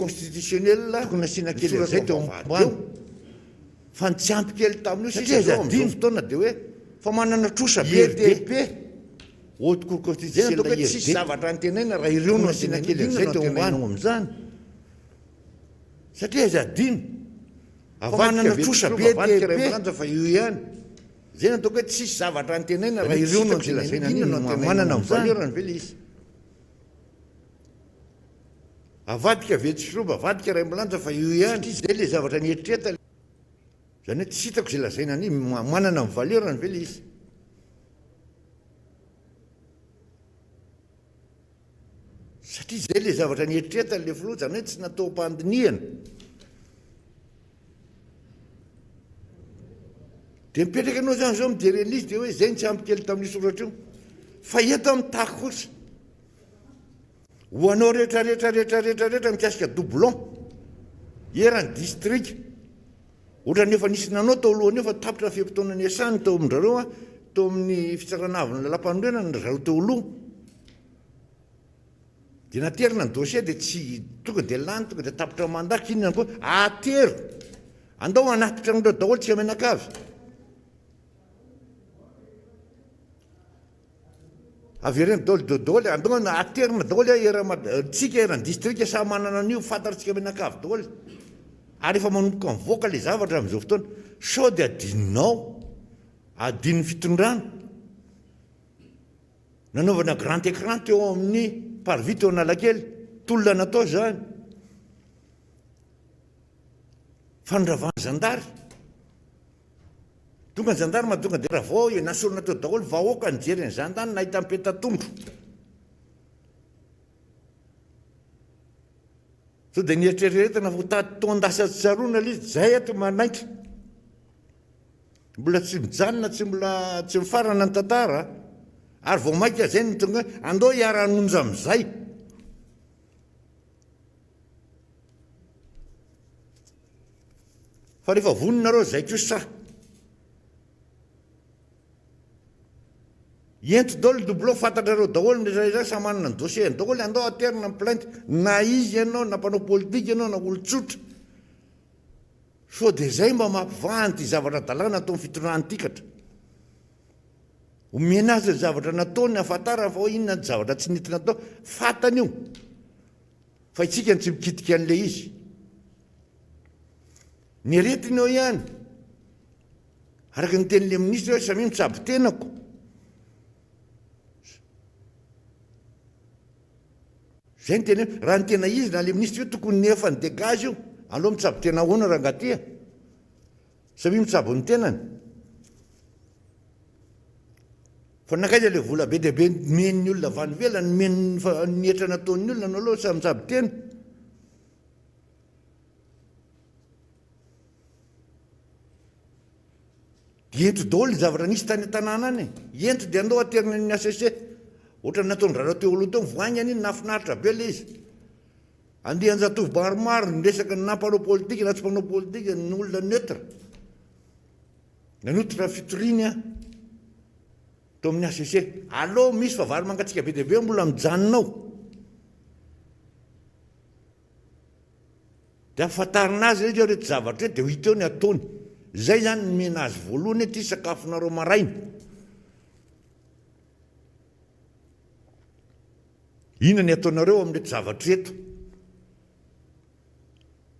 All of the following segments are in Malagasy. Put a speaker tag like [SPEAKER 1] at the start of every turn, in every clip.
[SPEAKER 1] constitutionnel
[SPEAKER 2] tokony asiana kely zay teo ambany
[SPEAKER 1] fa tsy ampy kely tamin'io
[SPEAKER 2] satria
[SPEAKER 1] sisa
[SPEAKER 2] zadiny
[SPEAKER 1] fotoana de hoe
[SPEAKER 2] fa manana trosa be
[SPEAKER 1] IRDP haute cour
[SPEAKER 2] zay
[SPEAKER 1] constitutionnelle
[SPEAKER 2] natao hoe tsisy zavatra antenaina raha ireo no asiana kely zay teo ambany
[SPEAKER 1] am'izany
[SPEAKER 2] satria zadiny fa manana trosa be
[SPEAKER 1] lanja fa io ihany
[SPEAKER 2] zay natao hoe tsisy zavatra antenaina raha ireo no antenaina manana
[SPEAKER 1] valeur ve le izy avadika vetsy firoba avadika ray milanja fa io ihany
[SPEAKER 2] zay le zavatra nieritreeta
[SPEAKER 1] zany hoe tsy hitako zay lazaina any manana ny valeur ve le izy
[SPEAKER 2] satria zay le zavatra nieritreeta le filoha zany hoe tsy natao mpandiniana
[SPEAKER 1] de mipetraka anao zany zao mijerena izy de hoe zay tsy ampy kely tamin'ny soratra io fa eto amin'ny taky kosa ho anao rehetrarehetra mikasika doublon erany district ohatra nefa nisy nanao tao alohan'io fa tapitra fiampitoana ny asany tao amindrareo a tao amin'ny fitsaranavina lalam-panorenana zareo teo aloha de naterina ny dossier de tsy tonga de lany tonga de tapitra mandaka inona koa atero andao anatitra an'ireo daholo tsika menakavy avereny daholo andao aterina daholo tsika erany district sa manana an'io fantatritsika menakavy daholo ary efa manomboka mivoaka le zavatra amin'izao fotoana sao de adininao adin'ny fitondrana nanaovana grand écran teo amin'ny parvis teo analakely tolona natao zany fanondravana zandary tonga ny zandary mahatonga de raha vao nasorona teo daholo vahoaka nijery ny zandany nahita mipeta-tondro so de nieritreretana votady tondasa tsaroana le izy zay ato manaitra mbola tsy mijanona tsy mifarana ny tantara ary vao maika zay ny tonga andao hiara-nonja am'izay fa rehefa voninareo zay kosa ento daholo doublon fantatrareo daholo ndrairay sa manana ny dossier daholo andao aterina ny plainte na izy ianao na mpanao politika ianao na olotsotra so de zay mba mampivahan ty zavatra dalàna atao ny fitondrany tikatra omena azy ny zavatra nataony afatara fa hoe inona ny zavatra tsy nitina atao fatany io fa itsika ny tsy mikitika an'le izy ny aretiny eo ihany araka ny tenin'le ministra hoe samy mitsabo tenako zay ny tena raha ny tena izy na le ministra io tokony nefa ny dégage io aloha mitsabo tena hoana raha ngatia samy mitsabo ny tenany fa nakaiza le vola be de be men'ny olona vanivela ny mietra nataon'ny olona anao aloha samy mitsabo tena ento daholo ny zavatra nisy tany an-tanàna any ento de andao aterina ny assc ohatra nataony rareo teo aloha teo voainy any iny nafinaritra be le izy andeha anjatovy maromaro ny resaka na mpanao politika na tsy mpanao politika ny olona neutre nanototra fitoriany a tao amin'ny assc aloha misy fa vary mangatsika be deabe mbola mijanonao de afatarina azy izy rehetra zavatra hoe de ho hiteo ny ataony zay zany ny mena azy voalohany ty sakafonareo maraina ina ny ataonareo amin'reto zavatra eto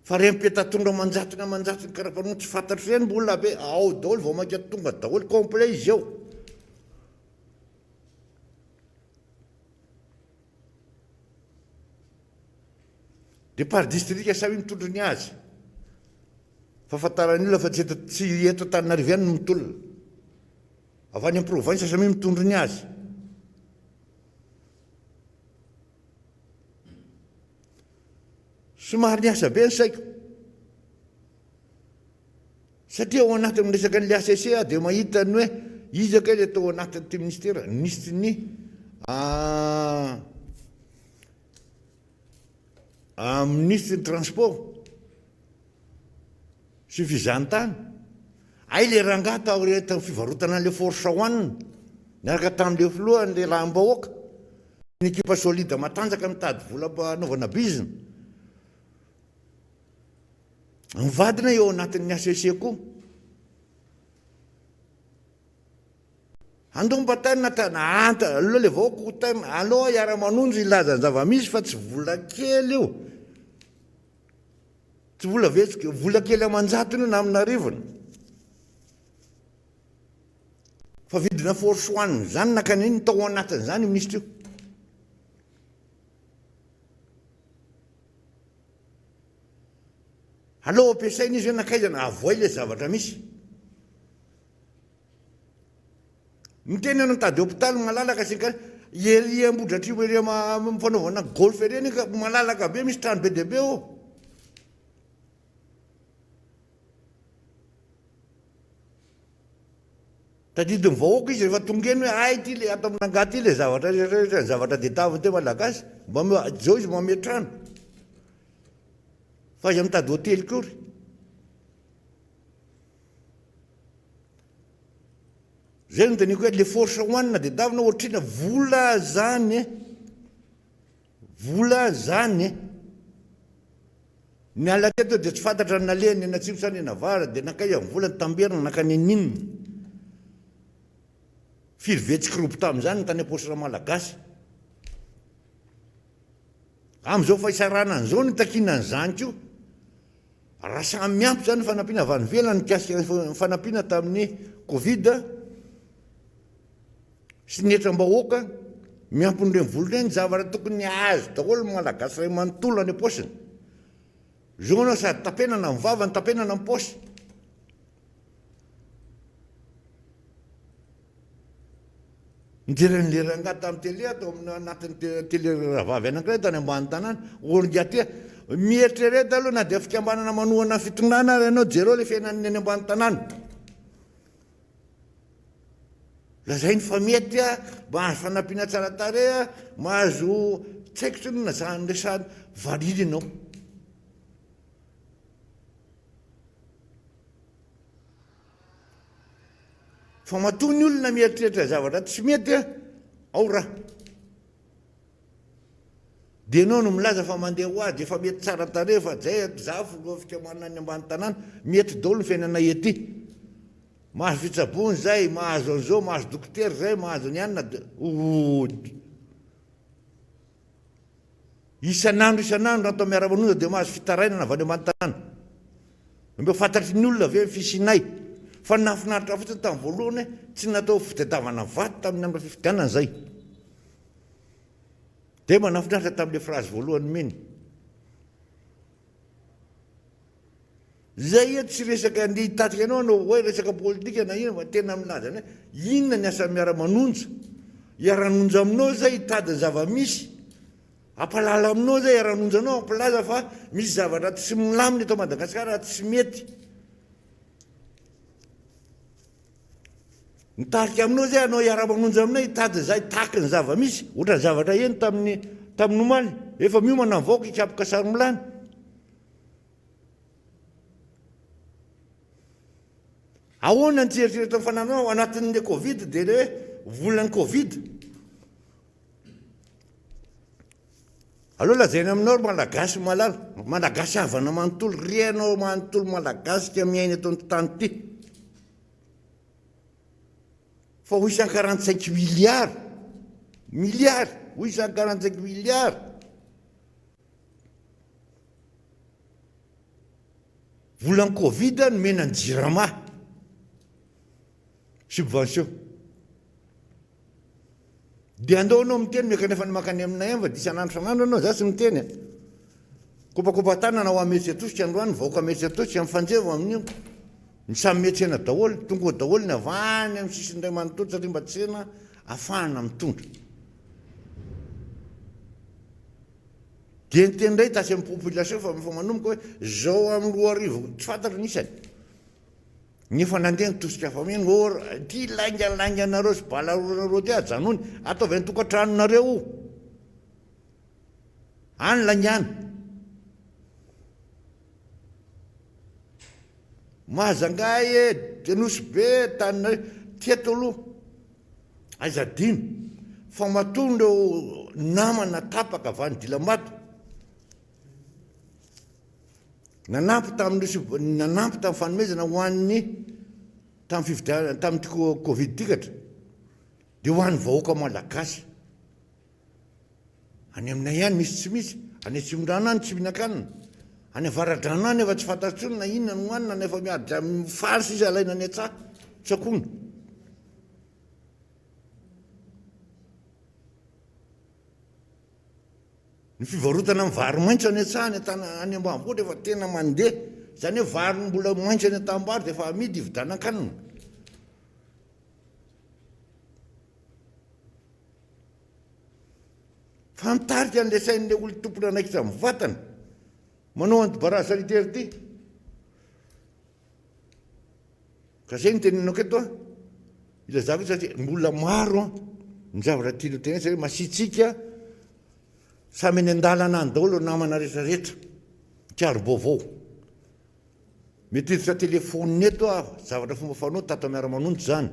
[SPEAKER 1] fa re mipeta-tonga manjatona karapanao tsy fantatro zany mbola be ao daholo vao maika tonga daholo complet izy ao de par district samy mitondro ny azy fahafantarany olona fa tsy eto Antananarivo no mitolona avy any amin'ny province samy mitondro ny azy somary niasa be ny saiko satria ao anaty miresaka n'le ACC de mahita ny hoe izy akay le atao anatin'ity ministera nisy ny ministre ny transport sy fizahantany ay le rangaha tao reta fivarotana an'le force hoanina niaraka tamin'le filohan'le raham-bahoaka ny ekipa solide matanjaka mitady vola anaovana bizina mivadina eo anatin'ny asese koa andombatany natana anta aloha le vaoko tana aloha iara-manonjy ilaza ny zava-misy fa tsy vola kely io tsy vola vetsika vola kely amanjatony io na amina rivona fa vidina forsoaniny zany nakaniny tao anatin'izany ministra io aloha ampiasaina izy hoe nakaizana avoay le zavatra misy miteny anao mitady hôpitaly malalaka sika ery ambodratry ery fanaovana golf reny ka malalaka be misy trano be dia be ô tadidiny vahoaka izy rehefa tongeny hoe ay ty le ato amin'angaty le zavatra rehetra zavatra detaviny te malagasy mba zao izy mame trano fa izy mitady hôtely kory zay no teniko hoe le force hoanina de davina ohatrina vola zany ny ala teto dia tsy fantatra ny nalehany natsimo sany navara dia nakaiza ny volany tamberina nakaneninina firy vetsika robo tamin'izany ny tany am-posira malagasy am'izao fa isarana an'izao ny takina ny zaniko io raha samy miampy zany fanampiana avy any velany kasika fanampiana tamin'ny covid sy netram-bahoaka miampin'ireny voloreny zavatra tokony azo daholo malagasy ray manontolo any am-posiny zao anao sady tapenana amin'ny vavany tapenana amin'ny posy nijerany le ranga tamin'ny tele atao amin'ny anatin'ny tele ravavy anankiray tany ambany tanàna orgatea mieritreretra aloha na dia fikambanana manohana fitonana ary ianao jereo le fiainan'ny any ambany tanàna lazay ny fa mety a mahazo fanampiana tsara tare a mahazo tsaikitra no na zany resany variry ianao fa matoa ny olona mieritreritra zavatra tsy mety a ao raha dia ianao no milaza fa mandeha ho azy efa mety tsara tare fa zay zafo lo fikamanana any ambany tanàna mety daholo ny fiainana ety mahazo fitsabony zay mahazo an'izao mahazo dokotera zay mahazo ny anina isan'andro atao miara-manonja dia mahazo fitarainana avy any ambany tanàna mbe fantatry ny olona ve fisinay fa nafinaritra fotsiny tamin'ny voalohany tsy natao fitadiavana vaty tamin'ny andro fifidianana zay dia manafinaritra tamin'le phrase voalohany miny zay tsy resaka ny hitatika anao no hoe resaka politika na ino fa tena milazany hoe inona ny asa miara-manonja iara-nonja aminao zay hitadiny zava-misy ampalala aminao zay iara-nonja anao ampilaza fa misy zavatra tsy milaminy eto Madagasikara tsy mety nitarika aminao zay anao iara-manonja aminay hitadiny zay taky ny zava-misy ohatra ny zavatra eny tamin'ny omaly efa miomana ny vaoaka hikapoka sary-milany ahoana ny tseritreritra mifananao anatin'le covid dia le volan'ny covid aloha lazainy aminao malagasy malala malagasy havana manontolo rianao manontolo malagasy ka miaina eto ny tany ity fa ho isan'ny 45 milliard ho isan'ny 45 milliard volan'ny covid no menany jirama subvention dia andao anao miteny mekanefa ny makany aminay fa disan'andro san'andro anao za sy miteny kopakopa-tanana ho ametsy atosika androany vahoaka metsy atosika amin'ny fanjevo amin'io ny samy metsena daholo tonga daholo ny avany amin'ny sisiny ray manontolo satria mba tsena afahana mitondra dia nyteny ndray tasy amin'ny population fa manomboka hoe zao amin'ny 2 tsy fantatra nisany nefa nandeha nitosika hafa miny ty langalanganareo sy balarorareo ty ajanony ataovy any tokantranonareo any langana mahazangay tenosy be taninareo teto aloha aizadino fa matondreo namana tapaka avy any dilamato nanampy tamin'ny fanomezana ho an'ny tamin'ny covid tikatra dia ho an'ny vahoaka malagasy. Any aminay ihany misy tsy misy, any atsimorano any tsy mihinan-kanina, any avaradrano any efa tsy fantatrony na inona no hoanina nefa miady mifaly sisa alaina any an-tsaha tsakoana. Ny fivarotana amin'ny vary maitso any an-tsaha any ambanivohitra efa tena mandeha, zany hoe vary mbola maitso any an-tambary dia efa amidy hividianan-kanina. Fa mitarika an'ilay sain'ilay olo tompona anaikitra amin'ny vatana manao anti-barrage sanitaire ity. Ka zay ny tenenako eto a, ilazako satria mbola maro ny zavatra tiana ho tenenina, satria masitsika samy any an-dalana any daholo namana rehetrarehetra mikiaro vaovao. Mety hiditra telefonina eto a zavatra fomba fanao tato miara-manonjy zany,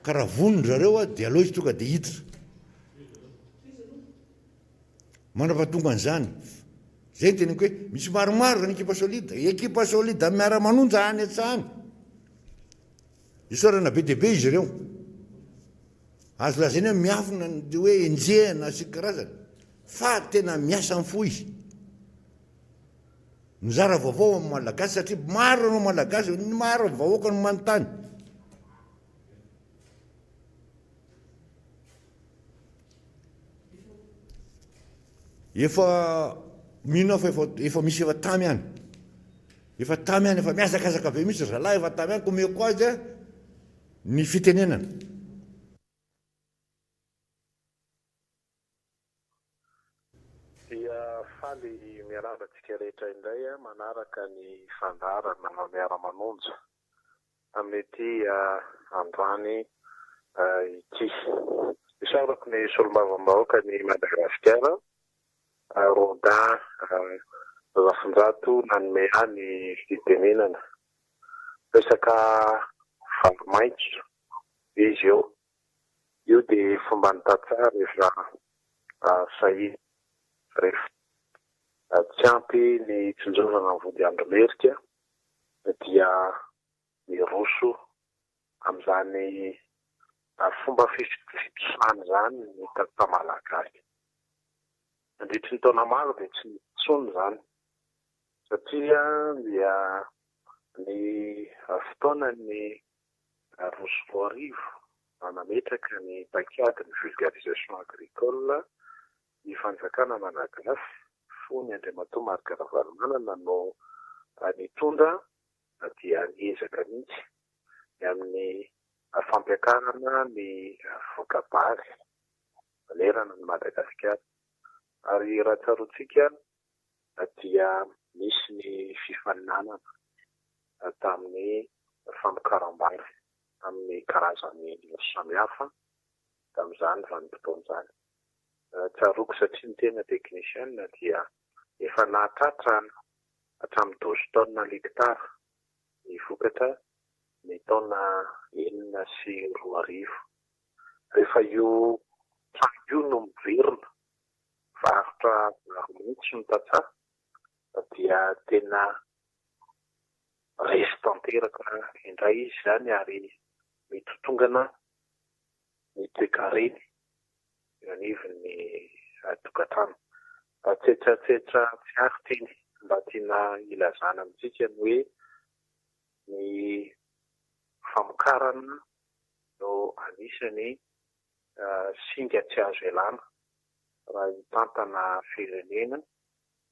[SPEAKER 1] ka raha vonony zareo a dia aleo izy tonga dia hiditra. Mandrapahatonga an'izany, zay ny teneniko hoe misy maromaro zany ekipa solida miara-manonjy any an-tsahany. Isaorana be dia be izy ireo, azo lazaina hoe miafina hoe enjehana sy karazany, fa tena miasa fo izy. Mizara vaovao amin'ny malagasy satria maro anao malagasy, maro vahoaka no manontany. Efa mino fa efa misy efa tamy any, efa miazakazaka be misy zalahy efa tamy any, komeko azy a ny fitenenana.
[SPEAKER 3] Dia faly miarabantsika rehetra indray a manaraka ny fandarana na miara-manonja amin'ity androany ity. Isaorako ny solombavambahoaka ny Madagasikara, Rodin Zafindrato nanome any fitenenana resaka vary maitso izy io dia fomba ny tantsaha rehefa sahiny rehefa tsy ampy ny tsinjovana ny vody andro-merika dia miroso amin'izany fomba fitosana zany ny tantsaha malagasy. Mandritry ny taona maro dia tsy nitsony zany satria dia ny fotoanany roso roa arivo nametraka ny paikady ny vulgarisation agricole ny fanjakana malagasy fony Andriamatoa Marc Ravalomanana no nitondra dia niezaka mihitsy amin'ny fampiakarana ny voakabary manerana ny Madagasikara. Ary raha tsarotsika dia misy ny fifaninanana tamin'ny famokaram-bary amin'ny karazany samihafa tamin'izany vanim-potoan'izany. Tsaroko satria ny tena teknisiana dia efa nahatratra hatramin'ny 12 taona l'hektara ny vokatra ny taona 2004. Rehefa io trano io no miverina varotra mihitsy ny tantsaha dia tena resy tanteraka indray izy zany ary mitotongana ny toekareny anivon'ny tokantrano. Tsetratsetra tsy ary teny mba tiana ilazana amintsika ny hoe ny famokarana no anisany singa tsy azo ialana raha hitantana firenena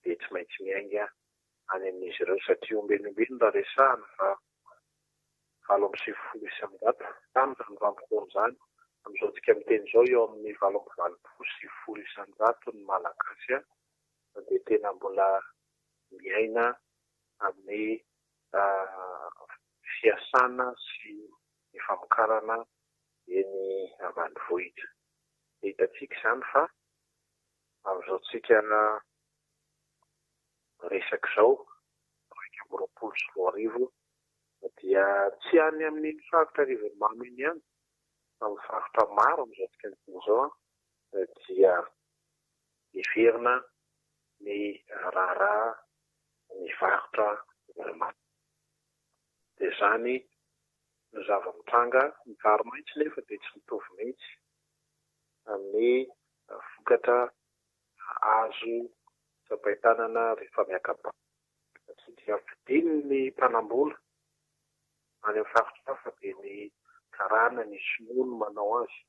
[SPEAKER 3] dia tsy maintsy miainga any amin'izy ireo satria ombenombeno raha resahana fa 770 tamin'izany vanim-potoana izany. Amin'izao tsika miteny izao eo amin'ny 770 ny malagasy dia tena mbola miaina amin'ny fiasana sy ny famokarana eny ambanivohitra. Hitantsika izany fa amin'izao tsika resaka izao 2024 dia tsy any amin'ny faritra Rivermamy eny ihany, amin'ny faritra maro amin'izao tsika miteny izao dia hiverina ny raharaha mivarotra veromaty. Dia izany no zava-mitranga mikaro mihitsy nefa dia tsy mitovy mihitsy amin'ny vokatra azo sapain-tanana rehefa miakabako. Satria dia vidiny ny mpanambola any amin'ny faritra hafa dia ny karana ny sinoa no manao azy.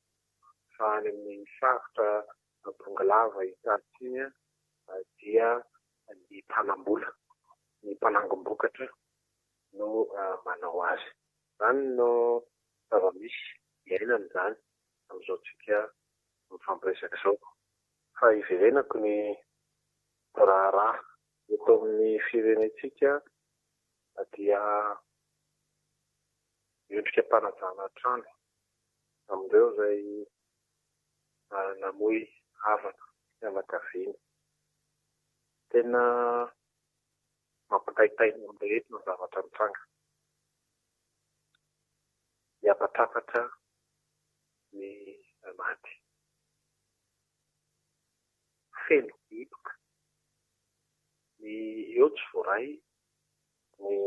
[SPEAKER 3] Fa any amin'ny faritra Bongalava Italia dia ny mpanambola, ny mpanangom-bokatra no manao azy. Izany no zava-misy iainana izany amin'izao tsika mifampiresaka izao. Fa iverenako ny raharaha eto amin'ny firenentsika dia miondrika mpanajana trano amin'ireo izay namoy havana fianakaviana. Tena mampitaitaina amin'ireo ny zavatra mitranga. Miapatrapatra ny maty. Feno hipoka. Ny eo tsy voaray ny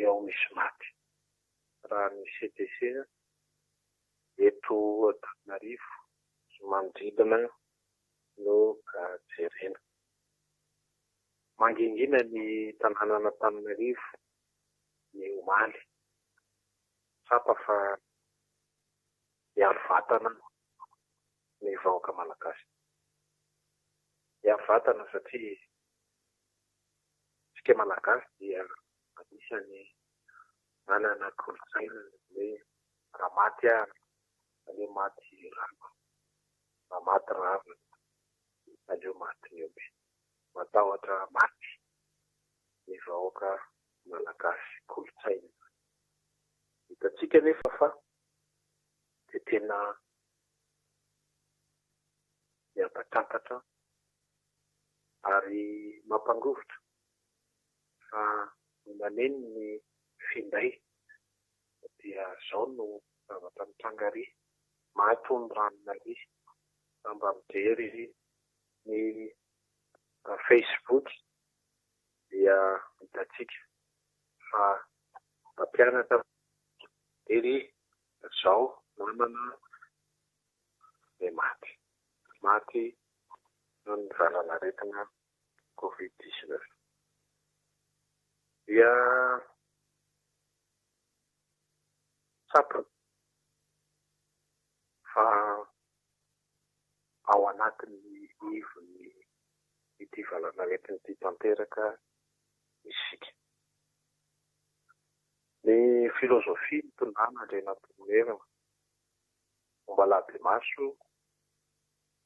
[SPEAKER 3] eo misy maty. Raha ny CDC eto Antananarivo sy manodidina no jerena. Mangingina ny tanàna Antananarivo, ny Omaly. Tsapa fa hiaro vatana ny vahoaka malagasy. Hiaro vatana satria tsika malagasy dia anisany manana kolontsaina hoe raha maty ary aleo maty rano, raha maty rano aleo maty niobe. Matahotra maty ny vahoaka malagasy, kolontsaina. Hitantsika nefa fa dia tena miapatrapatra ary mampangovotra fa maneno ny finday dia izao no zavatra mitrangary mahatony ranonary mba mijery ny Facebook dia hitantsika fa mpampianatra ery izao namana dia maty no ny valanaretina COVID-19. Dia tsapa fa ao anatin'ny ivony ity valanaretina ity tanteraka isika. Ny filozofia mitondràna ilay nampimerina momba labe maso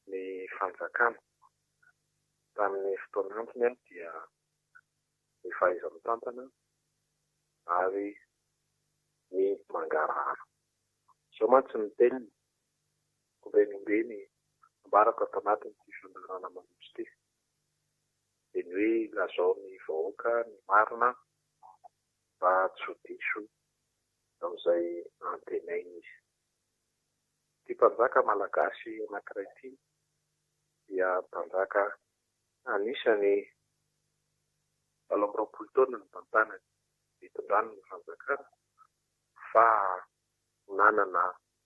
[SPEAKER 3] ny fanjakana. Tamin'ny fotoana antony dia ny fahaiza-mitantana ary ny mangarahara. Izao mantsy ny teniny ombenombeny ambarako ato anatin'ny ity fandarana manosy ity. Dia ny hoe lazao ny vahoaka ny marina mba tsy ho diso amin'izay antenainy izy. Ity mpanjaka malagasy anankiray ity dia mpanjaka anisany 70 taona ny tantanany itondrany ny fanjakana fa nanana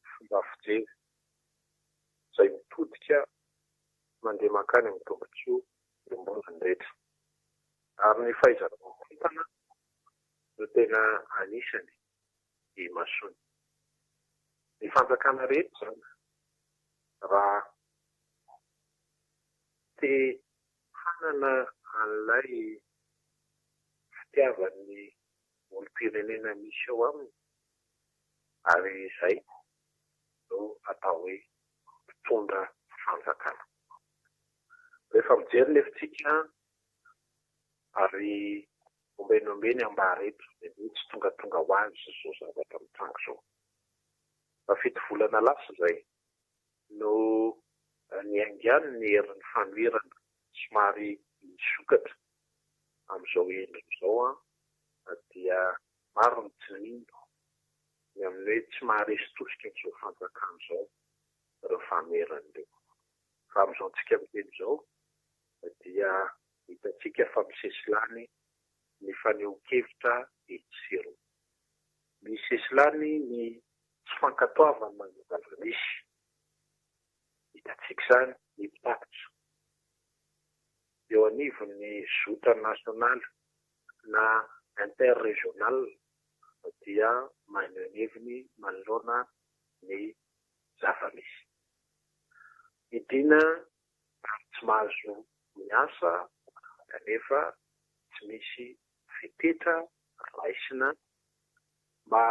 [SPEAKER 3] fomba fijery izay mitodika mandeha makany amin'ny tombotsoa iombonany rehetra. Ary ny fahaizana mitantana no tena anisany imasony. Ny fanjakana rehetra zany raha te hanana an'ilay fitiavan'ny olom-pirenena misy eo aminy ary izay no atao hoe mpitondra fanjakana. Rehefa mijery lefitsika ary ombenombeny ambareto dia tsy tonga ho azy izao zavatra mitranga izao. Fa fito volana lasa izay no niaingany ny herin'ny fanoirana somary misokatra amin'izao endriny izao dia maro ny jinindo ny amin'ny hoe tsy maharesy tosika amin'izao fanjakana izao ireo famerana ireo. Fa amin'izao tsika miteny izao dia hitantsika fa misesilany ny faneho-kevitra etsiro. Misy esilany ny tsy fankatoavana manodavamisy. Hitantsika izany ny mpitapitra. Eo anivon'ny zota nasionaly na interregional dia maneneviny manoloana ny zava-misy. Idina tsy mahazo miasa kanefa tsy misy fitetra raisina mba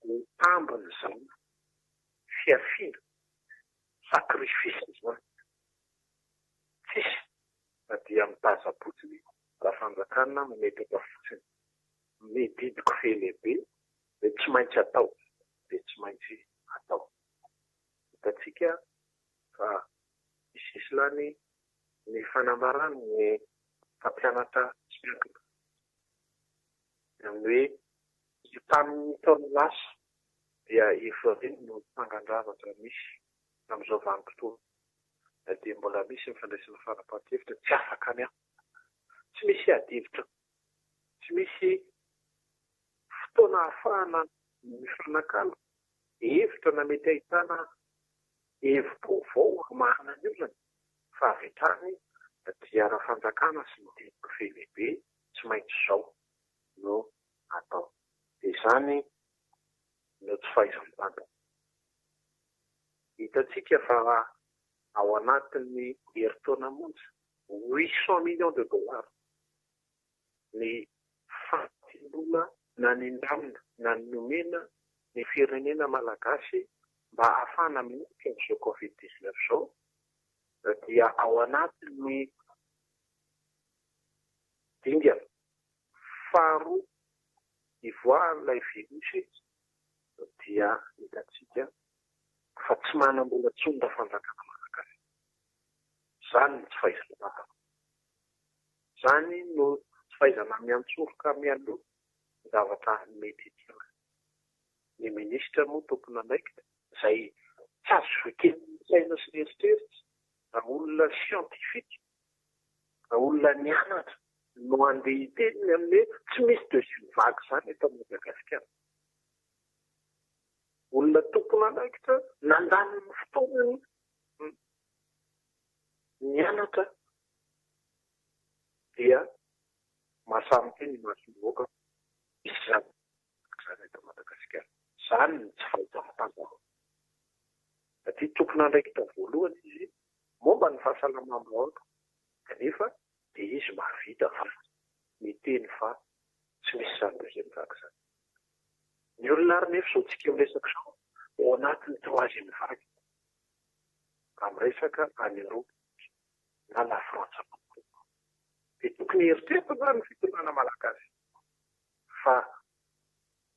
[SPEAKER 3] ho tambiny izany fiafiana sakrifisy izany. Tsisy na dia mitaza-potsiny raha fanjakana mametaka fotsiny. Mididiko fe lehibe dia tsy maintsy atao, dia tsy maintsy atao. Hitantsika fa misy islany ny fanambarany ny mpampianatra tsy miankina. Amin'ny hoe tamin'ny taona lasa dia efa reny no mpangan-javatra misy amin'izao vanim-potoana. Dia mbola misy ny fandraisana fanapahan-kevitra tsy afaka miaho. Tsy misy adivitra, tsy misy fotoana ahafahana mifanakalo, hevitra na mety ahitana hevi-baovao marina ny olona fa avy hatrany dia ara-fanjakana sy mididiko fe lehibe tsy maintsy izao no atao. Dia izany no tsy fahaiza-mitantana. Hitantsika fa ao anatin'ny herintaona monja 800 millions de dollars ny fahatsiloana na ny ndamina na ny nomena ny firenena malagasy mba ahafahana minikitra amin'izao Covid-19 izao, dia ao anatin'ny dingana faharoa ivoahan'ilay virusy dia hitantsika fa tsy manam-bola tsony raha fanjakana malagasy. Izany no tsy fahaiza-mitantana. Izany no tsy fahaizana miantsoroka mialoha ny zavatra mety hitirana. Ny minisitra moa tompona anaikitra izay tsy azo zoken'ny saina sy ny eritreritry raha olona siantifika, raha olona nianatra no andeha hiteniny amin'ny hoe tsy misy deuxième vague izany eto Madagasikara. Olona tompona anaikitra nandany ny fotoanany nianatra dia mahasamy teny mahasovoaka misy izany eto Madagasikara. Izany no tsy fahaiza-mitantana. Satria tompona anaikitra voalohany izy momba ny fahasalamam-bahoaka kanefa dia izy mahavita fa miteny fa tsy misy izany deuxième vague izany. Ny olona ary nefa izao tsika miresaka izao ao anatin'ny troisième vague. Raha miresaka any Eropa na la Frantsa. Dia tokony eritreretana ny fitondrana malagasy. Fa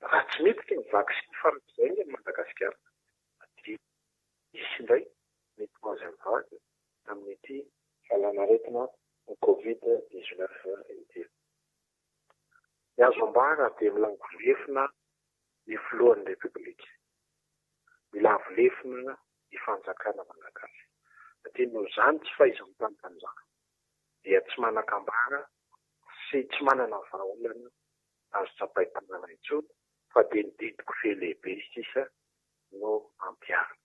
[SPEAKER 3] raha tsy miditra ny vaksiny farak'izay ny Madagasikara, dia misy indray ny troisième vague amin'ity falanaretina ny Covid-19 ity. Ny azo ambara dia mila volefina ny filohan'ny Repoblika. Mila volefina ny fanjakana malagasy. Satria noho izany tsy fahaiza-mitantana izany dia tsy manan-kambara sy tsy manana vahaolana azo tsapain-tanana intsony fa dia nididiko fe lehibe sisa no ampiarina.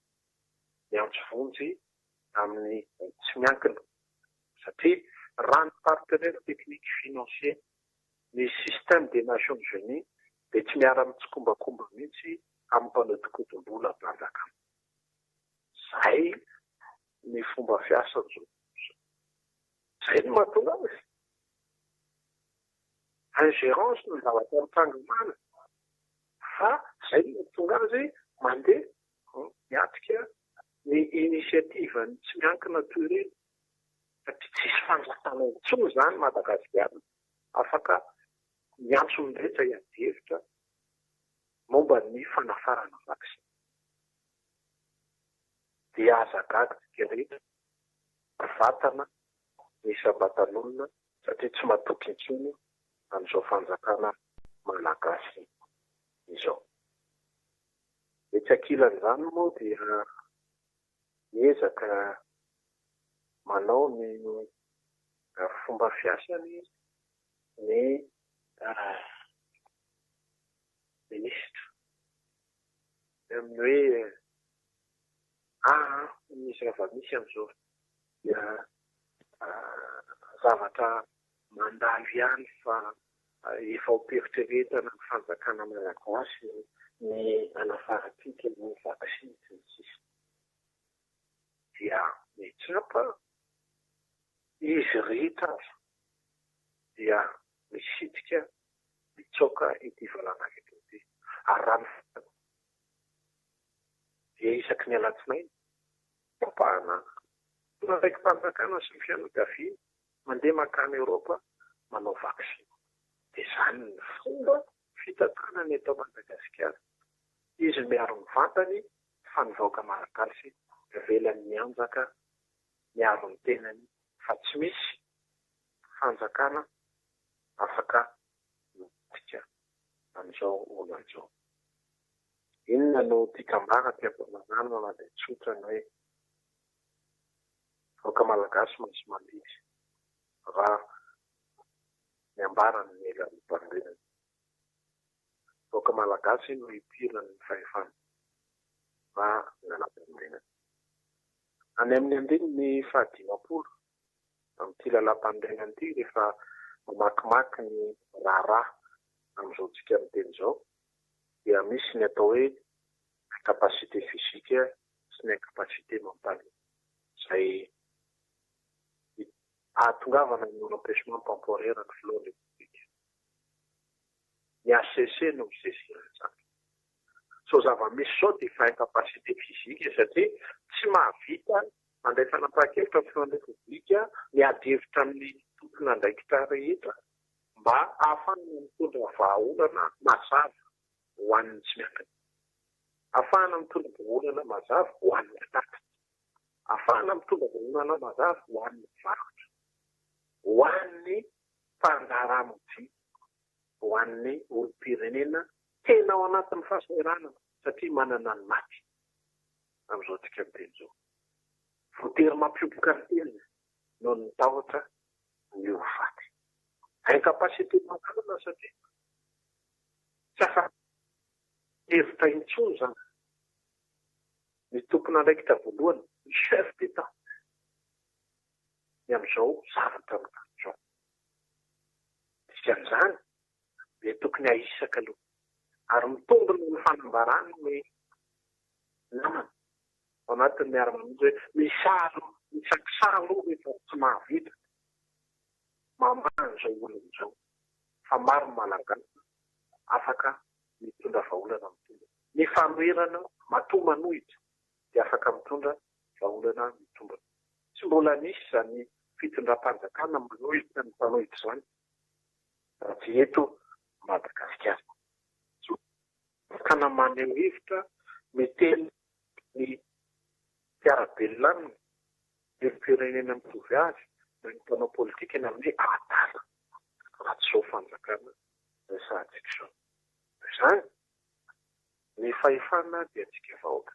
[SPEAKER 3] Ny antsovonjy amin'ny tsy miankina. Satria raha ny partenaire technique financier ny système des Nations Unies dia tsy miara-mitsikombakomba mihitsy amin'ny mpanodikodim-bola mpanjakana. Izay ny fomba fiasan'izao. Izay no mahatonga azy. Ingérence no zavatra mitsangamana. Fa izay no mahatonga azy mandeha miatrika ny inisiativa ny tsy miankina toy ireny. Satria tsisy fanjakana intsony izany Madagasikara afaka miantso mindretra hiady-hevitra momba ny fanafarana vaksiny. Dia azagaga tsika rehetra vatana ny sabatan'olona satria tsy matoky intsony amin'izao fanjakana malagasy izao. Etsy ankilan'izany moa dia miezaka manao ny fomba fiasany ny ministra amin'ny hoe misy raha misy amin'izao dia zavatra mandalo ihany fa efa ho peritreretana ny fanjakana malagasy ny anafarantsika ny vaksiny ny sisa dia mitsapa izy rehetra aza dia misitrika mitsoka ity valanakety ity ary raha ny dia isaky ny alatsinainy papahana ndraiky mpanjakana sy ny fianakaviana mandeha makany Eropa manao vaksiny dia izany ny fomba fitantanany eto Madagasikara izy miaro ny vantany fa ny vahoaka malagasy velany mianjaka miaro ny tenany fa tsy misy fanjakana afaka mitika amin'izao olona izao. Inona no tikam-baka tiam-pamanana na dia tsotra ny hoe vahoaka malagasy maintsy mandidy raha miambarany ny elan'ny mpandenany. Vahoaka malagasy no hipirany ny fahefana raha miala-pandenany. Any amin'ny andininy fahadimapolo amin'ity lalam-pandrenany ity rehefa mamakimaky ny raharaha amin'izao tsika amin'ny teny izao dia misy ny atao hoe kapasite fizika sy ny kapasite mentale izay ahatongavana ny empêchement temporaire ny flot république. Ny ACC no misesira izany. So zava-misy zao dia fa kapasite fizika satria tsy mahavita mandray fanapahan-kevitra ny flot république miady hevitra amin'ny tompona andraikitra rehetra mba ahafahana mitondra vahaolana mazava ho an'ny tsy miankina. Ahafahana mitondra vahaolana mazava ho an'ny mpitatitra. Ahafahana mitondra vahaolana mazava ho an'ny mpivarotra. Ho an'ny mpandaramody, ho an'ny olom-pirenena tena ao anatin'ny fahasahiranana satria manana ny maty amin'izao tsika miteny izao. Voatery mampioboka ny tenany noho ny tahotra ny ovaty. Incapacité mentale satria tsy afa hevitra intsony izany. Ny tompona andraikitra voalohany ny chef d'État ny amin'izao zavatra amin'izao. Dikan'izany dia tokony ahisaka aloha ary mitombina ny fanambarany ny namany ao anatin'ny miara-monjy hoe misaro misakisaro rehefa tsy mahavita mamany izao olona izao fa maro ny malagasy afaka mitondra vahaolana mitondra. Ny fanoherana matoa manohitra dia afaka mitondra vahaolana mitondra. Tsy mbola nisy izany fitondram-panjakana manohitra ny mpanohitra izany raha eto Madagasikara. Kana maneho hevitra miteny ny mpiara-belona ny firenena mitovy azy ny mpanao politika eny amin'ny adala raha tsy izao fanjakana resahantsika izao. Izany ny fahefana dia antsika vahoaka.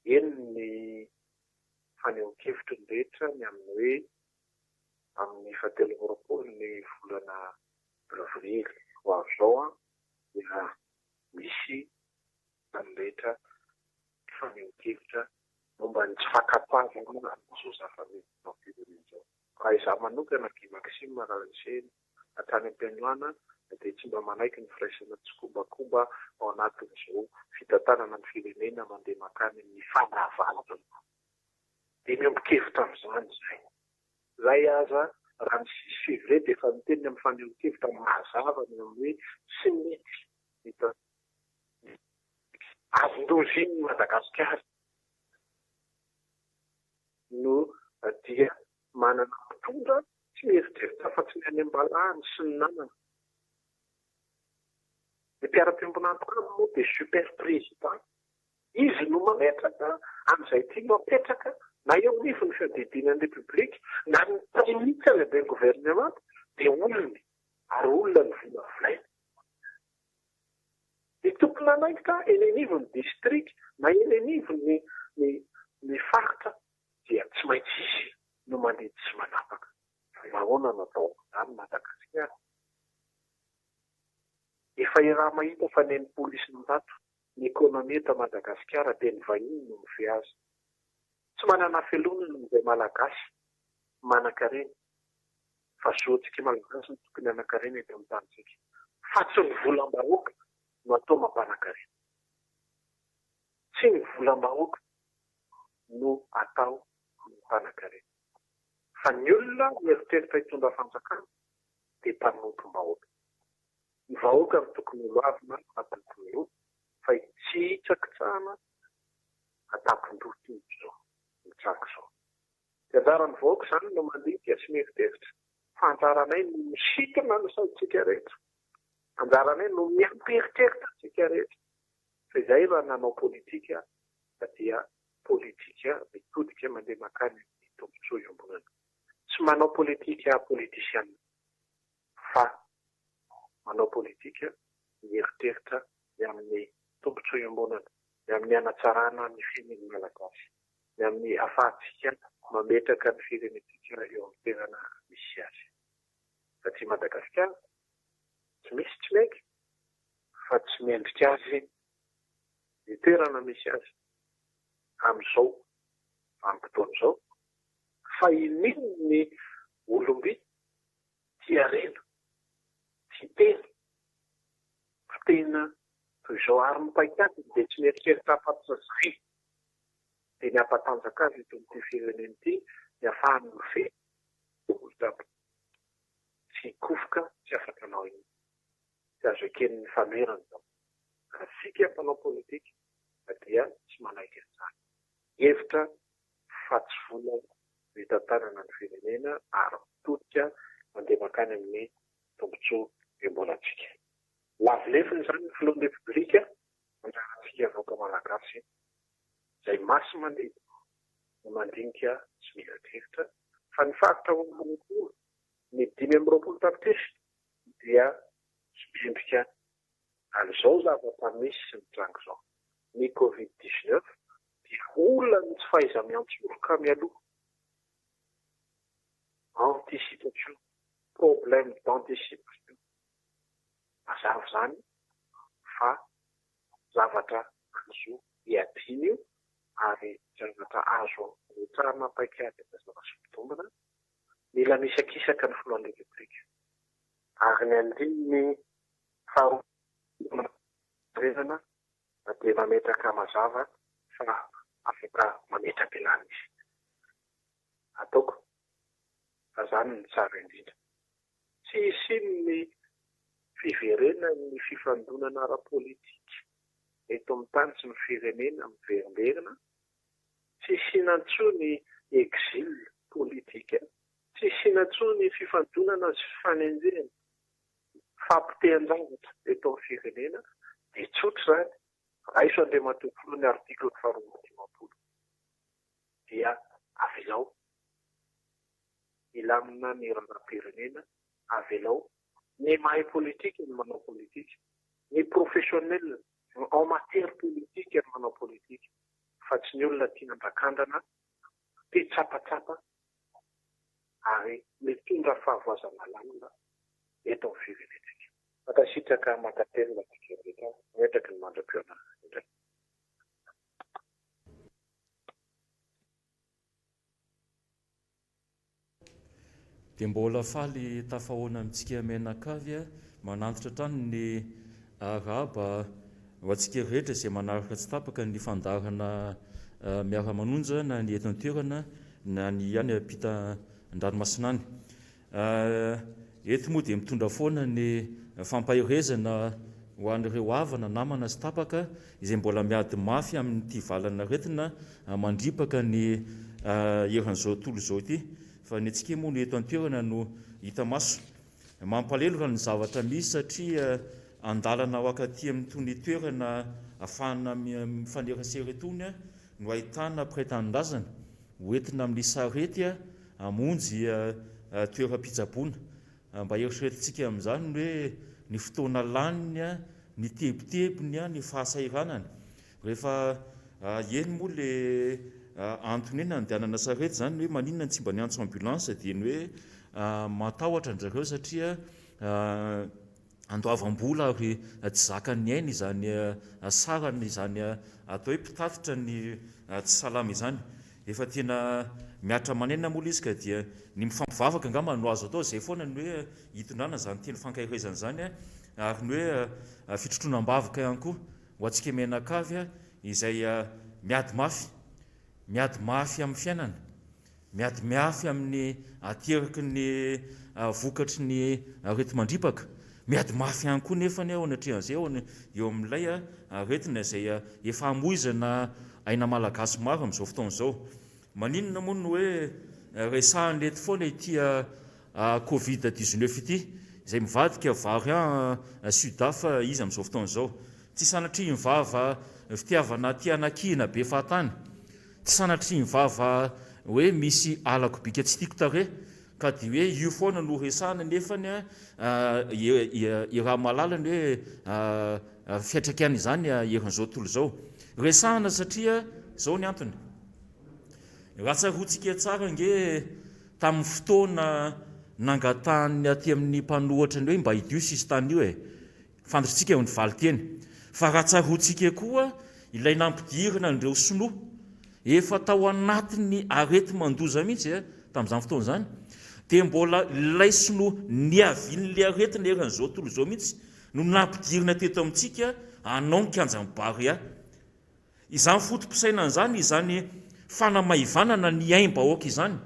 [SPEAKER 3] Eny ny fanehoan-kevitry ny rehetra ny amin'ny hoe amin'ny 17 ny volana avrily ho avy izao dia misy ny rehetra fanehoan-kevitra momba ny tsy fankatoavana amin'izao zava-misy firenena izao. Raha izaho manokana Guy Maxime Maralanseny hatrany am-pianoana dia tsy mba manaiky ny firaisana tsokombakomba ao anatin'izao fitantanana ny firenena mandeha makany ny fanavalana. Dia miambin-kevitra amin'izany izay. Izay aza raha ny 6 février dia efa miteny amin'ny fanehoan-kevitra mazava ny hoe tsy mety hita azon-doziny Madagasikara no dia manana mpitondra tsy mieritreritra fa tsy ny any am-balahany sy ny namana. Ny mpiara-piombon'antoka moa dia super président. Izy no mametraka amin'izay tia mapetraka na eo nify ny fiadidinan'ny republika na ny ministre lehibe gouvernement dia olony ary olona ny volavolaina. Ny tompona anaikitra eny anivy ny district na eny anivy ny faritra dia tsy maintsy izy no mandidy sy manapaka. Nahoana natao izany Madagasikara? rehefa iraha mahita fa neny polisy nytato ny ekônomia eto Madagasikara dia ny vahiny no mifehy azy. Tsy manana felonana izay malagasy manan-karena fa zoantsika malagasy no tokony hanan-karena eto amin'ny tanitsika. Fa tsy ny volam-bahoaka no atao mampanankarena. Tsy ny volam-bahoaka no atao mampanankarena. Fa ny olona mieritreritra hitondra fanjakana dia mpanotom-bahoaka. Ny vahoaka no tokony hoavina atapony io fa tsy hitsakitsahana atapon-doha tompy izao mitsako izao. Dia anjaran'ny vahoaka izany no mandinika sy mieritreritra fa anjaranay no misintona ny saintsika rehetra. Anjaranay no miampieritreritra antsika rehetra. Fa izay raha nanao politika dia politika mitodika mandeha makany ny tombontsoa iombonana. Tsy manao politika politisiana fa manao politika mieritreritra ny amin'ny tombontsoa iombonana, ny amin'ny hanatsarana ny fireneny malagasy, ny amin'ny ahafahantsika mametraka ny firenentsika eo amin'ny toerana misy azy. Satria Madagasikara tsy misy tsy maiky fa tsy mendrika azy ny toerana misy azy amin'izao vanim-potoana izao. Fa inino ny olom-by tia rena, tia tena, tena toy izao ary mipaikady dia tsy mieritreritra afa-tsy dia ny ampatanjaka azy eto amin'ity fireneny ity ny ahafahany mifehy olon-daba. Tsy hikofoka, tsy afaka anao iny. Tsy azo eken'ny famerana izao. Raha sika mpanao politika dia tsy manaiky an'izany. Hevitra fa tsy vola vita tanana ny firenena ary mitodika mandeha makany amin'ny tombontsoa iombonantsika. Lavolefiny izany ny filohan'ny repoblika anjarantsika vahoaka malagasy izay masy mandeha no mandinika sy mieritreritra fa ny faritra hombon'olo ny 5 tapitrisa dia tsy mendrika an'izao zavatra misy sy mitrango izao. Ny Covid-19 dia olona ny tsy fahaiza miantsoroka mialoha. Anticipation, problème d'anticipation. Mazava izany fa zavatra azo hiadiana io ary zavatra azo hotrarina paikady zavatra mitombina. Mila misakisaka ny filohan'ny repoblika. Ary ny andininy faharoa dia mametraka mazava fa afaka mametraka ilana izy. Ataoko fa izany ny tsara indrindra. Tsy isin'ny fiverenana ny fifandonana ara-politika eto amin'ny tany sy ny firenena miverimberina. Tsy isiana intsony ny exil politika. Tsy isiana intsony ny fifandonana sy fifanenjehana fampitehan-javatra eto amin'ny firenena dia tsotra izany. Raiso Andriamatoa ny artikla 250 dia avelao ilamina ny raram-pirenena, avelao ny mahay politika ny manao politika, ny professionnel en matière politique ny manao politika, fa tsy ny olona tia andrakandana, tia tsapatsapa ary mitondra fahavoazana lamina eto amin'ny firenentsika. Mankasitraka makaterina rehetra metraka ny mandram-piona indray.
[SPEAKER 4] Dia mbola faly tafahoana amintsika menakavy manantitra trano ny araba ho antsika rehetra izay manaraka tsy tapaka ny fandarana miara-manonja na ny eto an-toerana na ny any ampita an-dranomasina any. Eto moa dia mitondra foana ny fampahirezana ho an'ireo havana namana sy tapaka izay mbola miady mafy amin'ity valana retina mandripaka ny eran'izao tontolo izao ity. Fa ny antsika moa ny eto an-toerana no hita maso. Mampalelo raha ny zavatra misy satria andalana ao akaty amin'itony toerana ahafahana mifanerasera etony no ahitana mpiray-tanindrazana hoentina amin'ny sarety hamonjy toeram-pitsaboana. Mba eritreretintsika amin'izany hoe ny fotoana laniny, ny tebotebony, ny fahasairanany. Rehefa eny moa le antony eny andehanana sarety zany hoe maninona ny tsy mba niantso ambulance dia ny hoe matahotra anjareo satria andoavam-bola ary tsy zakany aina izany sarany izany atao hoe mpitatitra ny tsy salama izany. Efa tena miatra manena mola izy ka dia ny mifampivavaka angamba no azo atao, zay foana ny hoe hitondrana zany teny fankahirezana zany ary ny hoe fitrotronam-bavaka ihany koa ho antsika menakavy izay miady mafy amin'ny fiainana, miady miafy amin'ny ateraky ny vokatry ny areti-mandripaka, miady mafy ihany koa nefany ao anatrehan'izay eo amin'ilay aretina izay efa hamoizana aina malagasy maro amin'izao fotoan'izao. Maninona moa no hoe resahany eto foana ity Covid-19 ity izay mivadika variant Sud-Af izy amin'izao fotoan'izao. Tsy sanatria mivava fitiavana tianakina be fahatany, tsy sanatria mivava hoe misy alako bika tsy tiako tare ka dia hoe io foana no resahana nefany i raha malalany hoe fiatraikany izany erin'izao tontolo izao. Resahana satria zao ny antony. Raha tsaroantsika tsara nge tamin'ny fotoana nangatahany aty amin'ny mpanohatra ny hoe mba hidio sisy tany io fantatritsika eo ny valiteny. Fa raha tsaroantsika koa ilay nampidirana n'ireo sinoa efa tao anatin'ny arety mandoza mihitsy tamin'izany fotoana izany, dia mbola ilay sinoa niavian'ilay aretina eran'izao tontolo izao mihitsy no nampidirana teto amintsika hanao ny kianjam-bary izany fotom-pisainana izany, izany fanamaivanana ny aim-bahoaka izany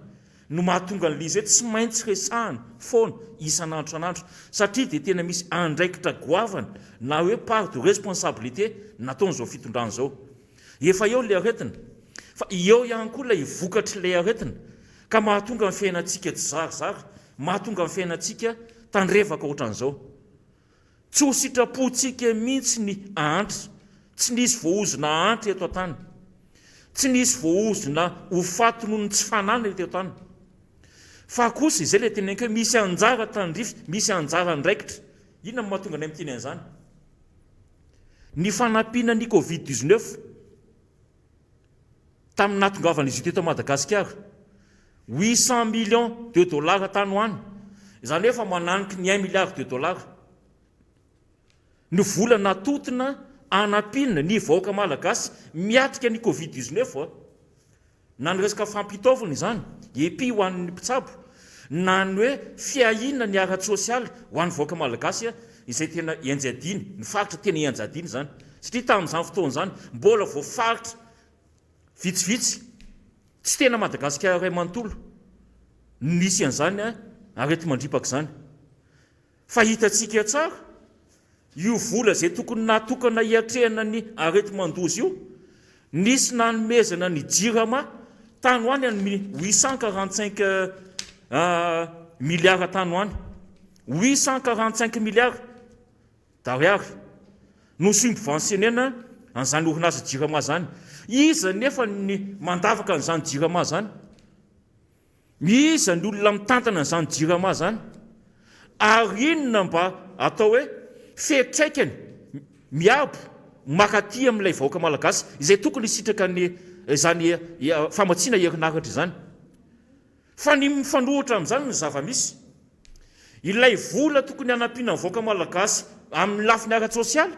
[SPEAKER 4] no mahatonga an'izy hoe tsy maintsy resahana foana isan'andro satria dia tena misy andraikitra goavana na hoe part de responsabilité nataon'izao fitondrana izao. Efa eo ilay aretina, fa eo ihany koa ilay vokatry ilay aretina ka mahatonga ny fiainantsika tsy zarizary, mahatonga ny fiainantsika tandrevaka ohatran'izao. Tsy ho sitrapontsika mihitsy ny ahantra, tsy nisy voahozona ahantra eto an-tany, tsy nisy voahozona ho faty noho ny tsy fanana eto an-tany. Fa kosa izay ilay tena hoe misy anjara tandrify, misy anjara andraikitra. Inona no mahatonga anay miteny an'izany? Ny fanampiana ny Covid-19 tamin'ny nahatongavana izy teto Madagasikara, 800 millions de dollars tany ho any, izany hoe efa mananiky ny 1 milliard de dollars. Ny vola natotona anampiana ny vahoaka malagasy miatrika ny Covid-19 na ny resaka fampitaovana izany, epi ho an'ny mpitsabo, na ny hoe fiahina ny ara sosialy ho an'ny vahoaka malagasy izay tena ianjadiny, ny faritra tena ianjadiny izany. Satria tamin'izany fotoana izany mbola voafaritra vitsivitsy, tsy tena Madagasikara iray manontolo nisy an'izany areti-mandripaka izany. Fa hitantsika tsara io vola izay tokony natokana hiatrehana ny areti-mandoza io, nisy nanomezana ny jirama tany ho any amin'ny 845 milliards tany ho any, 845 milliards d'ariary no subventionena an'izany orinasa jirama zany. Iza nefa ny mandavaka an'izany jirama zany? Iza ny olona mitantana an'izany jirama zany? Ary inona mba atao hoe fetraikany miabo makaty amin'ilay vahoaka malagasy izay tokony sitraka ny izany famatsiana herinaratra izany? Fa ny mifanohitra amin'izany ny zava-misy. Ilay vola tokony hanampiana ny vahoaka malagasy amin'ny lafiny ara-tsosialy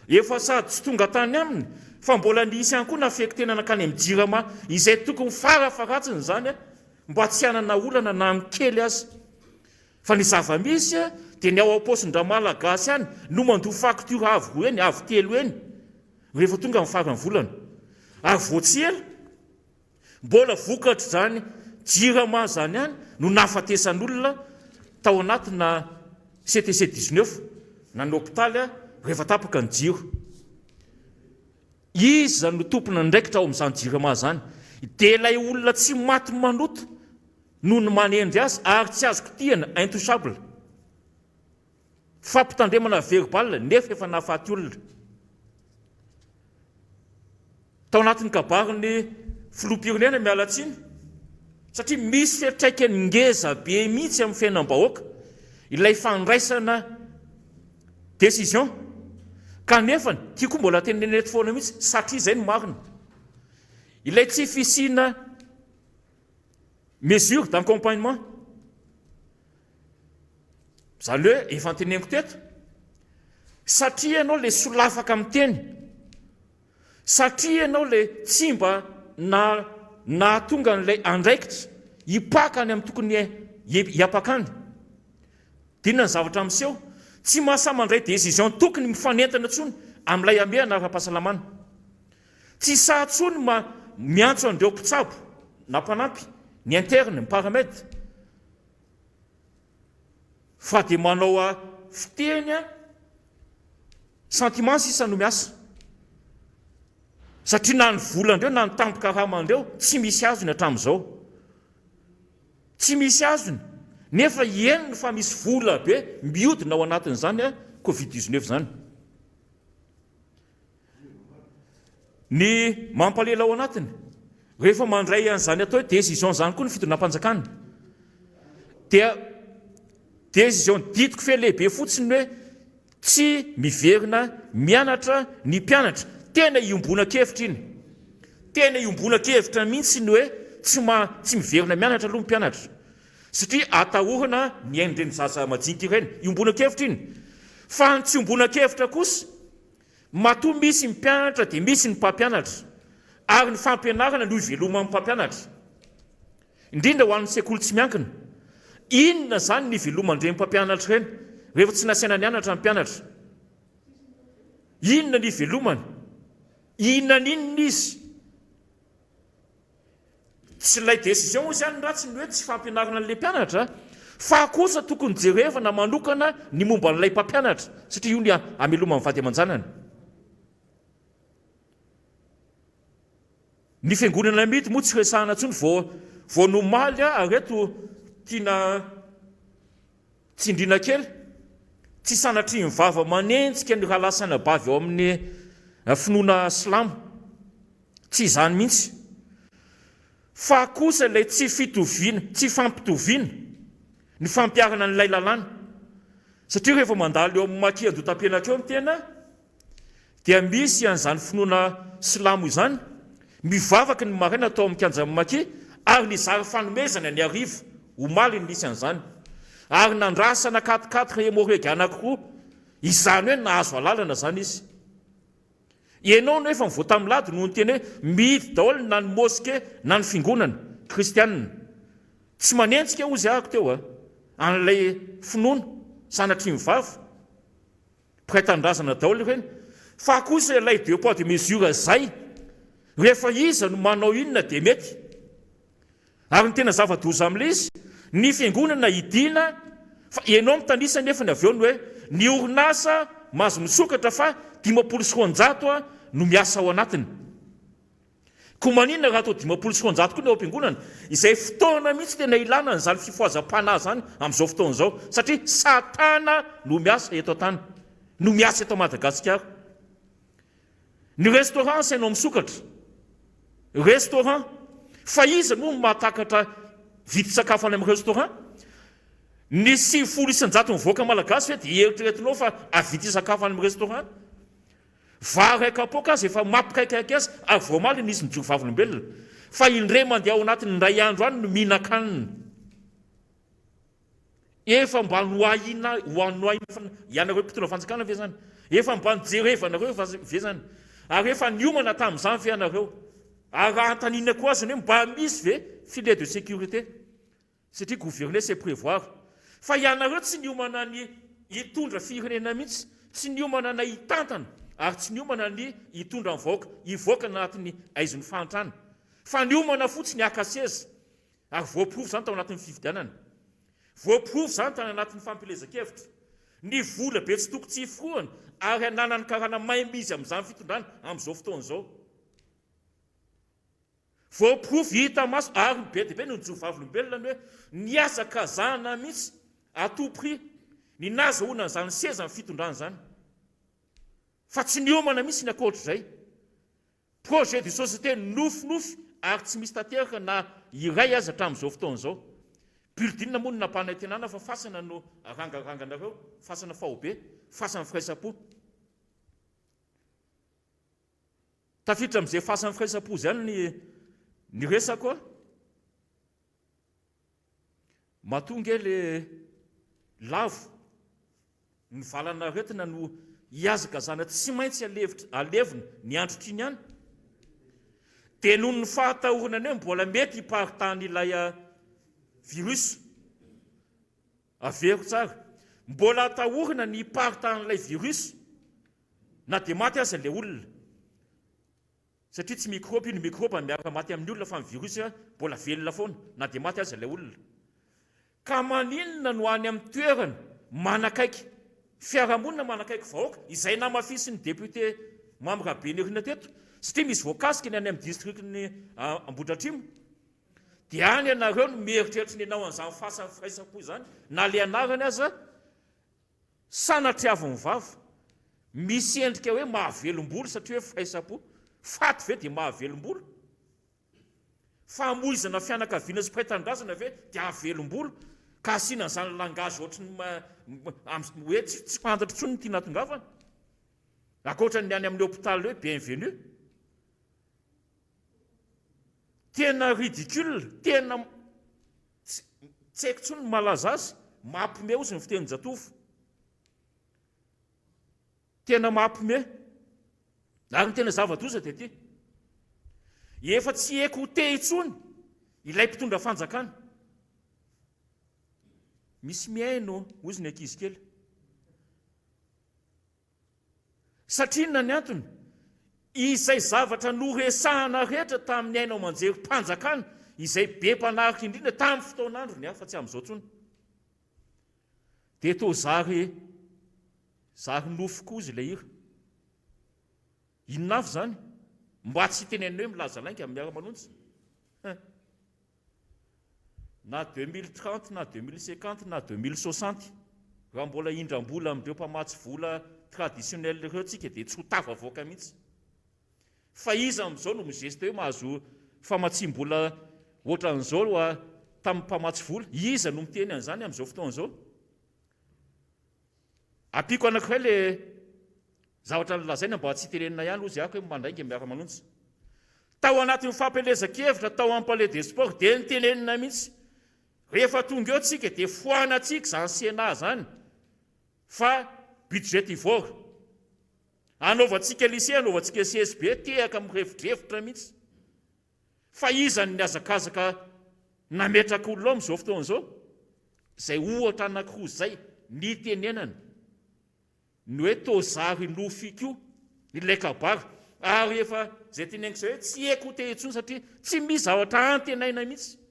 [SPEAKER 4] efa sady tsy tonga tany aminy, fa mbola nisy ihany koa nafektena nakany amin'ny jirama izay tokony farafaratsiny izany mba tsy hanana olana na mikely azy. Fa ny zava-misy dia ny ao am-paosindra malagasy ihany no mandoa faktura avo roa eny, avo telo eny rehefa tonga amin'ny farany volana. Ary voatsela mbola vokatra izany jirama zany ihany no nahafatesan'olona tao anatina CTC-19 na ny hôpitaly rehefa tapaka ny jiro. Iza no tompona ndraikitra ao amin'izany jirama zany? Dia ilay olona tsy maty manoto no ny manendry azy ary tsy azoko tiana intouchable. Fampitandremana verbal nefa efa nahafaty olona. Tao anatin'ny kabariny filoham-pirenena miala tsiny, satria misy fiatraikany ngeza be mihitsy amin'ny fiainam-bahoaka ilay fandraisana décision, kanefa tia koa mbola teneneto foana mihitsy satria izay no marina. Ilay tsy fisina mesure d'accompagnement, izany hoe efa teneniko teto, satria ianao le solafaka amin'ny teny, satria ianao le tsy mba na tonga n'ilay andraikitra hipakany amin'ny tokony hiapakany. Dinona ny zavatra miseho, tsy mahasamandray décision tokony mifanentana ntsony amin'ilay amehana ara-pahasalamana. Tsy sahatsony miantso an'ireo mpitsabo na mpanampy, ny interne, ny paramètre, fa dia manao fiteny sentiment sisa no miasa. Satria na ny volandreo na ny tampoka ramandreo tsy misy azony hatramin'izao. Tsy misy azony. Nefa henony fa misy vola be miodina ao anatin'izany Covid-19 zany. Ny mampalela ao anatiny, rehefa mandray an'izany atao hoe décision zany koa ny fitonam-panjakana, dia décision ditiko fe lehibe fotsiny hoe tsy miverina mianatra ny mpianatra. Tena iombona-kevitra iny. Tena iombona-kevitra mihitsy ny hoe tsy miverina mianatra aloha ny mpianatra. Satria atahorana ny ain'ireny zaza majinika ireny. Iombona-kevitra iny. Fa ny tsy iombona-kevitra kosa, matoa misy mpianatra dia misy ny mpampianatra. Ary ny fampianarana no iveloman'ny mpampianatra. Indrindra ho an'ny sekoly tsy miankina. Inona zany ny iveloman'ireny mpampianatra ireny rehefa tsy nasaina nianatra ny mpianatra? Inona ny ivelomany? Inona n'inona izy? Tsy ilay décision izany ratsy ny hoe tsy fampianarana an'ilay mpianatra, fa kosa tokony jerevana manokana ny momba n'ilay mpampianatra, satria io ny ameloma amin'ny vady aman-janany. Ny fiangonana mity moa tsy resahana intsony vao nomaly areto tiana tsindriana kely, tsy sanatria ny vava manenjika ny rahalasana bavy ao amin'ny finoana silamo. Tsy izany mihitsy. Fa kosa ilay tsy fitoviana, tsy fampitoviana ny fampiarana n'ilay lalàna. Satria rehefa mandalo eo amin'ny maki andotam-pianatra eo amin'ny tena, dia misy an'izany finoana silamo izany, mivavaka ny maraina atao amin'ny kanja maki, ary ny zary fanomezana ny arivo, omaly ny nisy an'izany. Ary nandrasana 4 hémorragie anankiroa, izany hoe nahazo alalana zany izy. Ianao no efa mivoata amin'ny lady no ny teny hoe mihidy daholo na ny moské na ny fiangonana kristianina. Tsy manenjika ozy ahako teo an'ilay finoana sanatria mivavy. Prêtre-ndrazana daholo ireny. Fa kosa ilay deux poids deux mesures zay, rehefa iza no manao inona dia mety. Ary ny tena zava-doza amin'ilay izy, ny fiangonana idina, fa ianao mitanisa nefa ny avy eo ny hoe ny orinasa mahazo misokatra fa 500 no miasa ao anatiny. Koa maninona raha atao 500 koa ny ao am-piangonana, izay fotoana mihitsy tena ilana n'izany fifohazam-panahy zany amin'izao fotoana izao, satria satana no miasa eto an-tany, no miasa eto Madagasikara. Ny restaurant sainao misokatra, restaurant, fa iza moa mahatakatra vidy sakafo any amin'ny restaurant? Ny 900 mivoaka malagasy hoe dia eritreretinao fa avidy sakafo any amin'ny restaurant? Vary akapoka azy efa mampikaikaiky azy ary vao maly nisy ny jirovavolombelona, fa indray mandeha ao anatin'ny ray andro any no mihinan-kanina. Efa mba noahina ianareo mpitondra fanjakana ve zany? Efa mba nijerevanareo ve zany? Ary efa niomana tamin'izany ve ianareo? Ary raha antanina koa azy hoe mba misy ve filet de sécurité? Satria gouverner c'est prévoir. Fa ianareo tsy niomana ny hitondra firenena mihitsy, tsy niomana na hitantana, ary tsy niomana ny hitondra ny vahoaka, hivoaka anatin'ny aizon'ny fahantrana. Fa niomana fotsiny akaseza, ary voaporofo zany tao anatin'ny fifidianana. Voaporofo zany tao anatin'ny fampilezan-kevitra. Ny vola be tsy toko tsy iforoana, ary ananany karana maimby izy amin'izany fitondrana amin'izao fotoana izao. Voaporofo hita maso, ary be dia be no jirovavolombelona ny hoe niasa kazana mihitsy à tout prix ny nazahoana an'izany seza ny fitondrana zany. Fa tsy niomana mihitsy ny akoatr'izay. Projet de société nofinofy ary tsy misy tanteraka na iray aza hatramin'izao fotoana izao. Building moa no napahana tenana fa fasana no rangaranganareo, fasana fahobe, fasana firaisapo. Tafiditra amin'izay fasana firaisapo zany ny resako, mahatonga le lavo ny valana retina no hiazakazana tsy maintsy alevina ny androtriny ihany dia noho ny fahatahorana hoe mbola mety hiparitany ilay virus aveko tsara mbola atahorana ny hiparitan'ilay virus na dia maty aza ilay olona satria tsy microbe iny microbe miaraka maty amin'ny olona fa ny virus mbola velona foana na dia maty aza ilay olona ka maninona no any amin'ny toerana manakaiky fiarahamonina manakaiky vahoaka izay namafisy ny député Mamirabenirina teto satria misy voakasika ny any amin'ny districtny Ambohidratrimo dia any ianareo no mieritreritra ny ianao an'izany fasan'ny firaisapo izany na le anarany aza sanatriaviny vava misy endrika hoe mahavelombolo satria hoe firaisapo faty ve dia mahavelombolo famoizana fianakaviana sy pretendrazana ve dia havelombolo ka asiana izany langage ohatrany hoe tsy fantatra intsony ny tiana tongavana akoatra ny any amin'ny hôpitaly hoe bienvenue tena ridicule tena tsy haiko intsony ny malaza azy mampime ozy ny fiteny jatovo tena mampime ary ny tena zava-doza dia ty efa tsy haiko ho te intsony ilay mpitondra fanjakana misy miaino ozy ny ankizy kely satria na ny antony izay zavatra noresahana rehetra tamin'ny ainao manjery mpanjakana izay be mpanarika indrindra tamin'ny fotoan'andro ny fa tsy amin'izao tsony dia to zary nofoko izy ilay ira inona avy zany mba tsy tenenina hoe milaza lainga amin'ny miara-manonjy na 2030 na 2050 na 2060 raha mbola indram-bola amin'ireo mpamatsy vola traditionnel ireo tsika dia tsy ho tafavoaka mihitsy fa iza amin'izao no mizesta hoe mahazo famatsim-bola ohatran'izao tamin'ny mpamatsy vola iza no miteny an'izany amin'izao fotoan'izao ampiko anankiray le zavatra nylazaina mba tsy tenenina ihany ozy ako hoe mandrainga miara-manonjy tao anatin'ny fampelezan-kevitra tao amin'ny palais des sports dia nytenenina mihitsy rehefa tonga eo tsika dia foanatsika zany sena zany fa budgetivore anaovantsika lycée anaovantsika CSB tehaka mirevidrevitra mihitsy fa izany ny azakazaka nametraka olona ao amin'izao fotoan'izao izay ohatra anankiroa zay ny tenenana ny hoe tozary nofiko ilay kabary ary efa zay teneniko izay hoe tsy haiko te intsony satria tsy misy zavatra antenaina mihitsy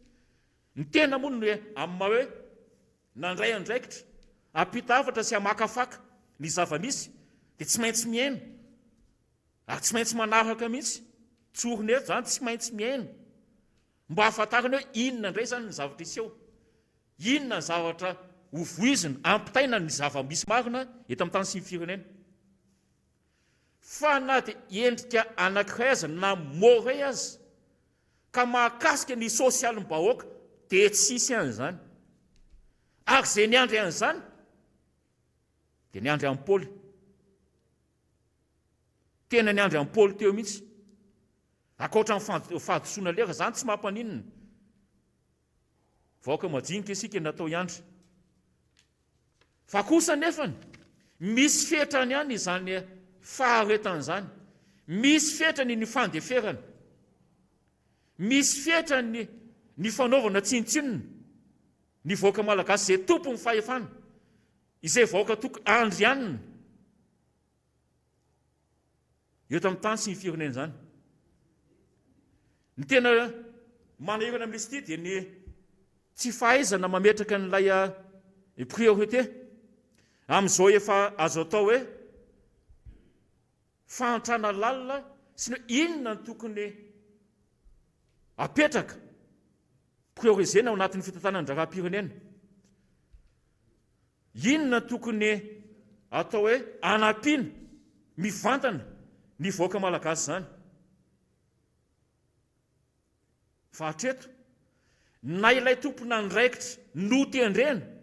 [SPEAKER 4] ny tena moa ny hoe amin'ny maha hoe nandray andraikitra ampita hafatra sy hamakafaka ny zava-misy dia tsy maintsy miaina ary tsy maintsy manaraka mihitsy tsorony zany tsy maintsy miaina mba hahafantarana hoe inona indray zany ny zavatra iseho inona ny zavatra hovoizina ampitaina ny zava-misy marina eto amin'ny tany sy ny firenena fa na dia endrika anankiray aza na moray aza ka mahakasika ny sosialim-bahoaka dia tsisy an'izany ary zay niandry an'izany dia niandry amin'ny Paoly tena niandry amin'ny Paoly teo mihitsy akoatra ny fahadosoana lera zany tsy mampaninina vaoaka majinika isika natao iandry fa kosa nefany misy fetrany ihany izany faharetan'izany misy fetrany ny fandeferana misy fetrany ny fanaovana tsintsinona ny vaoaka malagasy izay tompony fahefana izay vaoaka andrianina eto amin'ny tany sy ny firenena izany ny tena manahirana amin'izy ity dia ny tsy fahaizana mametraka n'ilay priorité amin'izao efa azo atao hoe fahantrana lalina sy ny inona ny tokony apetraka priorisena ao anatin'ny fitantanana ndraram-pirenena inona tokony atao hoe anampiana mivantana ny vahoaka malagasy zany fa hatreto na ilay tompona ndraikitra no tendrena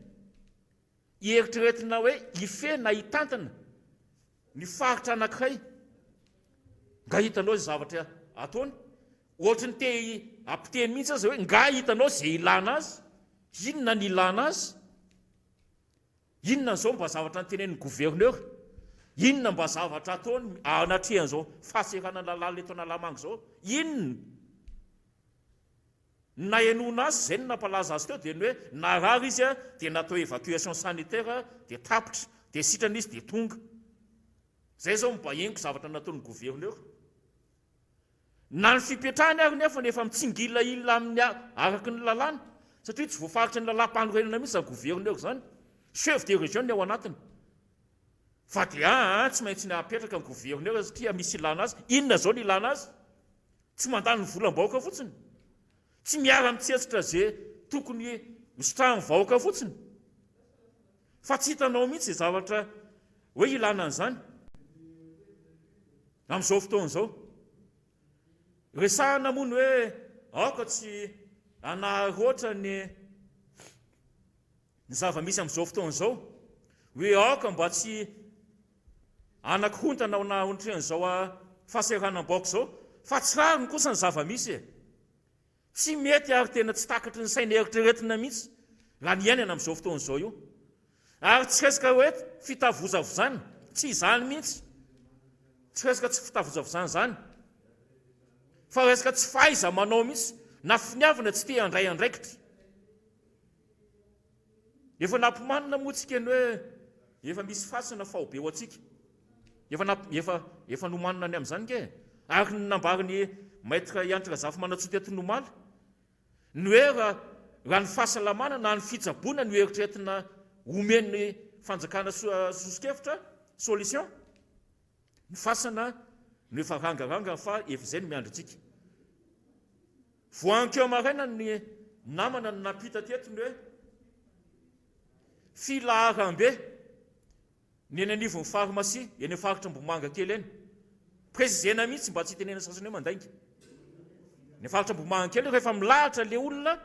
[SPEAKER 4] hieritriretina hoe ife na hitantana ny faritra anankiray nga hitanao zay zavatra ataony ohatra ny te ampiteny mihitsy aza hoe nga hitanao zay ilana azy inona ny ilana azy inona n'izao mba zavatra nytenen'ny gouverneur inona mba zavatra ataony anatrehan'izao fahaserana lalàna eto Analamanga zao, inona na enona azy zay no nampalaza azy teo dia ny hoe narary izy a dia natao évacuation sanitaire dia tapitra dia sitrana izy dia tonga. Zay zao mba henoko zavatra nataon'ny gouverneur. Na ny fipetrahany ary nefa mitsingila amin'ny araky ny lalàna satria tsy voafaritra ny lalàm-panorenana mihitsy zany gouverneur zany, chef de région ny ao anatiny. Fa dia tsy maintsy napetraka ny gouverneur satria misy ilana azy. Inona zao ny ilana azy? Tsy mandany ny volam-bahoaka fotsiny, tsy miara mitsetsitra zay tokony hosotrahan'ny vahoaka fotsiny, fa tsy hitanao mihitsy zavatra hoe ilana an'izany amin'izao fotoan'izao. Resahana moa ny hoe aoka tsy anaroatra ny zava-misy amin'izao fotoan'izao, hoe aoka mba tsy anakihontana ao nahontren'izao fahaseranam-baoaka zao, fa tsy rariny kosa ny zava-misy tsy mety ary tena tsy takatry ny saina eritreretina mihitsy raha ny iainana amin'izao fotoan'izao io. Ary tsy resaka hoe fitavozavozana, tsy izany mihitsy, tsy resaka tsy fitavozavozana zany, fa resaka tsy fahaiza manao mihitsy na finiavana tsy te handray andraikitra. Efa nampimanina moa tsika ny hoe efa misy fasana fahobe ho atsika, efa nomanina ny amin'izany ke ary nambariny maître Iantra Zafy Manatsoteto Nomaly ny hoe raha ny fahasalamana na ny fitsaboana no eritreretina omeny fanjakana sosikevitra solution, ny fasana no efa rangaranga fa efa izay no miandritsika. Voankeo maraina ny namana ny nampita teto ny hoe filaharam-be ny eny anivon'ny pharmacie eny faritra Mbomanga kely eny, prezizena mihitsy mba tsy hitenena sasany hoe mandainga. Ny faritra Mbomanga kely rehefa milahatra le olona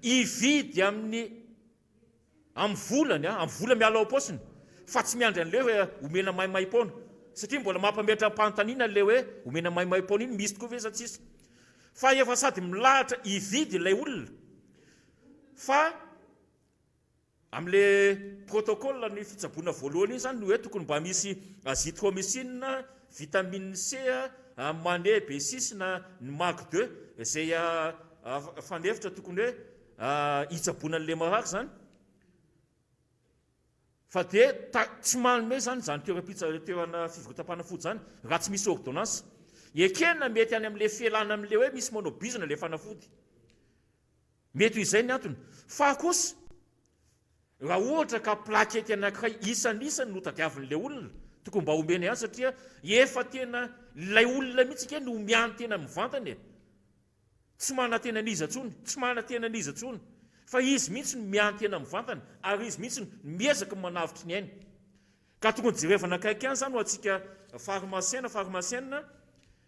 [SPEAKER 4] ividy amin'ny volany, amin'ny vola miala ao am-paosiny, fa tsy miandry an'le hoe omena maimaimpona, satria mbola mampametra pantaniana le hoe omena maimaimpona iny, misy tokoa ve sa tsisy. Fa efa sady milahatra ividy ilay olona, fa amin'le protocole ny fitsaboana voalohany iny zany no hoe tokony mba misy azithromycine, vitamine C, mané B6 na ny mag 2 izay fanefitra tokony hoe hitsaboana an'le marary zany. Fa dia tsy manome zany toerana fivotam-panafody zany raha tsy misy ordonnance. Ekena mety any amin'le fialana amin'le hoe misy monobizina le fanafody, mety izay ny antony. Fa kosa raha ohatra ka plakety anankiray isan'isany no tadiavin'le olona, tokony mba omeny azy satria efa tena ilay olona mihitsy ke no miany tena mivantany, tsy mana-tena n'izatsony, tsy mana-tena n'izatsony, fa izy mihitsy no miany tena mivantany ary izy mihitsy no miezaka manavitry ny ainy. Ka tokony jerevana akaiky ihany zany ho antsika farmasienina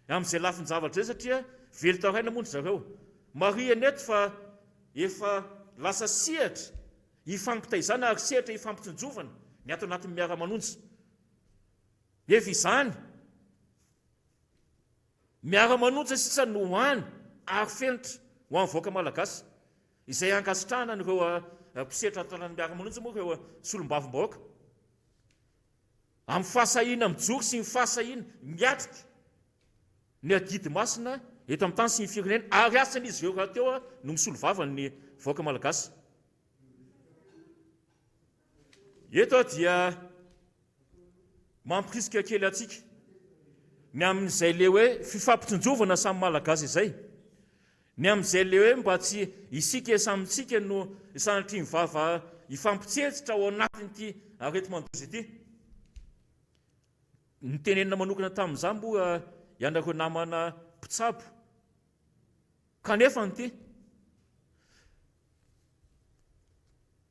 [SPEAKER 4] amin'izay lafiny zavatra zay satria velotaraina moa zareo mariana eto fa efa lasa sehatra hifampitaizana ary sehatra hifampitsinjovana ny ato anatin'ny miara-manonjy. Efa izany miara-manonjy sisa no hany ary fenitra ho amin'ny vahoaka malagasy izay ankasitrahana n'ireo mpisetra tanàna miara-manonjy moa ireo solom-bavim-bahoaka amin'ny fahasahina mijoro sy ny fahasahina miatrika ny adidy masina eto amin'ny tany sy ny firenena, ary asan'izy ireo raha teo no misolo vavany ny vahoaka malagasy. Eto dia mampirisika kely atsika ny amin'izay le hoe fifampitsinjovana samy malagasy izay, ny amin'izay le hoe mba tsy isika samitsika no sanatry mivava hifampitsetsitra ao anatin'ity areti-mandozy ity. Ny tenenina manokana tamin'izany moa ianareo namana mpitsabo, kanefa nyty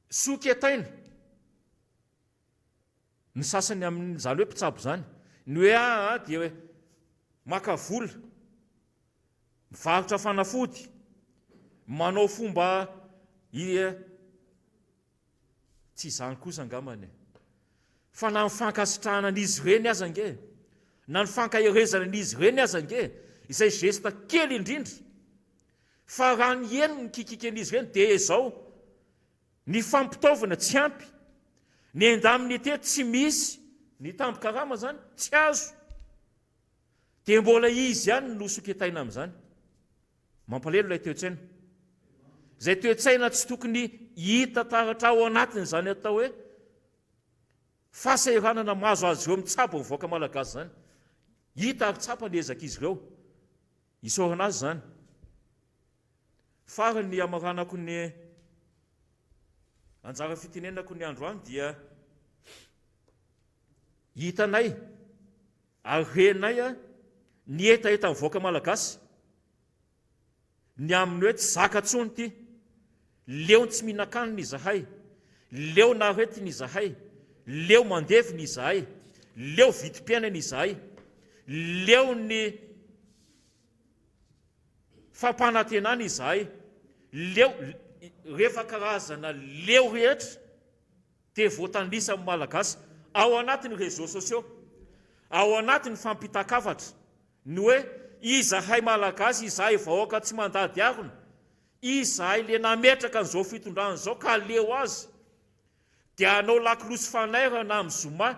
[SPEAKER 4] soketaina ny sasany amin'izany hoe mpitsabo zany, ny hoe dia hoe maka vola, mivarotra fanafody, manao fomba tsy izany kosa angamany, fa na ny fankasitrahana an'izy ireny aza ange, na ny fankahirezana an'izy ireny aza ange, izay gesta kely indrindra, fa raha ny eny ny kikiky an'izy ireny dia izao ny fampitaovana tsy ampy, ny endaminy te tsy misy ny tampokarama zany tsy azo dia mbola izy ihany no soketaina amin'izany. Mampalelo ilay toe-tsaina izay toe-tsaina tsy tokony hita taratra ao anatiny zany atao hoe fahasahiranana mahazo azy ireo mitsabo mivoaka malagasy zany. Hita ary tsapa ny ezaka izy ireo isorana azy zany. Farany ny amaranako ny anjara fitenenako ny androany dia hitanay ary renay ny etaeta mivoaka malagasy ny amin'ny hoe tsy zaka tsony ty, leo tsy mihinan-kanina izahay, leo naretiny izahay, leo mandeviny izahay, leo vitim-piainana izahay, leo ny fampanantenana izahay, leo rehefa karazana leo rehetra dia voatandrisa amin'ny malagasy ao anatin'ny réseaux sociaux, ao anatin'ny fampitakafatra ny hoe izahay malagasy, izahay vahoaka tsy mandady arona, izahay le nametraka an'izao fitondrana izao ka leo azy dia anao lakilosy fanairana amin'ny zoma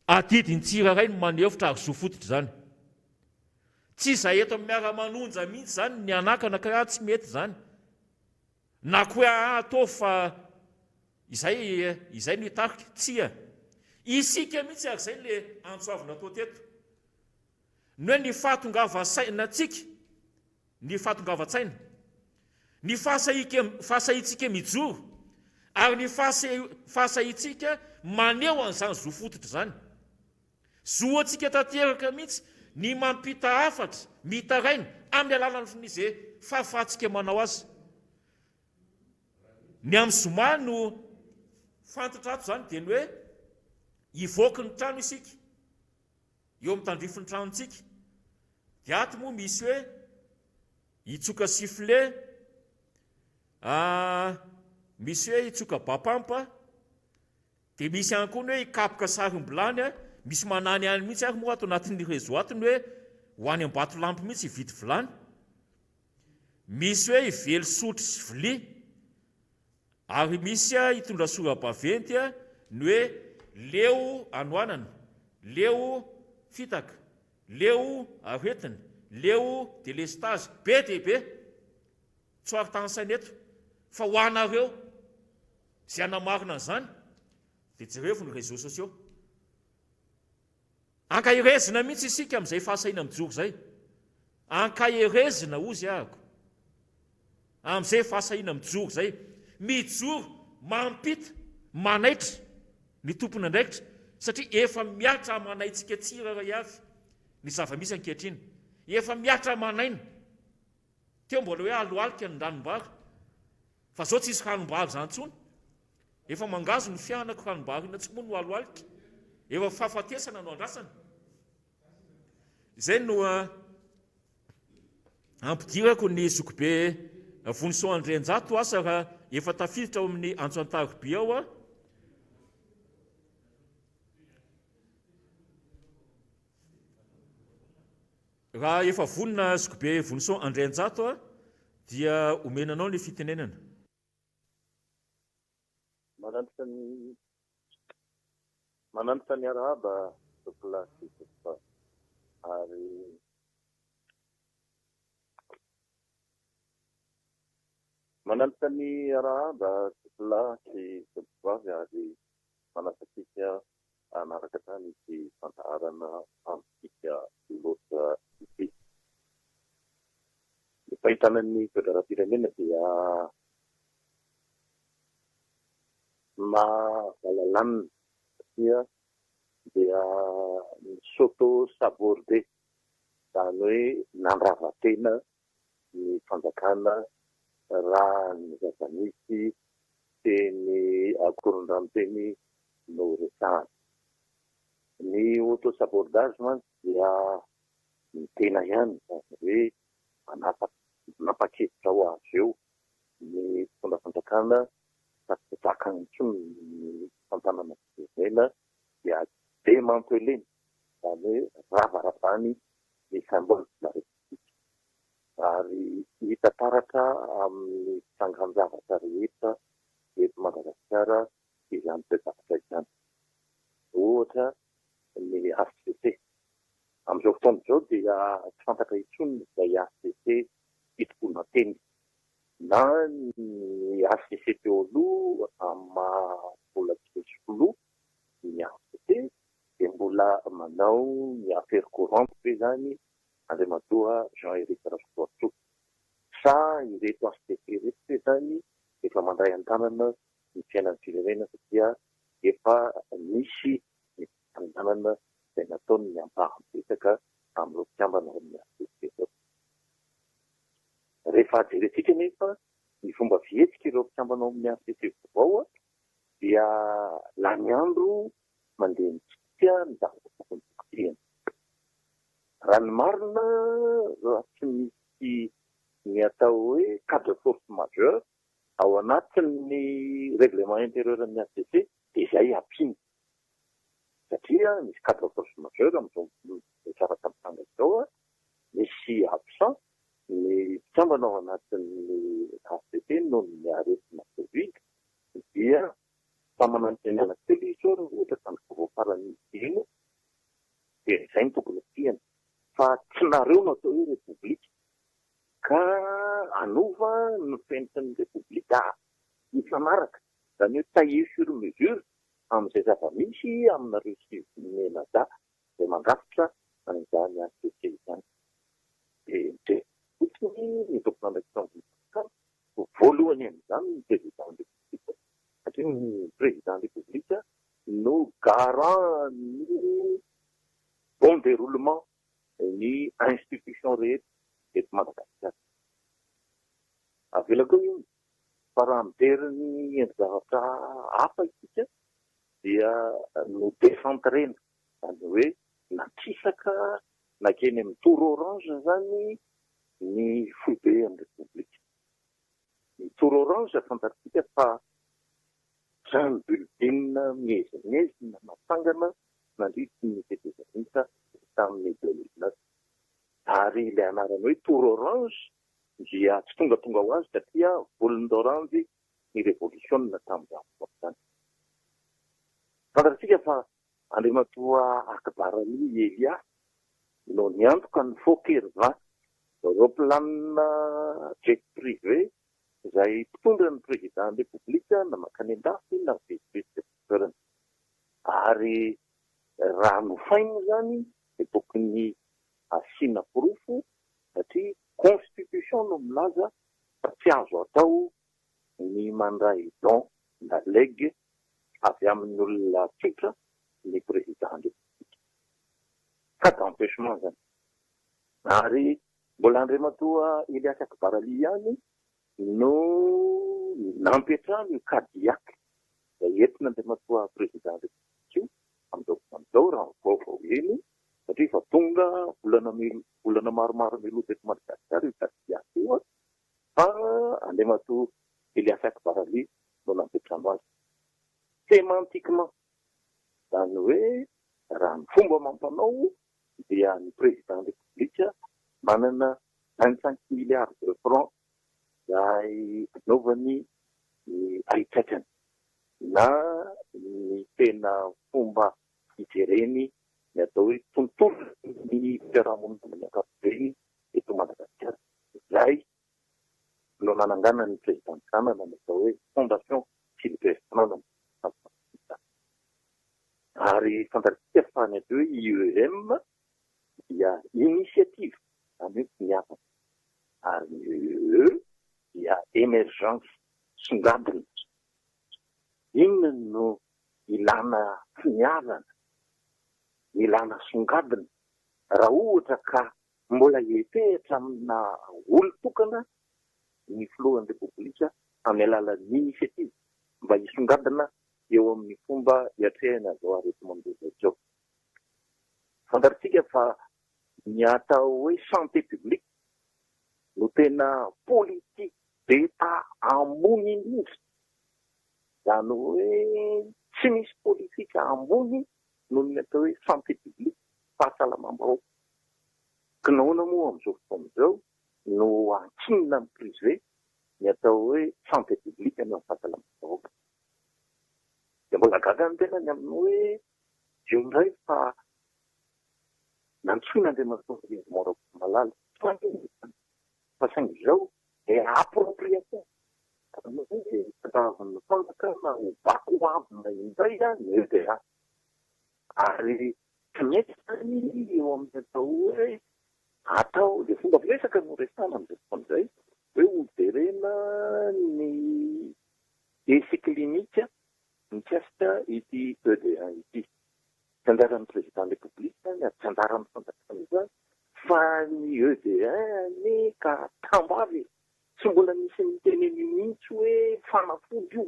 [SPEAKER 4] adidiny tsiraray no manevitra ary zo fototra zany. Tsy izay eto amin'ny miara-manonja mihitsy zany ny anakana ka tsy mety zany, na koa atao fa izay no hitarika tsia isika mihitsy ary izay le antsoavina atao teto ny hoe ny fahatongava-tsaina tsika, ny fahatongava-tsaina, ny fahasahitsika mijoro ary ny fahasahitsika maneho an'izany zo fototra zany. Zoantsika tanteraka mihitsy ny mampita hafatra mitaraina amin'ny alalan'izay fahafahantsika manao azy. Ny amin'ny zoma no fantatra ato zany dia ny hoe hivoaka ny trano isika eo amin'ny tandrifiny tranontsika, dia ato moa misy hoe hitsoka sifflet, misy hoe hitsoka bapampa, dia misy ihany koa ny hoe hikapoka sarim-bilany, misy manany any mihitsy ary moa ato anatin'ny réseau ato ny hoe ho any am-bato lampy mihitsy hividy vilany, misy hoe hively sotro sy vilia, ary misy hitondra sora-baventy ny hoe leo anoanana, leo fitaka, leo aretina, leo délestage, be dia be tsy ary tany eto fa ho anareo izay anamarina an'izany dia jerevy ny réseaux sociaux. Ankahirezina mihitsy isika amin'izay fahasaina mijoro izay, ankahirezina ozy ahako amin'izay fahasaina mijoro izay, mijoro mampita manaitra ny tompony andraikitra satria efa miatra manaitsika tsiraray avy ny zava-misy ankehitriny, efa miatra manaina. Teo mbola hoe aloalika ny ranom-bary fa zao tsisy ranom-bary zany intsony, efa mangazo ny fianako ranom-bary ina tsy moa no aloalika, efa fahafatesana no andrasana. Izay no ampidirako ny zokibe Vonison Andrianjato asa raha efa tafiditra ao amin'ny Antsoantaroby ao raha efa vonina zokibe Vonison Andrianjato dia omenanao ny fitenenana.
[SPEAKER 3] Mananitra ny arahaba tokolasy ary mananitra ny arahaba tokolasy tokovavy ary manasatsika anaraka tany ity fandaharana amintsika loatra ity. Ny fahitanan'ny federa-pirenena dia mahalalanina satria dia soto saborde zany hoe nandrava-tena ny fanjakana raha ny zava-misy teny akoron-drano-teny no resahana. Ny auto sabordage mantsy dia ny tena ihany zany hoe nanapa-kevitra ho azy eo ny fitondra fanjakana tsy zakany intsony ny fampanana firenena dia démanteleny zany hoe ravaravany ny symbole de la république ary hita taratra amin'ny fisangan-javatra rehetra eto Madagasikara. Madagasikara izany toezavatra izany. Ohatra ny ACC. Amin'izao fotoana izao dia tsy fantatra intsony izay ACC fitopolona teny na ny ACC teo aloha amin'ny mbola tsy misy filoha ny ACC dia mbola manao ny affaire courante be zany andriamatoa Jean-Éric Rascouartso. Sa ireto ACC ireto zany efa mandray an-tanana ny fiainan'ny firenena satria efa misy ny an-tanana izay nataony ny ampahan-betsaka amin'ireo mpikambana ao amin'ny ACC zao. Rehefa jerentsika nefa ny fomba fihetsika ireo mpikambana ao amin'ny ACC vaovao dia lany andro mandeha mitsika ny zavatra tokony tokotehana. Raha ny marina raha tsy misy ny atao hoe cadre force majeure ao anatin'ny règlement intérieur amin'ny ACC dia izay ampiny. Satria misy cadre force majeure amin'izao zavatra mitanga izao misy absent ny mpikambana ao anatin'ny ACC noho ny aretina Covid dia famananteny anankitelo izy eo ohatra tandroko voafarany ino dia izay ny tokony tiana fa tsy nareo natao hoe repoblika ka anova ny fenitry repoblika mifanaraka izany hoe tailler sur mesure amin'izay zava-misy aminareo sy menada izay mandrafitra an'izany ACC izany. Dia fotsiny ny tompon' voalohany amin'izany ny président république satria ny président république no garant ny bon déroulement ny institution rehetra eto Madagasikara. Avela koa io fa raha mideriny endri-zavatra hafa isika dia no décentrena izany hoe nakisaka nakeny amin'ny tour orange zany ny foiben'ny république. Ny tour orange fantatsika fa trano bulletin miezina matsangana nandritra ny fetezanisa tamin'ny 2009. Ary ilay anarany hoe tour orange dia tsy tonga ho azy satria volondoranjy ny révolution tamin'izany zany. Fantatsika fa andriamatoa Akbarali Elias no niantoka ny Fokker-20 roplanina jet privé izay mpitondra ny président république na makany an-dafy na vice-président. Ary raha nofaina zany dia tokony asiana porofo satria constitution no milaza fa tsy azo atao ny mandray don na legue avy amin'ny olona tsotra ny président république. Ka d'empêchement zany. Ary mbola andriamatoa Elias Akbarali ihany no nampetrahany io Kadiak izay entina andriamatoa président république io amin'izao raha vaovao eny satria fa tonga volana maromaro milota eto Madagasikara io Kadiak io fa andriamatoa Elias Akbarali no nampetrahany azy. Sémantiquement izany hoe raha ny fomba mampanao dia ny président république manana 25 milliards de francs izay anaovany ny ahitratrany na ny tena fomba hijereny ny atao hoe tontolo ny fiarahamonina ny ankapobeny eto Madagasikara. Izay no nanangana ny président sanana ny atao hoe fondation Sylvestre. Ary fantatsika fa ny atao hoe IEM dia initiative izany hoe finiavana. Ary ny UE dia émergence songadina. Inona no ilana finiavana, ilana songadina raha ohatra ka mbola hiefehitra amina olo-tokana ny filohan'ny repoblika amin'ny alalan'ny initiative mba hisongadina eo amin'ny fomba hiatrehana zao arety mandoza izao. Fantatsika fa ny atao hoe santé publique no tena politique d'État ambony indrindra. Izany hoe tsy misy politika ambony noho ny atao hoe santé publique fahasalamam-bahoaka. Kinaona moa amin'izao fotoana izao no ankinina amin'ny privé ny atao hoe santé publique no fahasalamam-bahoaka. dia mbola gaga ny tenany amin'ny hoe eo indray fa nantsoina andriamanitra malala fa saingy izao dia appropriation fanaovana fanjakana ho bako ambina indray ny EDA ary tsy mety zany eo amin'ny atao hoe atao dia fomba firesaka no resana amin'izay fotoana izay hoe hoderena ny essai clinique mikasika ity EDA ity tsy anjaran'ny président de république ny ary tsy anjaran'ny fanjakana izany fa ny EDA ny ka tambavy tsy mbola misy miteneny mihitsy hoe fanafody io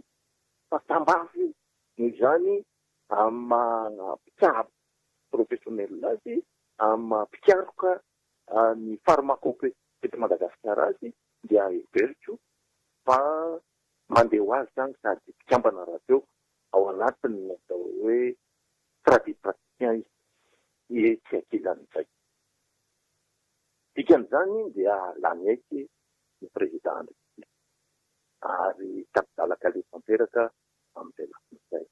[SPEAKER 3] fa tambavy io noho izany mpitsabo professionnel azy mpikaroka ny pharmacopée eto Madagasikara azy dia everiko fa mandeha ho azy zany sady mpikambana radio ao anatiny atao hoe tradipraticien izy tsy ankilany izay dikan'izany dia laniaiky ny président ary tapidalaka le tanteraka amin'izay lafin'izay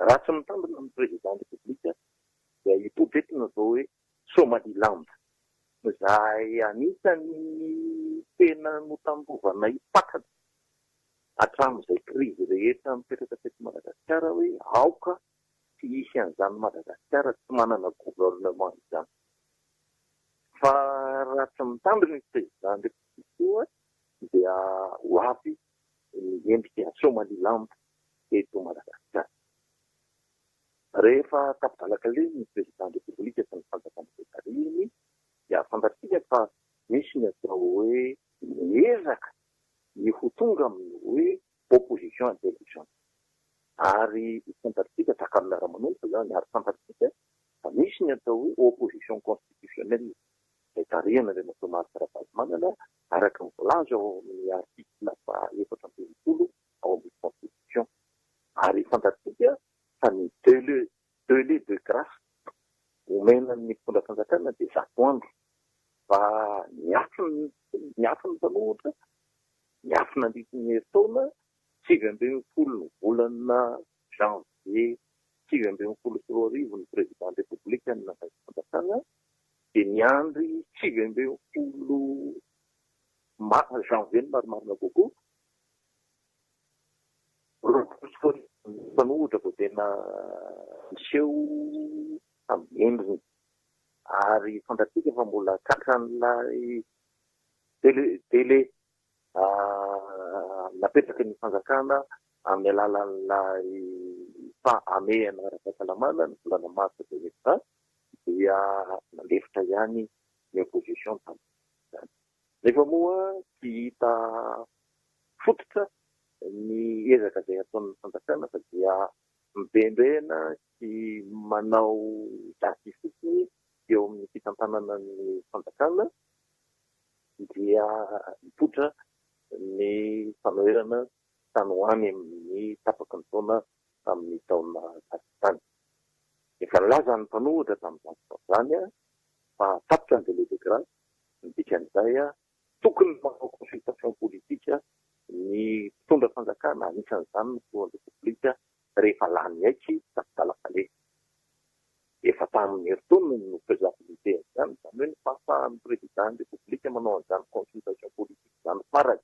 [SPEAKER 3] raha tsy mitambina amin'ny président de république dia hipobetina zao hoe Somaliland izay anisany tena notambovana hipakana hatramin'izay krizy rehetra mipetraka teto Madagasikara hoe aoka tsy hisy an'izany Madagasikara tsy manana gouvernement izany fa raha tsy mitambina ny président de république koa dia ho avy endrika Somaliland eto Madagasikara rehefa tapidalaka le ny président de république sy ny fanjakana fetariny dia fantatsika fa misy ny atao hoe miezaka ny ho tonga amin'ny hoe opposition intelligente ary fantatsika takan'ny miara-manonja zany ary fantatsika fa misy ny atao hoe opposition constitutionnelle izay tarihana le Mahamasina Rabalomanana araka ny volazo ao amin'ny article fa 120 ao amin'ny constitution ary fantatsika fa ny délai de grâce omenan'ny mpitondra fanjakana dia 100 andro fa niafiny mpanohitra niafina andritin'ny herintaona 20 ny volana janvier 2023 ny président de république ny fanjakana dia niandry 20 janvier ny marimarina kokoa mpanohitra vao tena miseho amin'ny endriny ary fantatsika fa mbola katran'ilay délai napetraka ny fanjakana amin'ny alalan'ilay amehana ara-pahasalamana ny volana marsa 2020 dia nalefitra ihany ny opposition tamin'izany nefa moa tsy hita fototra ny ezaka izay ataon'ny fanjakana fa dia mibendrena sy manao daty fotsiny eo amin'ny fitantanana ny fanjakana dia mipotra ny fanoherana tany hoany amin'ny tapaky ny taona amin'ny taona tany efa nilaza ny mpanohitra tamin'izany fa tapitra ny délai de grâce nidikan'izay tokony manao consultation politique ny mpitondra fanjakana anisan'izany ny président de république rehefa lany aiky tapidalaka le efa tamin'ny herintaona no faisabilité izany zany hoe ny fahafahan'ny président de république manao an'izany consultation politique izany farany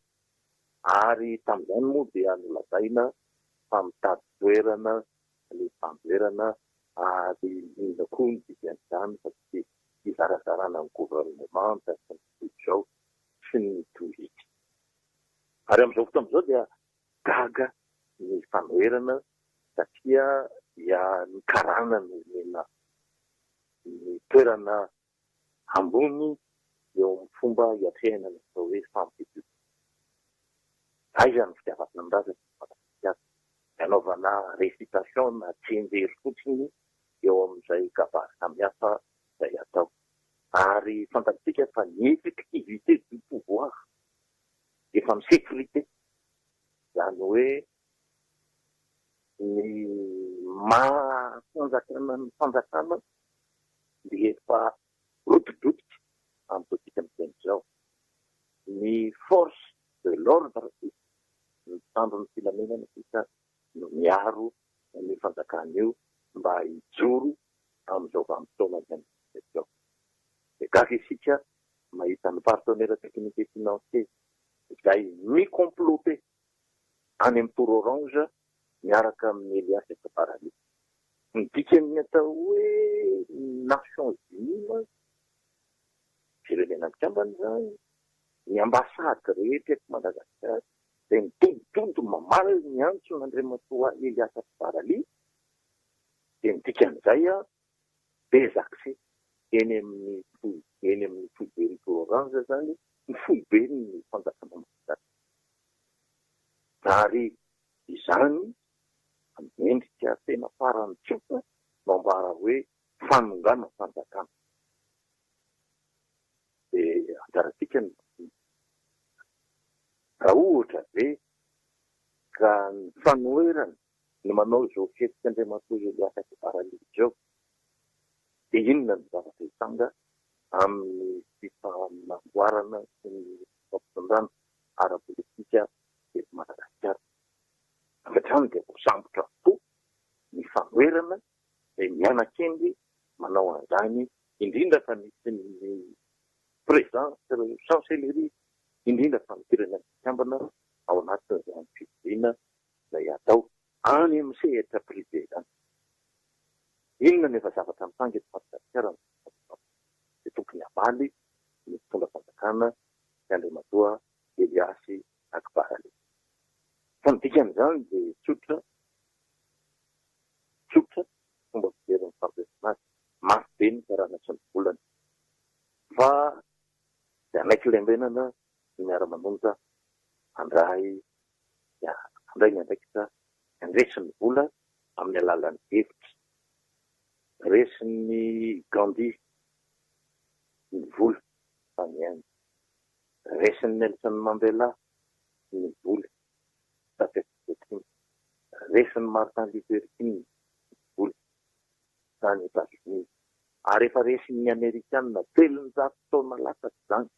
[SPEAKER 3] ary tamin'izany moa dia nolazaina fa mitady toerana ny fandoerana ary inona koa ny dikan'izany fa tsy hizarazarana ny gouvernement izao sy ny tohity ary amin'izao fotoana izao dia gaga ny fanoherana satria dia nikarana ny omena ny toerana ambony eo amin'ny fomba hiatrehana ny atao hoe fampidio aizany fitiavana amin'raza anaovana récitation na tsenjery fotsiny eo amin'izay kabary samihafa izay atao ary fantatsika fa ny effectivité du pouvoir efa amin'ny sécurité zany hoe ny mahafanjakana ny fanjakana dia efa rotodrotika amin'izao amin'izao ny force de l'ordre ny tandron'ny filaminana sisa no miaro ny fanjakana io mba hijoro amin'izao vanim-potoana zany zao. De gaga isika mahita ny partenaire technique et financier izay micomploter any amin'ny Tour Orange miaraka amin'ny Elias Barali. Ny dikany atao hoe Nations Unies firenena mikambana zany ny ambasady rehetra eto Madagasikara dia mitoditody mamaly ny antso n'Andriamatoa Elias Barali dia ny dikan'izay des accès eny amin'ny foiben'ny Tour Orange zany ny foiben'ny fanjakana Madagasikara. Ary izany endrika tena farany tsotra mambara hoe fanongana fanjakana. Dia anjaratsika raha ohatra hoe ka ny fanoherana ny manao izao fihetsika Andriamatoa Elias Barali izao dia inona ny zavatra hitanga amin'ny fifanamboarana sy ny fampitondrana ara-politika eto Madagasikara. Angatrany dia voasambotra tokoa ny fanoherana dia mianak'endy manao an'izany indrindra fa misy ny président chancellerie indrindra fa ny firenena mikambana ao anatin'izany fidiana izay atao any amin'ny sehatra privé zany. Inona nefa zavatra mitanga eto Madagasikara dia tokony hamaly ny mpitondra fanjakana sy Andriamatoa Elias Barali. Fa ny dikan'izany dia tsotra fomba fiderin'ny fampiasana azy mafy be ny karana sy ny volany. Fa dia anaiky lembenana ny miara-manonja handray ny andraikitra andresin'ny vola amin'ny alalan'ny hevitra. Resin'ny Gandhi ny vola fany ainy. Resin'ny Nelson Mandela ny vola tafetiny. Resin'ny Martin Luther King ny vola tany États-Unis. Ary efa resin'ny Amerikanina 300 taona latsaky zany.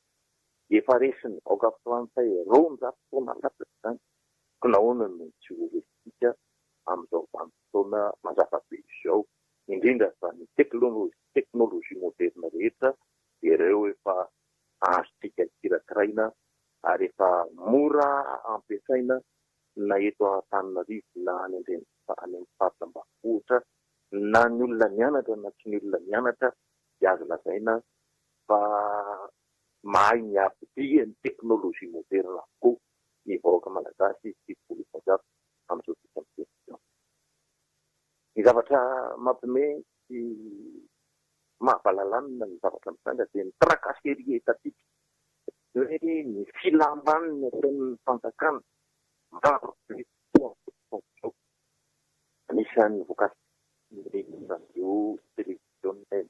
[SPEAKER 3] Efa resin'ny vahoaka frantsay 200 taona latsaky zany. Ka nahoana no tsy ho resitsika amin'izao vanim-potoana mazava-be izao, indrindra fa ny teknôlôjia moderna rehetra dia ireo efa azontsika kirakiraina ary efa mora ampiasaina na eto Antananarivo na any amin'ny faritra ambanivohitra na ny olona mianatra na tsy ny olona mianatra dia azo lazaina fa mahay miampy ny teknôlôjia moderna avokoa ny vahoaka malagasy sy politika amin'izao fotoana. Ny zavatra mampime sy mahavalalana ny zavatra mitanga dia ny tracasserie étatique, hoe ny filamban'ny ataon'ny fanjakana maro be toa. Anisan'ny vokasin'ny radio, televiziona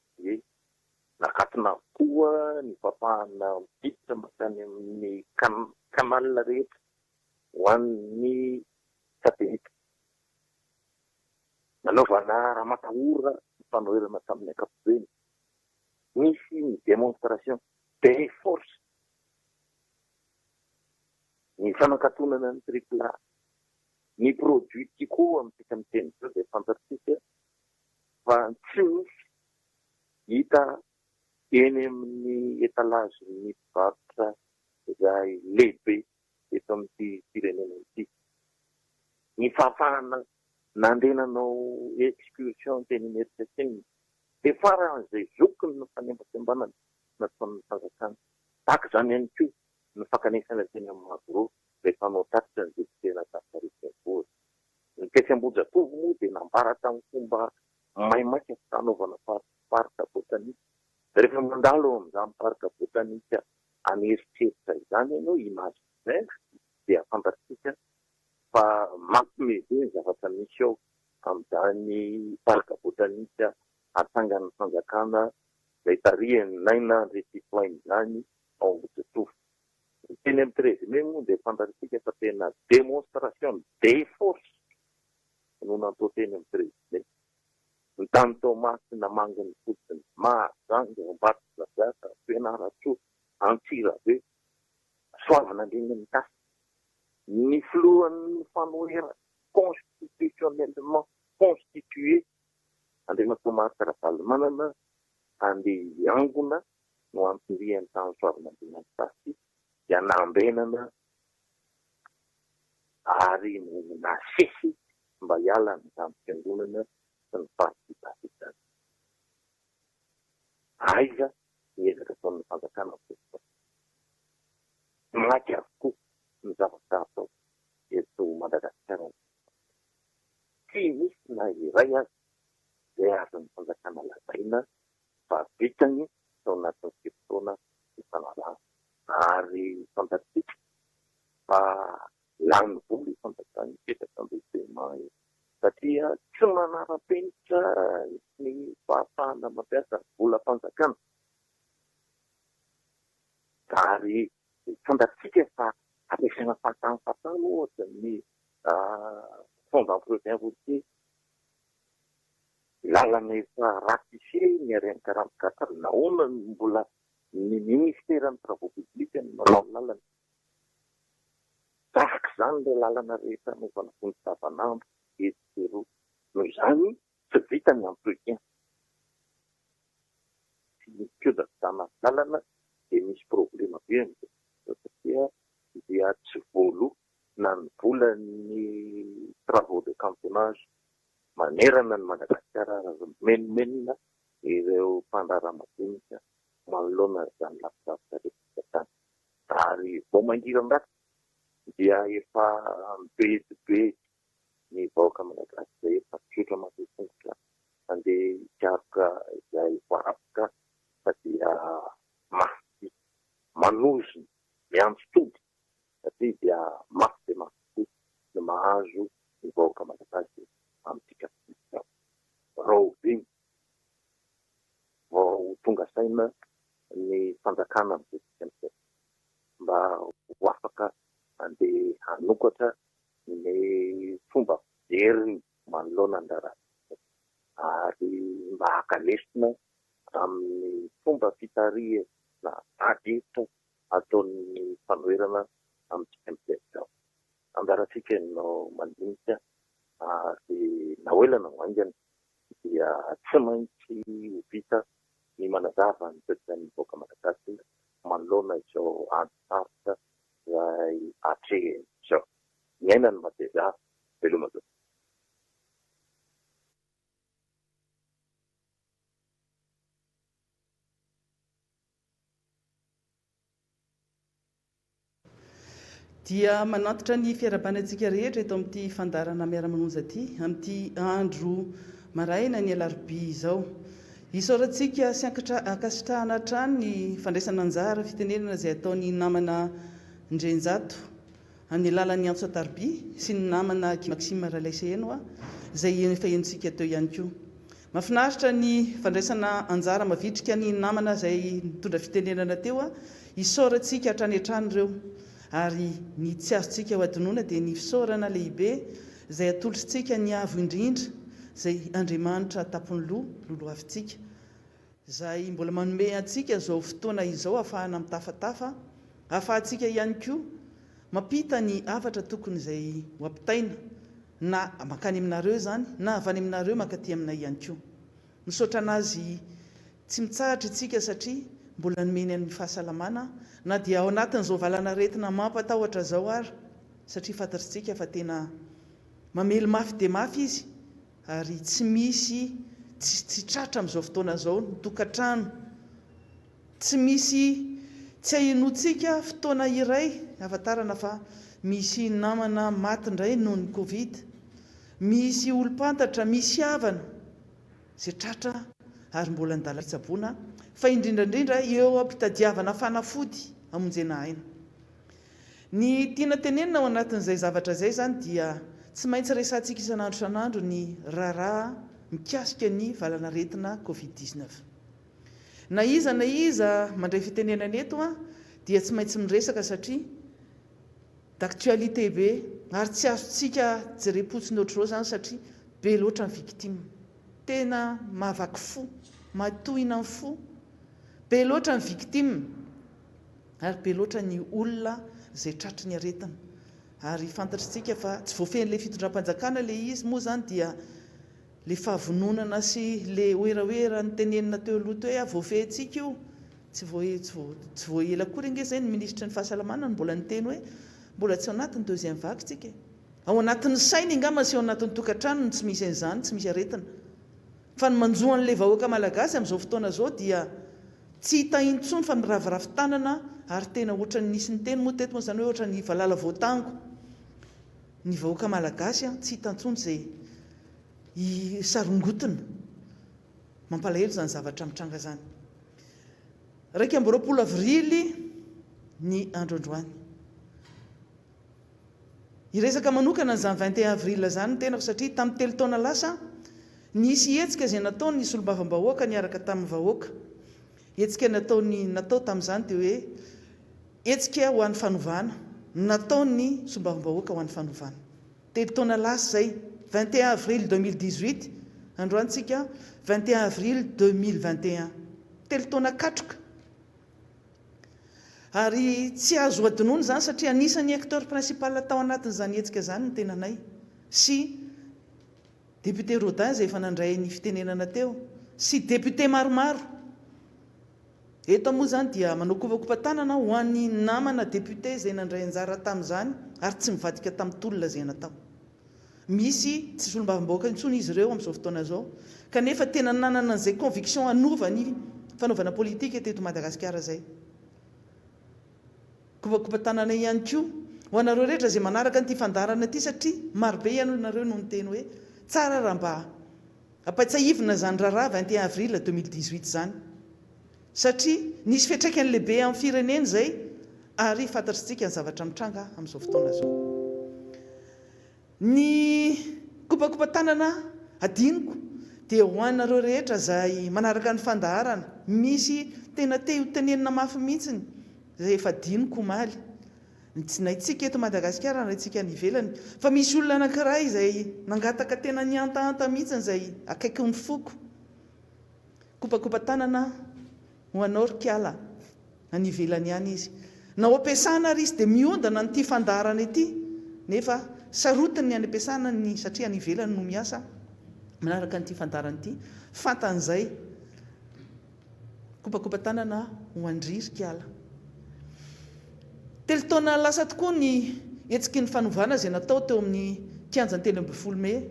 [SPEAKER 3] nakatona koa ny fapahana miditra makany amin'ny kanal rehetra ho an'ny satelita. Nanaovana raha matahora ny fanoherana tamin'ny ankapobeny. Misy ny démonstration des forces, ny fanankatonana ny tripla, ny produit koa amintsika miteny izao dia fantatsika fa tsy misy hita eny amin'ny etalazin'ny mpivarotra izay lehibe eto amin'ity firenena ity. Ny fahafahana nandehananao excursion teny Amerika dia faran'izay zokiny no fanembasembanana nataon'ny fanjakana. Tahaka izany ihany koa ny fankanesana teny amin'ny Magoro rehefa hanao tatitra ny tena Tafiarikavory. Ny Fietsi-Ambohijatovo moa dia nambara tamin'ny fomba maimaika fanaovana parka botanika. Rehefa mandalo amin'izany parka botanika aneritreritra izany ianao imaginaire dia fantatsika fa mampime be ny zavatra misy ao amin'izany parka botanika atsangan'ny fanjakana izay tarihany 9 André Tiplaine izany ao Ambohijatovo. Ny teny amin'ny 13 moa dia fantatsika fa tena démonstration des forces no natao teny amin'ny 13. Ny tany Tomasy namangany fotsiny Mahazanga Ambato Zazaka Fianaratsoa Antsirabe Soavanandriana Tasy ny filohan'ny fanohera constitutionnellement constitué andeha matao mahakaravaly manana andeha hiangona no ampindriany tany soavina andriamanitra dia nambenana ary nasesy mba hiala ny tampiangonana sy ny fahafitafitany. Aiza miezaka ataon'ny fanjakana maty avokoa ny zavatra atao eto Madagasikara. Tsy misy na iray azy izay azon'ny fanjakana lazaina fa vitany tao anatin'ny fotoana isan'andro. Ary fantatsika fa lany voly fanjakana mipetraka ambetsema satria tsy manara-penitra ny fahafahana mampiasa vola fanjakana. Ary fantatsika fa ampiasaina fatana ohatra ny fond d'entretien routier lalana efa ratisé ny RN44 nahoana mbola ny ministère ny travaux publics ny manao lalana. Tahaka izany ilay lalana rehetra anaovana fony savanambo eto noho izany tsy vita ny entretien. Tsy mipiodakodana lalana dia misy problema be satria dia tsy voalo na ny vola ny travaux de campionage manerana ny Madagasikara menomenina ireo mpandraramajinika manoloana izany lafilavitra rehetra tany. Ary vao mangirana dia efa be ny vahoaka malagasy izay efa tsotra matetongotra andeha hikaroka izay voarafika fa dia mafy manozona miantso tody satria dia mafy dia mafy tokoa ny mahazo ny vahoaka malagasy amin'ity kapitao. Rao iny vao tonga saina ny fanjakana mivetika mba ho afaka andeha hanokatra ny fomba fijeriny manoloana an-draharaha ary mba hakalesina amin'ny fomba fitariana na adefitra ataon'ny fanoherana amintsika mivetikao. Andaratsika no mandinika ary nahoelana ho aingana dia tsy maintsy ho vita ny manazava ny toetrany vahoaka malagasy manoloana izao andisarotra izay hatrehiny izao. Ny aina ny matezava veloma zao.
[SPEAKER 5] Dia manantitra ny fiarabanantsika rehetra eto amin'ity fandarana miara-manonja ity amin'ity andro maraina ny alarobia izao. Isaorantsika sy ankasitrahana hatrany ny fandraisana anjara fitenenana izay ataon'ny namana Ndrenjato amin'ny alalan'ny Antso Tarobia sy ny namana Maxime Ralaisenoa izay efa entsika teo ihany koa. Mahafinaritra ny fandraisana anjara mavitrika ny namana izay mitondra fitenenana teo isaorantsika hatrany hatrany ireo. Ary ny tsy azontsika ho adinoana dia ny fisaorana lehibe izay atolotritsika ny avo indrindra izay Andriamanitra tapony lolo avintsika izay mbola manome antsika izao fotoana izao ahafahana mitafatafa, ahafahantsika ihany koa mampita ny avatra tokony izay ho ampitaina na mankany aminareo izany na avy any aminareo mankaty aminay ihany koa. Misaotra anazy tsy mitsahatra itsika satria mbola nomeny amin'ny fahasalamana na dia ao anatin'izao valana retina mampatahotra zao ary satria fantatritsika fa tena mamely mafy dia mafy izy ary tsy misy tsy tratra amin'izao fotoana izao ny tokantrano, tsy misy tsy hainotsika fotoana iray hafantarana fa misy namana maty indray noho ny Covid, misy olom-pantatra, misy havana izay tratra ary mbola ndala fitsaboana fa indrindrandrindra eo ampitadiavana fanafody amonjena aina. Ny tiana tenenina ao anatin'izay zavatra izay zany dia tsy maintsy resantsika isan'andro isan'andro ny raharaha mikasika ny valana retina Covid-19. Na iza mandray fitenenana eto dia tsy maintsy miresaka satria d'actualité be ary tsy azontsika jerim-potsiny ohatr'izao zany satria be loatra ny victime. Tena mahavaky fo, matohina ny fo, be loatra ny victime ary be loatra ny olona izay tratry ny aretina. Ary fantatritsika fa tsy voafehin'ilay fitondram-panjakana ilay izy moa zany dia le fahavononana sy le oeraoera ny tenenina teo aloha teo hoe voafehintsika io tsy voaela kory nge zay ny ministra ny fahasalamana ny mbola niteny hoe mbola tsy ao anatin'ny deuxième vague tsika ao anatin'ny sainy angamba sy ao anatin'ny tokantrano tsy misy an'izany tsy misy aretina fa ny manjoan'le vahoaka malagasy amin'izao fotoana zao dia tsy hita intsony fa miravoravo tanana ary tena ohatra ny nisy ny teny moa teto moa zany hoe ohatra ny valala voatango ny vahoaka malagasy tsy hita intsony zay sarongotona mampalahelo zany zavatra mitranga zany 20 avrily ny andro androany iresaka manokana n'izany 21 avril zany tenako satria tamin'ny telo taona lasa nisy hetsika izay natao ny solombavambahoaka niaraka tamin'ny vahoaka hetsika natao tamin'izany dia hoe hetsika ho an'ny fanovana natao ny solombavambahoaka ho an'ny fanovana telo taona lasa zay 21 avril 2018 androantsika 21 avril 2021 telo taona katroka ary tsy azo adinoana zany satria anisan'ny acteur principal tao anatin'izany hetsika zany ny tenanay sy député Rodin izay efa nandray ny fitenenana teo sy député maromaro eto moa zany dia manao kovakopa-tanana ho an'ny namana député izay nandray anjara tamin'izany ary tsy mivadika tamin'ny tolona izay natao misy tsy solombavambahoaka intsony izy ireo amin'izao fotoana zao kanefa tena nanana an'izay conviction anova ny fanaovana politika teto Madagasikara zay kovakopa-tanana ihany koa ho anareo rehetra izay manaraka nyity fandarana ity satria marobe ianareo no niteny hoe tsara raha mba apaitsahivina zany raharaha 21 avril 2018 zany satria nisy fiatraikany lehibe amin'ny firenena zay ary fantatritsika ny zavatra mitranga amin'izao fotoana zao ny kopakopa-tanana adiniko dia ho anareo rehetra zay manaraka ny fandaharana misy tena te ho tenenina mafy mihitsiny zay efa diniko omaly tsy naitsika eto Madagasikara naitsika ny ivelany fa misy olona anankiray izay nangataka tena niantahanta mihitsiny zay akaiky ny foko kopakopa-tanana ho anao Rikiala any ivelany ihany izy na ho ampiasana ary izy dia miondana nyity fandaharana ity nefa sarotiny ny any ampiasana ny satria any ivelany no miasa manaraka nyity fandaharana ity fantan'izay kopakopa-tanana ho andry Rikiala telo taona lasa tokoa ny hetsiky ny fanovana izay natao teo amin'ny kianjan'ny 30 Mey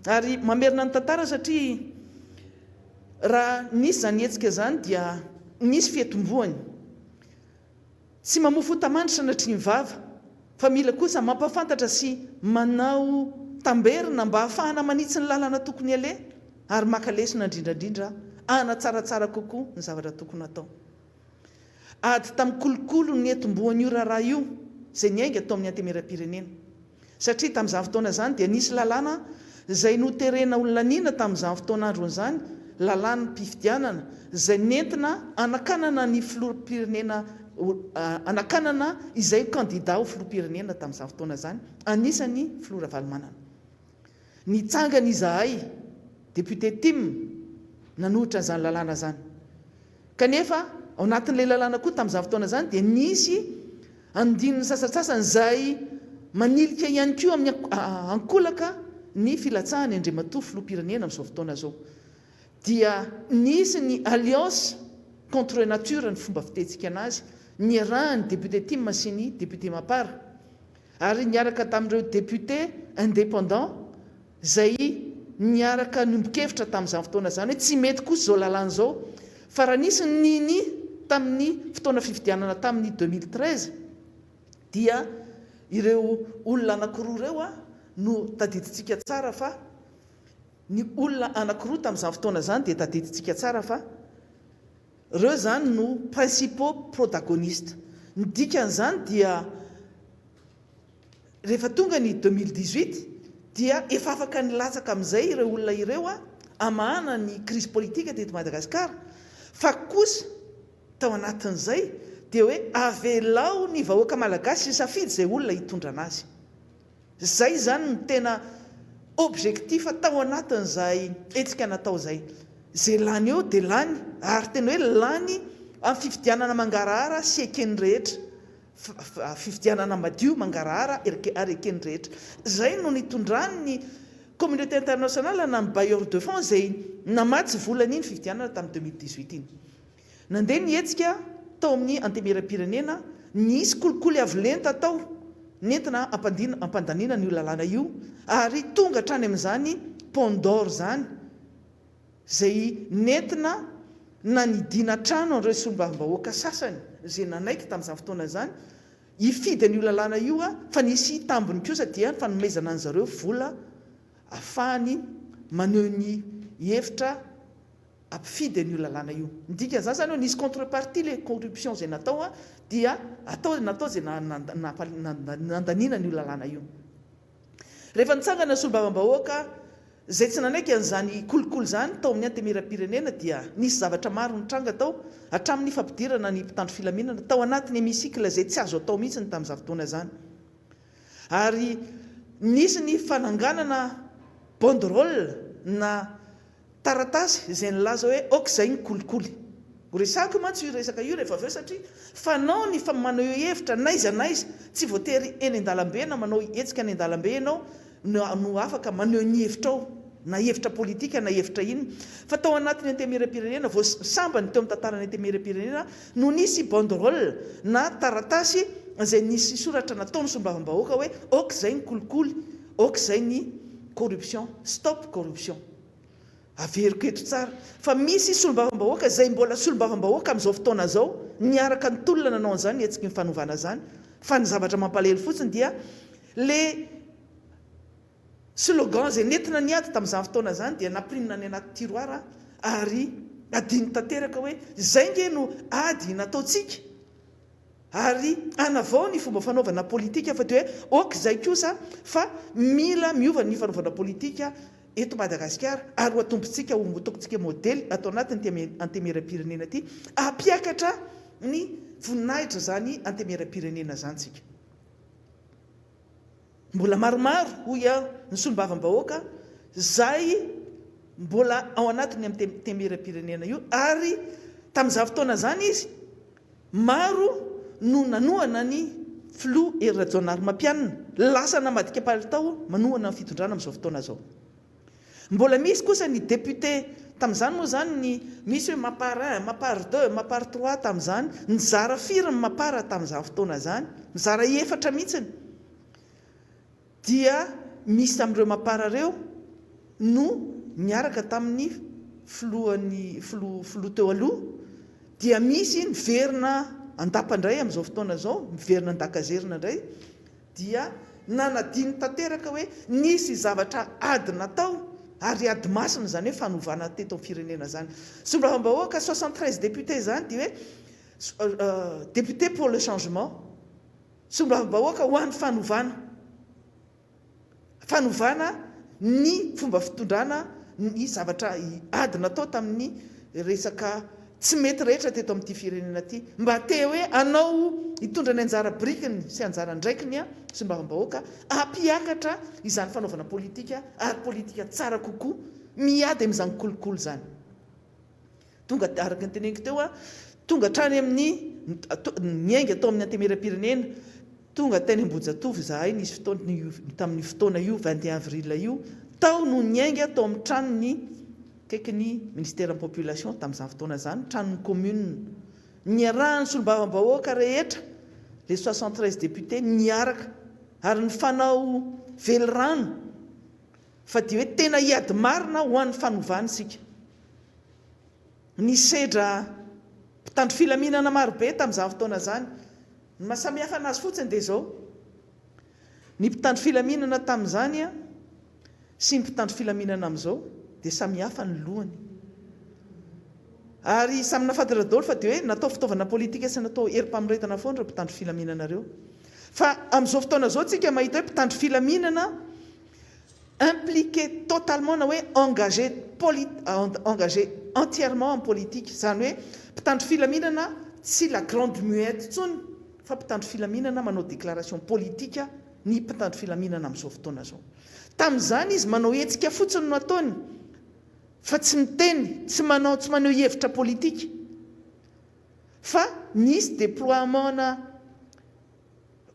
[SPEAKER 5] ary mamerina ny tantara satria raha nisy zany hetsika zany dia nisy fiatombohany tsy mamofo tamandritra natria ny vava fa mila kosa mampafantatra sy manao tamberina mba ahafahana manitsy ny lalana tokony ale ary makalesona indrindrandrindra ana tsaratsara kokoa ny zavatra tokony atao ady tamin'ny kolokolo ny etombohany io raharaha io izay niainga atao amin'ny antemeram-pirenena satria tamin'izany fotoana zany dia nisy lalàna izay noterena olona nina tamin'izany fotoana andron'izany lalàna mpifidianana izay nentina anakanana ny filoham-pirenena anakanana izay kandida ho filoham-pirenena tamin'izany fotoana zany anisany filoha Ravalomanana nitsangana izahay député Tim nanohitra n'izany lalàna zany kanefa ao anatin'ilay lalàna koa tamin'izany fotoana zany dia nisy andininy sasatsasany izay manilika ihany koa amin'ny ankolaka ny filatsahany Andriamatoa filoham-pirenena amin'izao fotoana zao dia nisy ny alliance contre nature ny fomba fitentsika anazy niarahany député Tim sy ny député Mapara ary niaraka tamin'ireo député indépendant izay niaraka nombokevitra tamin'izany fotoana zany hoe tsy mety kosa zao lalàna zao fa raha nisy niny tamin'ny fotoana fifidianana tamin'ny 2013 dia ireo olona anankiroa ireo no tadiditsika tsara fa ny olona anankiroa tamin'izany fotoana zany dia tadiditsika tsara fa ireo zany no principaux protagonistes ny dikan'izany dia rehefa tonga ny 2018 dia efa afaka nilatsaka amin'izay ireo olona ireo amahana ny crise politique teto Madagasikara fa kosa tao anatin'izay dia hoe avelao ny vahoaka malagasy sy safidy izay olona hitondra anazy zay zany ny tena objectif tao anatin'izay etsika natao zay zay lany eo dia lany ary tena hoe lany amin'ny fifidianana mangarahara sy ekeny rehetra fifidianana madio mangarahara ary ekeny rehetra zay no nitondrany ny communauté internationale na ny bailleur de fonds zay namatsy volana iny fividianana tamin'ny 2018 iny. Nandeha nihetsika tao amin'ny antemera-pirenena, nisy kolikoly avy lenta tao nentina ampandanina n'io lalàna io, ary tonga hatrany amin'izany Pont d'Or zany zay nentina nanidina trano an'ireo solombavam-bahoaka sasany zay nanaiky tamin'izany fotoana zany hifidy an'io lalàna io fa nisy tambony kosa dia ny fanomezana an zareo vola ahafahany maneho ny hevitra ampifidy an'io lalàna io. Midika zany zany hoe nisy contrepartie le corruption zay natao dia natao zay nandanina n'io lalàna io. Rehefa nitsangana solombavam-bahoaka zay tsy nanaiky an'izany kolikoly zany tao amin'ny antemera-pirenena dia nisy zavatra maro nitranga tao hatramin'ny fampidirana ny mpitandro filaminana tao anatin'ny hémicycle zay tsy azo atao mihitsy tamin'izany fotoana zany. Ary nisy ny fananganana banderole na taratasy zay nilaza hoe okizay ny kolikoly. Resaka mantsy io resaka io rehefa aveo satria fanao ny manao hevitra naiza naiza, tsy voatery eny an-dalambe na manao hetsika any an-dalambe ianao no afaka maneho ny hevitrao na hevitra politika na hevitra iny, fa tao anatin'ny antemera-pirenena vao sambany teo amin'ny tantarany antemera-pirenena no nisy banderole na taratasy zay nisy soratra nataony solombavam-bahoaka hoe okizay ny kolikoly, okizay ny corruption, stop corruption. Averiko eto tsara fa misy solombavam-bahoaka zay mbola solombavam-bahoaka amin'izao fotoana zao niaraka ny tolona nanao an'izany nihetsiky ny fanovana zany, fa ny zavatra mampalahelo fotsiny dia le slogan zay nentina niady tamin'izany fotoana zany dia namprinina any anaty tiroara ary adiny tanteraka hoe zay nge no ady nataontsika ary anavao ny fomba fanaovana politika fa dia hoe okizay kosa fa mila miova ny fanaovana politika eto Madagasikara ary ho atompontsika ho tokontsika modely atao anatin'ny antemera-pirenena ty ampiakatra ny voninahitra zany antemera-pirenena zany tsika. Mbola maromaro hoy ny solombavam-bahoaka zay mbola ao anatin'ny antemera-pirenena io, ary tamin'izany fotoana zany izy maro no nanohana ny Filou et Rajaonarimampianina, lasa namadika palitao manohana ny fitondrana amin'izao fotoana zao. Mbola misy kosa ny député tamin'izany moa zany ny misy hoe mapara 1, mapara 2, mapara 3 tamin'izany, nizara firy ny mapara tamin'izany fotoana zany, nizara 4 mihitsiny. Dia misy tamin'ireo mapara reo no niaraka tamin'ny Filou teo aloha, dia misy niverina andapandray amin'izao fotoana zao, miverina andakazerina indray, dia nanadiny tanteraka hoe nisy zavatra ady natao ary ady masina zany hoe fanovana teto amin'ny firenena zany. Solombavam-bahoaka 73 député zany dia hoe député pour le changement, solombavam-bahoaka ho an'ny fanovana ny fomba fitondrana ny zavatra ady natao tamin'ny resaka tsy mety rehetra teto amin'ity firenena ty, mba te hoe anao hitondra ny anjara brikiny sy anjara ndraikiny solombavam-bahoaka ampiakatra izany fanaovana politika ary politika tsara kokoa miady amin'izany kolikoly zany. Tonga araka ny teneniko teo tonga hatrany amin'ny niainga tao amin'ny antemera-pirenena, tonga teny Ambojatove zahay nisy tamin'ny fotoana io 21 avril io tao no niainga tao amin'ny tranony kaikiny ministère population tamin'izany fotoana zany, tranony commune niarahany solombavam-bahoaka rehetra le 73 député niaraka ary ny fanao velirano fa dia hoe tena hiady marina ho an'ny fanovana sika. Nisedra mpitandro filaminana marobe tamin'izany fotoana zany. Ny mahasamihafa anazy fotsiny dia zao, ny mpitandro filaminana tamin'izany sy ny mpitandro filaminana amin'izao dia samihafa ny lohany. Ary samy nafatatra daholo fa dia hoe natao fitaovana politika sy natao herim-pamoretana foana ireo mpitandro filaminana ireo. Fa amin'izao fotoana izao tsika mahita hoe mpitandro filaminana impliqué totalement na hoe engagé entièrement en politique, zany hoe mpitandro filaminana tsy la grande muette tsony fa mpitandro filaminana manao déclaration politika ny mpitandro filaminana amin'izao fotoana zao. Tamin'izany izy manao hetsika fotsiny no ataony fa tsy miteny, tsy maneho hevitra politika, fa nisy déploiement na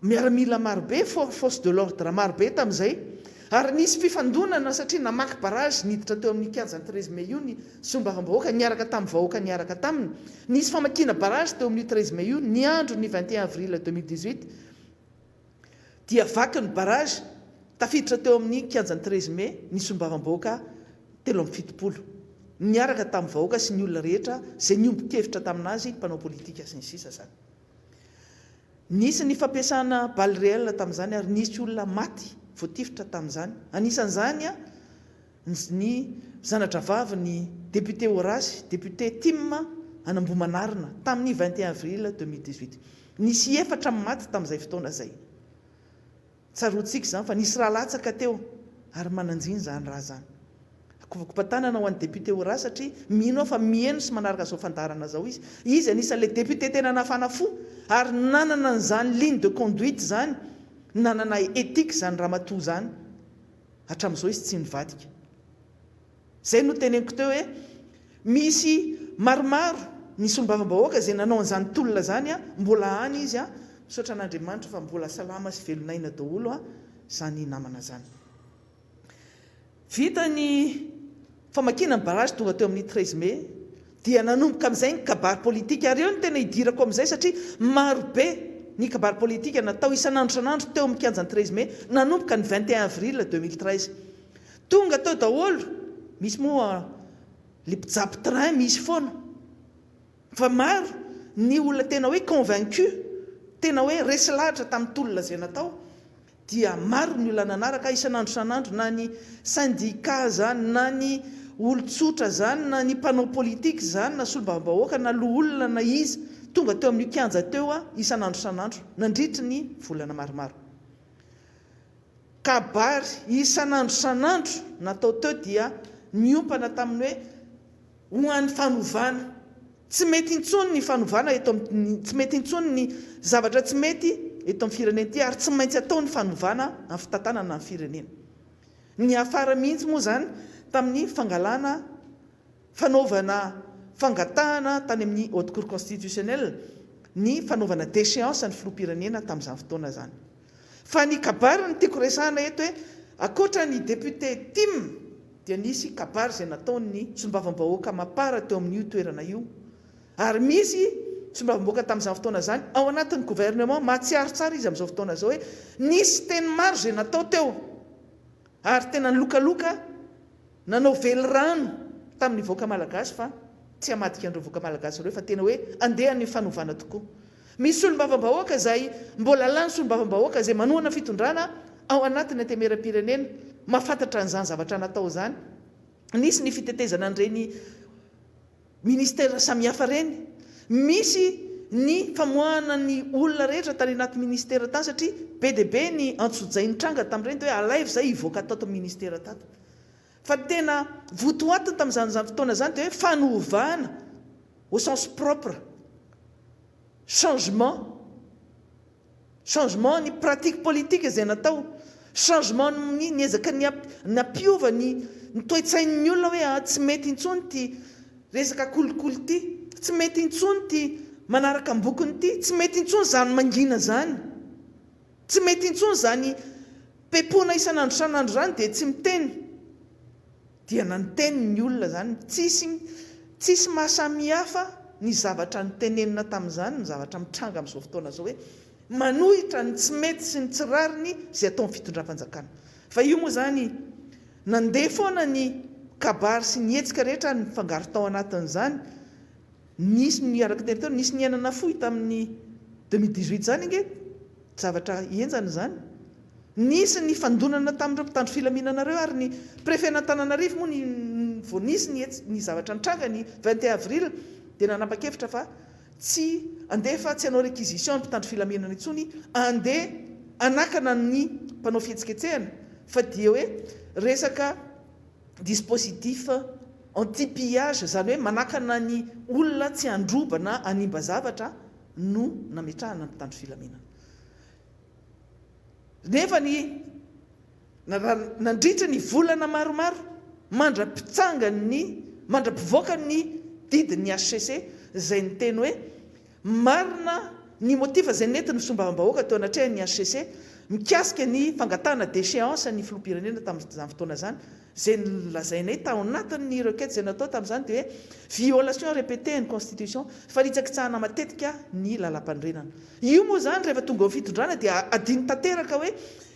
[SPEAKER 5] miaramila marobe, force de l'ordre marobe tamin'izay, ary nisy fifandonana satria namaky barazy niditra teo amin'ny 15 13 mai io ny sombavambahoaka niaraka tamin'ny vahoaka niaraka taminy, nisy famakina barazy teo amin'ny 13 mai io ny andro ny 21 avril 2018 dia vaky ny barazy tafiditra teo amin'ny 15 13 mai ny sombavambahoaka 17 niaraka tamin'ny vahoaka sy ny olona rehetra zay niombon-kevitra taminazy mpanao politika sy ny sisa zany. Nisy ny fampiasana balle réelle tamin'izany ary nisy olona maty voatifitra tamin'izany. Anisan'izany ny zanatra vavy ny député Horace, député Tim Anambomanarina tamin'ny 21 avril 2018. Nisy 4 maty tamin'izay fotoana zay. Tsaroantsika izany fa nisy raha latsaka teo ary mananjiny zany raha zany. Kovakompatanana ho an'ny député Horace satria mino fa mieno sy manaraka zao fandarana zao izy. Izy anisan'ilay député tena nafana fo ary nanana an'izany ligne de conduite zany, nanana éthique zany ramatoa zany hatramin'izao izy tsy nivadika. Zay no teneniko teo hoe misy maromaro ny sombavambahoaka zay nanao an'izany tolona zany mbola any izy misaotra an'Andriamanitra fa mbola salama sy velonaina daholo zany namana zany. Vita ny famakina ny barazy tonga teo amin'ny 13 mai dia nanomboka amin'izay ny kabary politika ary eo no tena hidirako amin'izay satria marobe ny kabary politika natao isan'andro san'andro teo amin'ny 15 13 mai nanomboka ny 21 avril 2013 tonga teo daholo misy moa le mpijapo train misy foana fa maro ny olona tena hoe convaincu tena hoe resy lahatra tamin'ny tolona zay natao dia maro ny olona nanaraka isan'andro san'andro na ny syndicat zany na ny olon-tsotra zany na ny mpanao politika zany na sombavambahoaka na loholona na izy tonga teo amin'ny 15 teo isan'andro san'andro nandritry ny volana maromaro. Kabary isan'andro san'andro natao teo dia miompana tamin'ny hoe ho an'ny fanovana. Tsy mety intsony ny fanovana eto amin'ny tsy mety intsony ny zavatra tsy mety eto amin'ny firenena ity ary tsy maintsy atao ny fanovana amin'ny fitantanana amin'ny firenena. Ny afara mihitsy moa zany tamin'ny fangalana fanaovana fangatahana tany amin'ny haute cour constitutionnelle ny fanaovana déchéance ny filoham-pirenena tamin'izany fotoana zany. Fa ny kabary ny tiako resahana eto hoe akoatra ny député Tim dia nisy kabary zay nataony sombavambahoaka mapara teo amin'io toerana io ary misy sombavambahoaka tamin'izany fotoana zany ao anatin'ny gouvernement mahatsiaro tsara izy amin'izao fotoana zao hoe nisy teny maro zay natao teo ary tena nylokaloka nanao velirano tamin'ny voaka malagasy fa tsy hamadika an'ireo voaka malagasy ireo fa tena hoe andehan'ny fanovana tokoa. Misy solombavambahoaka zay mbola lany solombavambahoaka zay manohana fitondrana ao anatin'ny antemeram-pirenena mahafantatra an'izany zavatra natao zany. Nisy ny fitetezana an'ireny ministera samihafa reny, misy ny famoahana ny olona rehetra tany anaty ministera tany satria be dia be ny antsojain'ny tranga tamin'ireny hoe alaivo zay hivoaka tato ministera tato. Fa tena votoatiny tamin'izany fotoana zany dia hoe fanovana au sens propre, changement ny pratique politique zay natao, changement ny ezaka ny ampiova ny toe-tsain'ny olona hoe tsy mety intsony ty resaka kolikoly ty, tsy mety intsony ty manaraka ambokiny ty, tsy mety intsony zany mangina zany, tsy mety intsony zany pepona isan'andro san'andro zany dia tsy miteny. Dia nanteny ny olona zany tsisy mahasamihafa ny zavatra nitenenina tamin'izany ny zavatra mitranga amin'izao fotoana zao hoe manohitra ny tsy mety sy ny tsirariny zay atao amin'ny fitondram-panjakana. Fa io moa zany nandeha foana ny kabary sy ny hetsika rehetra ny fangaro tao anatin'izany. Nisy ny araka teriteo nisy ny ainana fohy tamin'ny 2018 zany inge zavatra enjana zany. Nisy ny fandonana tamin'ireo mpitandro filaminanareo ary ny préfet n'Antananarivo moa vao nisy ny zavatra nitranga ny 21 avril dia nanapa-kevitra fa tsy andeha fa tsy hanao réquisition ny mpitandro filaminana intsony, andeha anakana ny mpanao fihetsiketsehana fa dia hoe resaka dispositif anti-pillage zany hoe manakana ny olona tsy handroba na hanimba zavatra no nametrahana ny mpitandro filaminana. Nefa ny nandritra ny volana maromaro mandra-pivoaka ny didin'ny HCC zay ny teny hoe marina ny motiva zay nentiny fombavam-bahoaka teo anatrehany ny HCC mikasika ny fangatana déchéance ny filoha-pirenena tamin'izany fotoana zany zay lazainay tao anatin'ny requête zay natao tamin'izany dia hoe violation répétée ny constitution faritsaky-tsahana matetika ny lalam-pandrenana. Io moa zany rehefa tonga amin'ny fitondrana dia adiny tanteraka hoe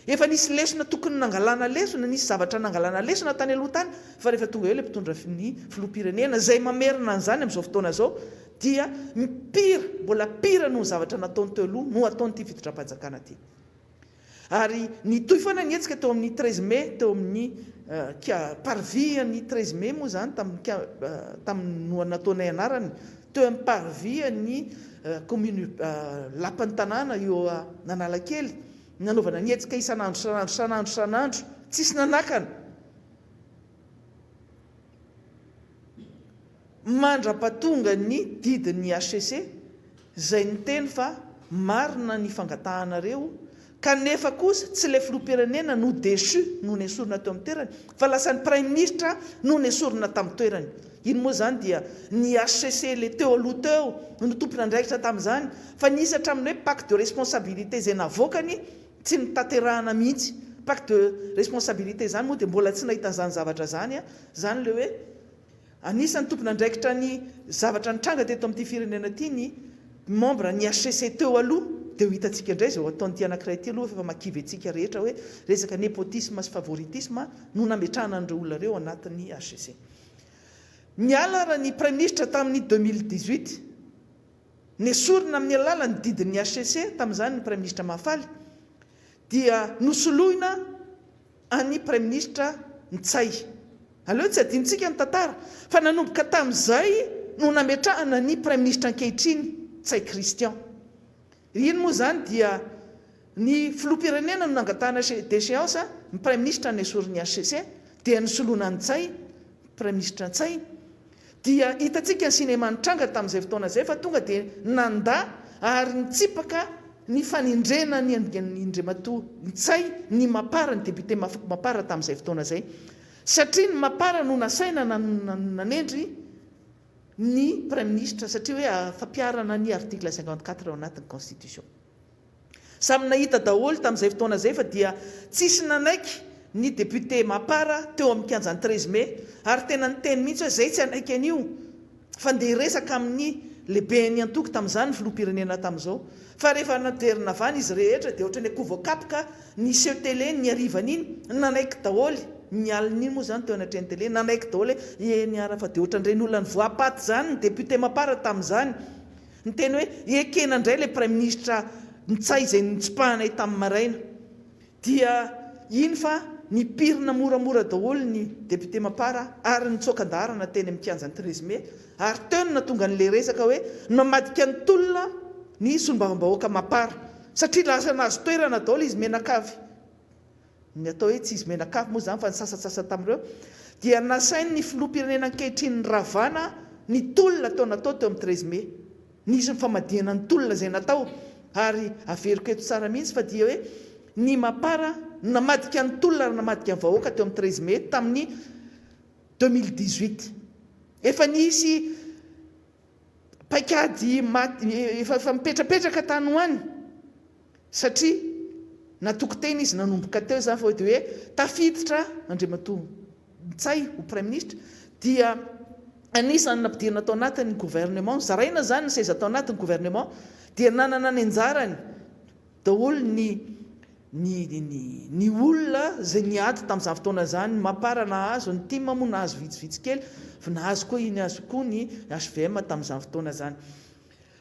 [SPEAKER 5] efa nisy lesona tokony nangalana lesona, nisy zavatra nangalana lesona tany aloha tany, fa rehefa tonga eo ilay mpitondra ny filoha-pirenena zay mamerina an'izany amin'izao fotoana zao dia mipira, mbola pira noho ny zavatra nataony teo aloha no ataonyity fitondram-panjakana ty. Ary nitoy foana ny hetsika teo amin'ny 13 mai teo amin'ny parvis ny 13 mai moa zany tamin'ny no nataonay anarany teo amin'ny parvis ny commune lapan'ny tanàna eo Analakely nanaovana ny hetsika isan'andro tsisy nanakana mandra-patonga ny didin'ny HCC zay niteny fa marina ny fangatahanareo kanefa kosa tsy ilay filoha-pirenena no déchu no ny esorina teo amin'ny toerany fa lasa ny prime ministre no ny esorina tamin'ny toerany. Iny moa zany dia ny HCC le teo aloha teo no tompona andraikitra tamin'izany fa nisy hatramin'ny hoe pacte de responsabilité zay navokany tsy nitaterahana mihitsy. Pacte de responsabilité zany moa dia mbola tsy nahita zany zavatra zany zany le hoe anisan'ny tompona andraikitra ny zavatra nitranga teto amin'ity firenena ity ny membre ny HCC teo aloha dia ho hitantsika indray zay ataon'ity anankiray ity aloha fa makivy antsika rehetra hoe resaka népotisme sy favoritisme no nametrahana an'ireo olona reo anatin'ny HCC. Nialara ny prime ministre tamin'ny 2018 nesorina amin'ny alalany didin'ny HCC tamin'izany ny prime ministre Mahafaly dia nosoloina any prime ministre Ntsay. Aleo tsy adintsika ny tantara fa nanomboka tamin'izay no nametrahana ny prime ministre ankehitriny Ntsay Christian. Iny moa zany dia ny filoha-pirenena no nangatahana déchéance ny prime ministre nesorin'ny HCC dia nisoloina Ntsay prime ministre Ntsay dia hitantsika ny sinema nitranga tamin'izay fotoana zay fa tonga dia nanda ary nitsipaka ny fanindrena ny Indriamatoa Ntsay ny Mapara ny député Mapara tamin'izay fotoana zay satria ny Mapara no nasaina nanendry ny prime ministre satria hoe fampiarana ny article 54 ao anatin'ny constitution. Samy nahita daholo tamin'izay fotoana zay fa dia tsisy nanaiky ny député Mapara teo amin'ny kianjan'ny 13 mai ary tena niteny mihitsy hoe zay tsy anaiky an'io fa ndeha resaka amin'ny lehibe ny antoko tamin'izany ny filoha-pirenena tamin'izao fa rehefa naderina vany izy rehetra dia ohatrany akoho voakapoka ny seho télé ny arivan'iny nanaiky daholo ny alin'iny moa zany teo anatrehany télé nanaiky daholo hoe niara fa dia ohatran'ireny olona ny voapaty zany ny député Mapara tamin'izany niteny hoe ekena indray ilay prime ministre Ntsay zay nitsopahanay tamin'ny maraina dia iny fa nipirina moramora daholo ny député Mapara ary nitsokan-darana teny amin'ny kianjan'ny 13 mai ary teo no natonga n'ilay resaka hoe namadika ny tolona ny solombavam-bahoaka Mapara satria lasa nazo toerana daholo izy menakavy ny atao hoe tsy izy menakavy moa zany fa ny sasatsasa tamin'ireo dia nasainy ny filoha-pirenena ankehitriny ny ravana ny tolona tao natao teo amin'ny 13 mai nisy ny famadihana ny tolona zay natao ary averiko eto tsara mihitsy fa dia hoe ny Mapara namadika ny tolona ary namadika ny vahoaka teo amin'ny 13 mai tamin'ny 2018 efa nisy paikady efa mipetrapetraka tany hoany satria natoko teny izy nanomboka teo zany fa dia hoe tafiditra Andriamatoa Ntsay ho prime ministre dia anisany nampidirina tao anatin'ny gouvernement zaraina zany ny seza tao anatin'ny gouvernement dia nanana ny anjarany daholo ny olona zay niady tamin'izany fotoana zany Mapara nahazo ny Tima moa nahazo vitsivitsy kely fa nahazo koa iny azo koa ny HVM tamin'izany fotoana zany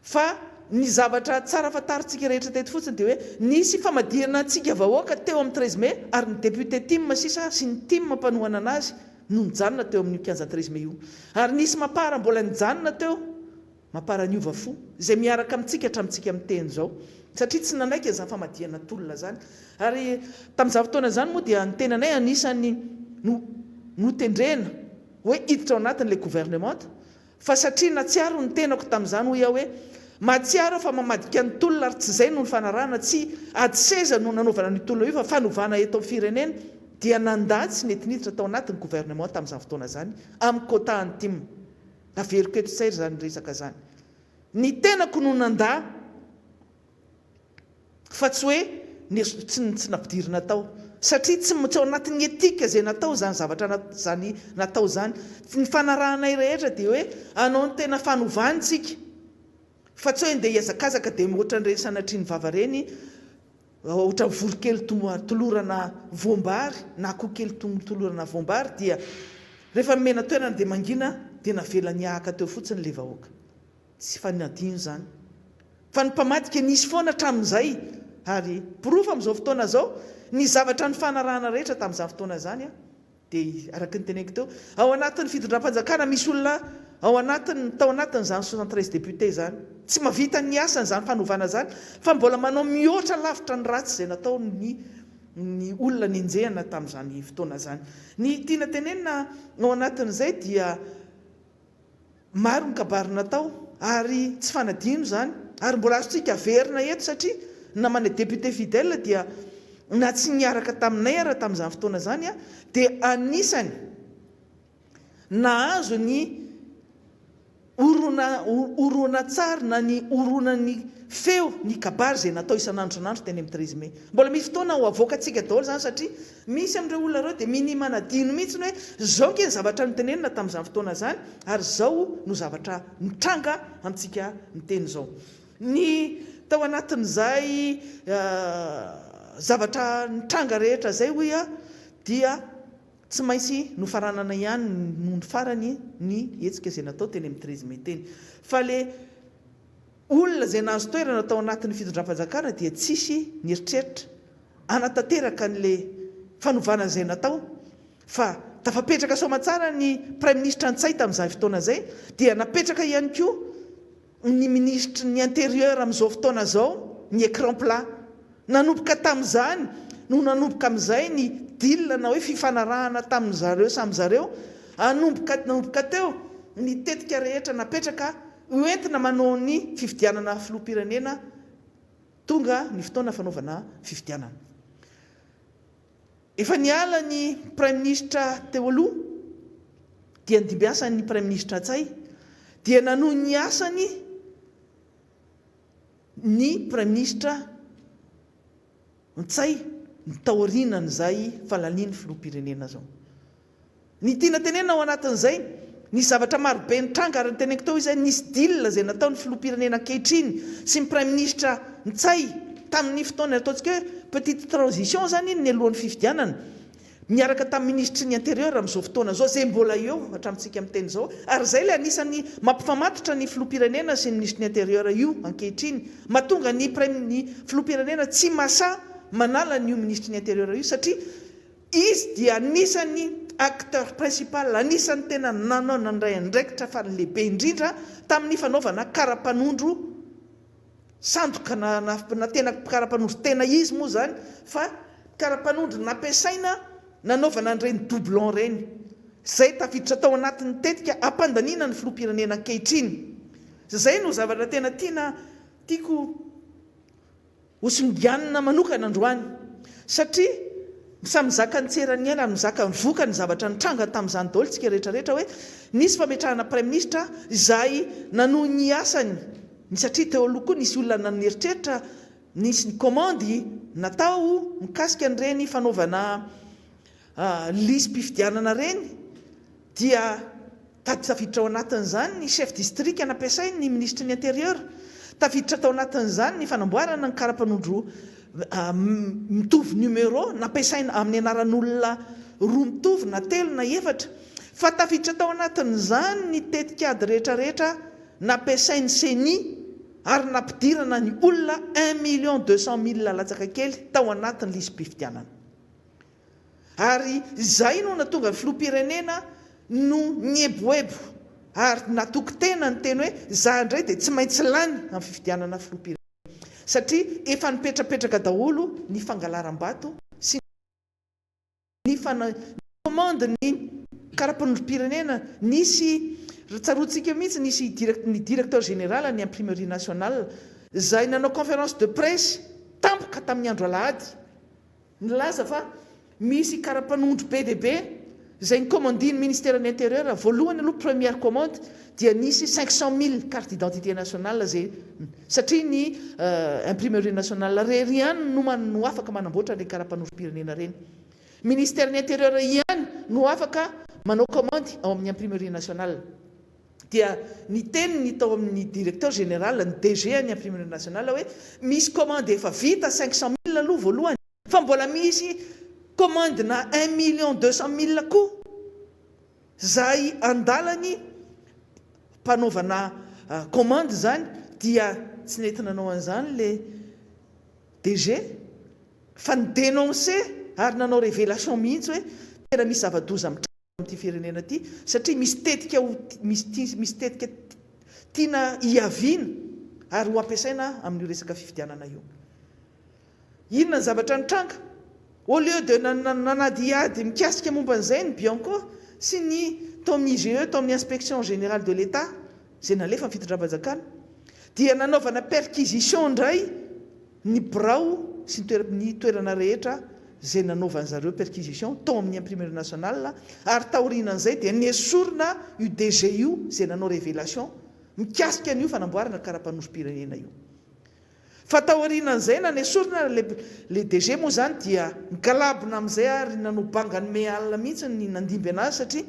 [SPEAKER 5] fa ny zavatra tsara fantaritsika rehetra teto fotsiny dia hoe nisy famadihana antsika vahoaka teo amin'ny 13 mai ary ny député Tima sisa sy ny Tima mpanohana anazy no nijanona teo amin'ny kianjan'ny 13 mai io ary nisy Mapara mbola nijanona teo Mapara niova fo zay miaraka amintsika hatramintsika amin'ny teny zao satria tsy nanaiky izany famadihana tolona zany ary tamin'izany fotoana zany moa dia ny tenanay anisany notendrena hoe hiditra ao anatin'ilay gouvernement fa satria natsiaro ny tenako tamin'izany ho ia hoe matsiaro fa mamadika ny tolona ary tsy zay no ny fanarahana tsy ady seza no nanaovana ny tolona io fa fanovana eto amin'ny firenena dia nandatsy netiniditra tao anatin'ny gouvernement tamin'izany fotoana zany amin'ny quota antime averiko eto tsairy zany resaka zany ny tenako no nanda fa tsy hoe tsy nampidirina tao satria tsy ao anatin'ny etika zay natao zany zavatra zany natao zany ny fanarahanay rehetra dia hoe anao ny tena fanovantsika fa tsy hoe ndeha hiazakazaka dia ohatra nireny sanatriany vava reny ohatra vorokely tolorana voambary na kokely tolorana voambary dia rehefa mena toerana dia mangina dia navelany ahaka teo fotsiny le vahoaka tsy fanadino zany fa ny mpamadika nisy foana hatramin'izay ary pirofo amin'izao fotoana zao ny zavatra ny fanarahana rehetra tamin'izany fotoana zany dia araka ny teneniko teo ao anatin'ny fitondram-panjakana misy olona tao anatin'izany 73 député zany tsy mavita ny asany zany fanovana zany fa mbola manao mihoatra lavitra ny ratsy zay natao ny olona ninjehana tamin'izany fotoana zany ny tiana tenenina ao anatin'izay dia maro ny kabarina tao ary tsy fanadino zany ary mbola azotsika averina eto satria namana député fidèle dia na tsy niaraka taminay ara tamin'izany fotoana zany dia anisany nahazo ny orona tsara na ny oronany feo ny kabary zay natao isan'andro teny amin'ny trézime mbola misy fotoana ho avoakantsika daholo zany satria misy amin'ireo olona ireo dia minimanadino mihitsy ny hoe zao ke ny zavatra nitenenina tamin'izany fotoana zany ary zao no zavatra mitranga amintsika miteny zao ny tao anatin'izay zavatra nitranga rehetra zay hoy dia tsy maintsy nofaranana ihany no ny farany ny hetsika zay natao teny amin'ny trézime teny fa le olona zay nahazo toerana tao anatin'ny fitondram-panjakana dia tsisy nieritreritra anatanteraka n'le fanovana zay natao fa tafapetraka somatsara ny prime ministre Ntsay tamin'izany fotoana zay dia napetraka ihany koa ny ministre ny intérieur amin'izao fotoana zao ny écran plat nanomboka tamin'izany no nanomboka amin'izay ny dila na hoe fifanarahana tamin'zareo samyzareo nanomboka teo ny tetika rehetra napetraka hoentina manao ny fifidianana filoham-pirenena tonga ny fotoana fanaovana fifidianana efa niala ny prime ministre teo aloha dia ndimbiasan'ny prime ministre Ntsay dia nanohy ny asany ny prime ministre Ntsay ny taorinan'izay falaliny filoham-pirenena zao ny tiana tenena ao anatin'izay ny zavatra marobe nitranga ary nyteneniko tao izay nisy dila zay natao ny filoham-pirenena ankehitriny sy ny prime ministre Ntsay tamin'ny fotoana ataontsika hoe petite transition zany ny alohan'ny fifidianana miaraka tamin'ny ministre ny intérieur amin'izao fotoana zao zay mbola eo hatramintsika miteny zao ary zay le anisany mampifamatotra ny filoham-pirenena sy ny ministre ny intérieur io ankehitriny mahatonga ny filoham-pirenena tsy masa manala n'io ministre ny intérieur io satria izy dia anisany acteur principal anisany tena nanao nandray andraikitra fa lehibe indrindra tamin'ny fanaovana karapanondro sandoka na tena karapanondro tena izy moa zany fa karapanondro nampiasaina nanaovana an'ireny doublon reny zay tafiditra tao anatin'ny tetika ampandanina ny filoham-pirenena ankehitriny zay no zavatra tena tiako hosongianina manokana androany satria samyzaka nytserany ela mizaka nivoka ny zavatra nitranga tamin'izany daholo tsika rehetrarehetra hoe nisy fametrahana prime ministre izay nanohy ny asany satria teo aloha koa nisy olona nanieritreritra nisy ny komandy natao mikasika an'ireny fanaovana lisy-pifidianana reny dia tafiditra ao anatin'izany ny chef district nampiasainy ny ministre ny intérieur tafiditra tao anatin'izany ny fanamboarana ny karapanondro mitovy numéro nampiasaina amin'ny anaran'olona roa mitovy na telo na efatra fa tafiditra tao anatin'izany ny tetikady rehetrarehetra nampiasainy seni ary nampidirana ny olona 1,200,000 latsaka kely tao anatin'ny lisy-pifidianana ary zay no natonga ny filoham-pirenena no nieboebo ary natoko tena ny teny hoe za indray dia tsy maintsy lany amin'ny fifidianana filoham-pirenena satria efa nipetrapetraka daholo ny fangalaram-bato sy ny commande ny karapanondrom-pirenena nisy tsaroantsika mihitsy nisy ny directeur général ny imprimerie nationale zay nanao conférence de presse tampoka tamin'ny andro alahady nilaza fa misy karapanondro be dehibe izay ny commandiny ministère de l'intérieur voalohany aloha première commande dia nisy 500 000 carte d'identité nationale zay satria ny imprimerie nationale rery ihany no afaka manamboatra le karapanondrom-pirenena reny. Ministère de l'intérieur ihany no afaka manao commande ao amin'ny imprimerie nationale. Dia ny teniny tao amin'ny directeur général ny DG ny imprimerie nationale hoe misy commande efa vita 500 000 aloha voalohany fa mbola misy commande na 1 200 000 koa zay andalany mpanaovana commande zany dia tsy nety nanao an'izany le DG fa ny dénoncé ary nanao révélation mihitsy hoe tena misy zava-doza amin'ity firenena ity satria misy tetika tiana hiaviana ary ho ampiasaina amin'io resaka fifidianana io. Inona ny zavatra nitranga? Au lieu de nanadiady mikasika momba an'izay ny Bianco sy ny tao amin'ny IGE tao amin'ny inspection générale de l'État zay nalefa ny fitondram-panjakana dia nanaovana perquisition indray ny birao sy ny toerana rehetra zay nanaovany zareo perquisition tao amin'ny imprimerie nationale ary taorianan'izay dia nesorina io DG io zay nanao révélation mikasika an'io fanamboarana karapanondrom-pirenena io. Fa taorianan'izay na nesorina le DG moa zany dia nikalabona amin'izay ary nanao bangany méal mihitsy ny nandimby anazy satria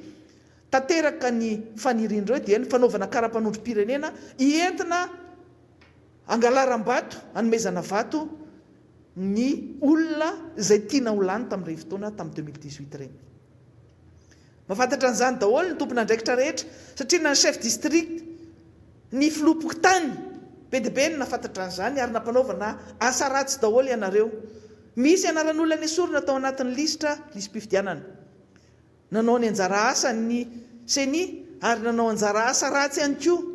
[SPEAKER 5] tanteraka ny fanirian'ireo dia ny fanaovana karapanondrom-pirenena hientina angalaram-bato anomezana vato ny olona zay tiana ho lany tamin'ireny fotoana tamin'ny 2018 reny. Mahafantatra an'izany daholo ny tompona andraikitra rehetra satria na ny chef district ny filoha-pokotany be dia be ny nafantatra an'izany ary nampanaovana asa ratsy daholo ianareo. Misy anaran'olona nesorina tao anatin'ny listra lisam-pifidianana. Nanao ny anjara asa ny CENI ary nanao anjara asa ratsy ihany koa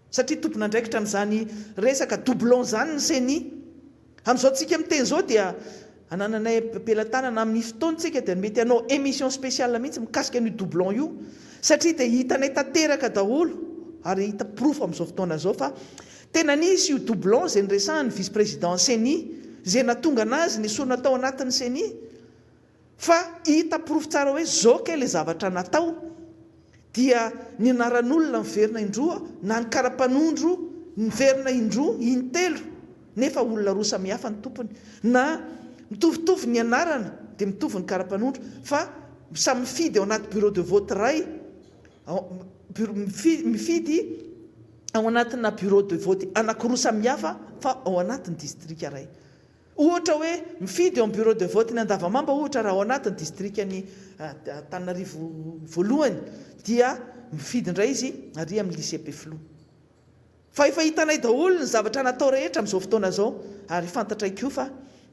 [SPEAKER 5] satria tompona andraikitra amin'izany resaka doublon zany ny CENI. Amin'izao tsika miteny zao dia anananay ampelantanana amin'ny fotoantsika dia mety hanao émission spéciale mihitsy mikasika an'io doublon io satria dia hitanay tanteraka daholo ary hita proof amin'izao fotoana zao fa tena nisy io doublon zay niresahany vice président CENI zay natonga anazy nesorina tao anatin'ny CENI fa hita proof tsara hoe zao ke le zavatra natao dia ny anaran'olona miverina indroa na ny karapanondro miverina indroa intelo nefa olona roa samihafa ny tompony na mitovitovy ny anarana dia mitovy ny karapanondro fa samy mifidy ao anaty bureau de vote ray mifidy ao anatina bureau de vote anankiroa samihafa fa ao anatin'ny district ray. Ohatra hoe mifidy ao amin'ny bureau de vote ny Andavamamba ohatra raha ao anatin'ny district ny Antananarivo voalohany dia mifidy indray izy ary amin'ny lycée Befilo. Fa efa hitanay daholo ny zavatra natao rehetra amin'izao fotoana zao ary fantatra koa fa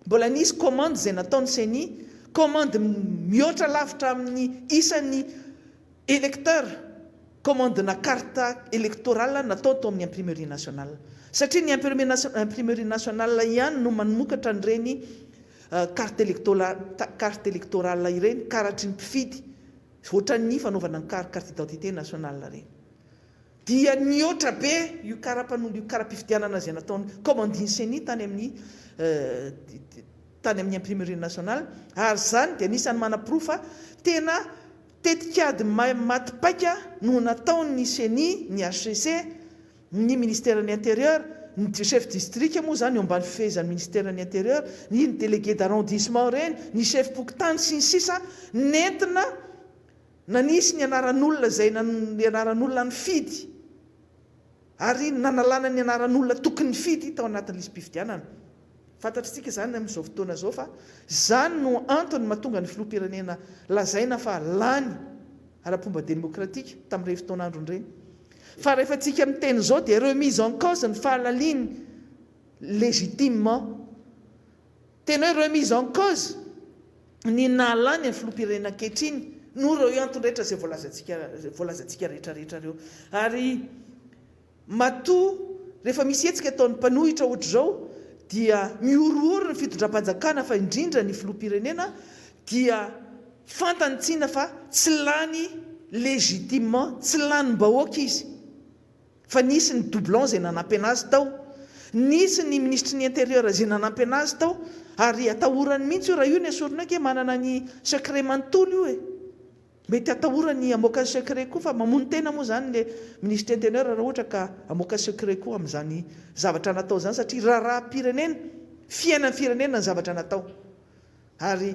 [SPEAKER 5] mbola nisy commande zay nataony CENI commande mihoatra lavitra amin'ny isan'ny électeur commande na carte électorale natao tao amin'ny imprimerie nationale satria ny imprimerie nationale ihany no manomokatra an'ireny carte électorale ireny karatry ny mpifidy ohatran'ny fanaovana ny carte d'identité nationale reny. Dia nihoatra be io karapifidianana zay nataony commandiny CENI tany amin'ny imprimerie nationale ary zany dia nisany manaprofa tena tetikady matipaika no nataony CENI ny HCC ny ministère de l'intérieur ny chef district moa zany eo ambany fifehezan'ny ministère de l'intérieur ny délégué d'arrondissement reny ny chef pokotany sy ny sisa nentina nanisy ny anaran'olona zay ny anaran'olona ny fidy ary nanalana ny anaran'olona tokony fidy tao anatin'ny lisam-pifidianana. Fantatritsika zany amin'izao fotoana zao fa zany no antony mahatonga ny filoham-pirenena lazaina fa lany ara-pomba démocratique tamin'ireny fotoan'andro ireny. Fa rehefa tsika miteny zao dia remise en cause ny fahalaliany légitimement. Tena hoe remise en cause ny nalany ny filoham-pirenena ankehitriny no ireo antony rehetra zay voalazantsika rehetrarehetra reo. Ary matoa rehefa misy hetsika ataon'ny mpanohitra ohatra zao dia miorooro ny fitondram-panjakana fa indrindra ny filoham-pirenena dia fantantsiana fa tsy lany légitimement tsy lany bahoaka izy fa nisy ny doublon zay nanampy anazy tao nisy ny ministre ny intérieur zay nanampy anazy tao ary atahorany mihitsy io raha io ny asorina ke manana ny secret manontolo io mety atahorany amoaka secret koa fa mamono tena moa zany le ministre intérieur raha ohatra ka amoaka secret koa amin'izany zavatra natao zany satria raha-pirenena fiainan'ny firenena ny zavatra natao ary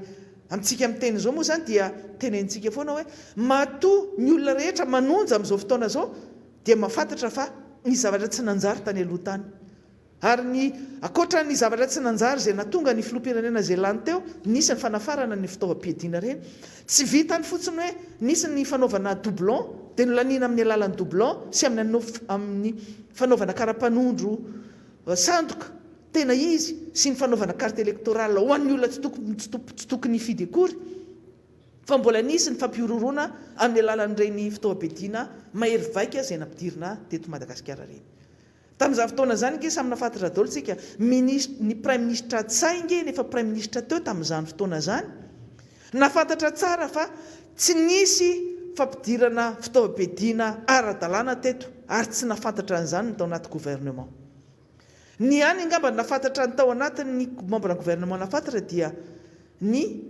[SPEAKER 5] amintsika amin'ny teny zao moa zany dia tenentsika foana hoe matoa ny olona rehetra manonja amin'izao fotoana zao dia mahafantatra fa ny zavatra tsy nanjary tany aloha tany ary ny akoatra ny zavatra tsy nanjary zay natonga ny filoham-pirenena zay lany teo nisy ny fanafarana ny fitaovam-piadiana reny tsy vitany fotsiny hoe nisy ny fanaovana doublon dia nolaniana amin'ny alalan'ny doublon sy amin'ny fanaovana karapanondro sandoka tena izy sy ny fanaovana carte électorale ho an'ny olona tsy tokony hifidy akory fa mbola nisy ny fampiororona amin'ny alalan'ireny fitaovam-piadiana mahery vaika zay nampidirina teto Madagasikara reny. Tamin'izany fotoana zany ke samy nafantatra daholo tsika ny prime ministre Tsaingy nefa prime ministre teo tamin'izany fotoana zany nafantatra tsara fa tsy nisy fampidirana fitaovam-piadiana ara-dalàna teto ary tsy nafantatra an'izany ny tao anaty gouvernement. Ny any angamba nafantatra ny tao anatin'ny membre ny gouvernement nafantatra dia ny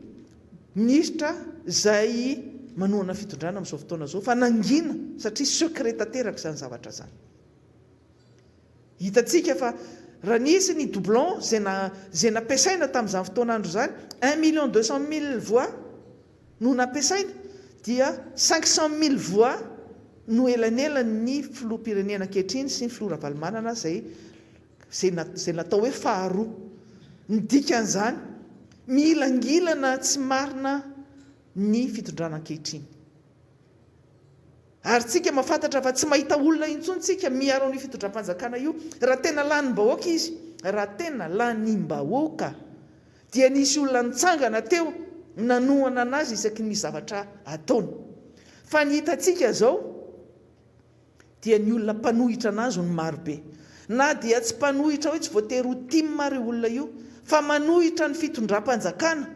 [SPEAKER 5] ministra zay manohana fitondrana amin'izao fotoana zao fa nangina satria secret tanteraka zany zavatra zany. Hitantsika fa raha nisy ny doublon zay nampiasaina tamin'izany fotoanandro zany 1,200,000 voix no nampiasaina dia 500,000 voix no elanelan'ny filoham-pirenena ankehitriny sy ny filoha ravalomanana zay natao hoe faharoa. Ny dikan'izany milangilana tsy marina ny fitondrana ankehitriny. Ary tsika mahafantatra fa tsy mahita olona intsony tsika miaro amin'ny fitondram-panjakana io raha tena lanim-bahoaka izy, raha tena lanim-bahoaka dia nisy olona nitsangana teo nanohana anazy isaky ny zavatra ataony. Fa ny hitantsika zao dia ny olona mpanohitra anazy ny marobe, na dia tsy mpanohitra hoe tsy voatery ho tima ireo olona io fa manohitra ny fitondram-panjakana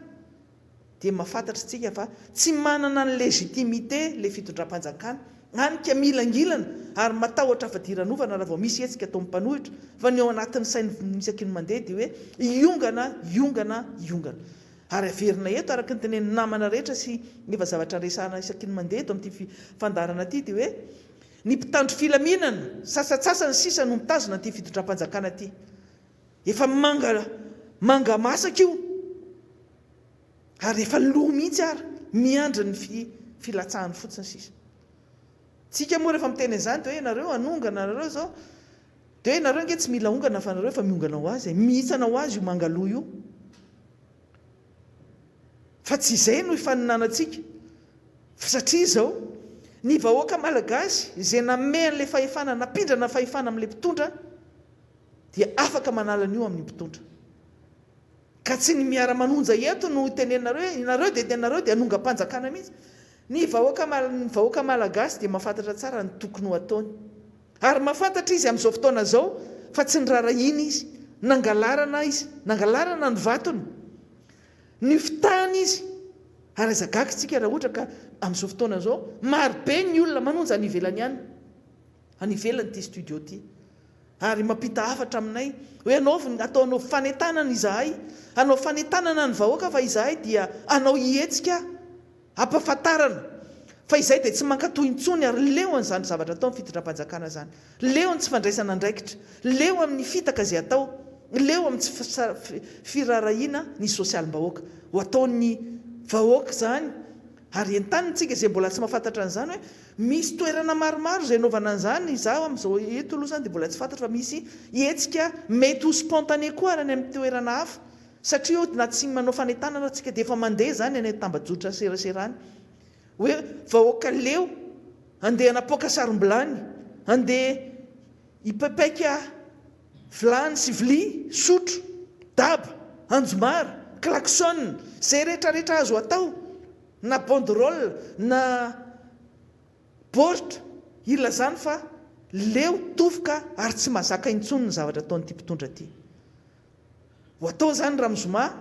[SPEAKER 5] dia mahafantatra tsika fa tsy manana ny légitimité le fitondram-panjakana anika milangilana ary matahotra fadiran'ovana raha vao misy hetsika atao mpanohitra fa ny ao anatin'ny sainy isaky ny mandeha dia hoe iongana ary averina eto araka ny tenen'ny namana rehetra sy nefa zavatra resahana isaky ny mandeha eto amin'ity fandarana ity dia hoe ny mpitandro filaminana sasatsasany sisa no mitazona ty fitondram-panjakana ty efa manga masaka io ary efa loha mihitsy ary miandry ny filatsahany fotsiny sisa. Tsika moa rehefa miteny izany dia hoe nareo anongana nareo zao dia hoe nareo nge tsy mila ongana fa nareo efa miongana ho azy mihitsana ho azy io mangaloha io fa tsy izay no ifaninanantsika satria zao ny vahoaka malagasy izay name an'ilay fahefana napindrana fahefana amin'ilay mpitondra dia afaka manala an'io amin'ny mpitondra ka tsy ny miara-manonja eto no tenenareo nareo dia tenareo dia anonga-panjakana mihitsy. Ny vahoaka malagasy dia mahafantatra tsara ny tokony ho ataony ary mahafantatra izy amin'izao fotoana zao fa tsy ny rarahina izy nangalarana ny vatony ny fitahany izy ary azagaky tsika raha ohatra ka amin'izao fotoana zao marobe ny olona manonja any ivelany ity studio ty ary mampita hafatra aminay hoe ataonao fanentanana izahay, anao fanentanana ny vahoaka fa izahay dia anao ihetsika ampafantarana fa izay dia tsy mankatoy intsony ary leo an'izany zavatra atao amin'ny fitondram-panjakana zany, leo amin'ny tsy fandraisana andraikitra, leo amin'ny fitaka izay atao, leo amin'ny tsy firarahina ny sosialim-bahoaka ho ataon'ny vahoaka zany. Ary entanitsika izay mbola tsy mahafantatra an'izany hoe misy toerana maromaro izay naovana an'izany izaho amin'izao eto aloha zany dia mbola tsy fantatra fa misy hetsika mety ho spontané koa ary any amin'ny toerana hafa satria na tsy manao fanentanana tsika dia efa mandeha zany any tambajotra seraserany hoe vahoaka leo andeha anapoaka sarom-bilany, andeha hipapaika vilany sy vilia, sotro, daba, anjomara, klaxon, zay rehetrarehetra azo atao na banderole na boritra ilazany fa leo tofoka ary tsy mahazaka intsony ny zavatra ataon'ity mpitondra ty. Ho atao zany raha mizoma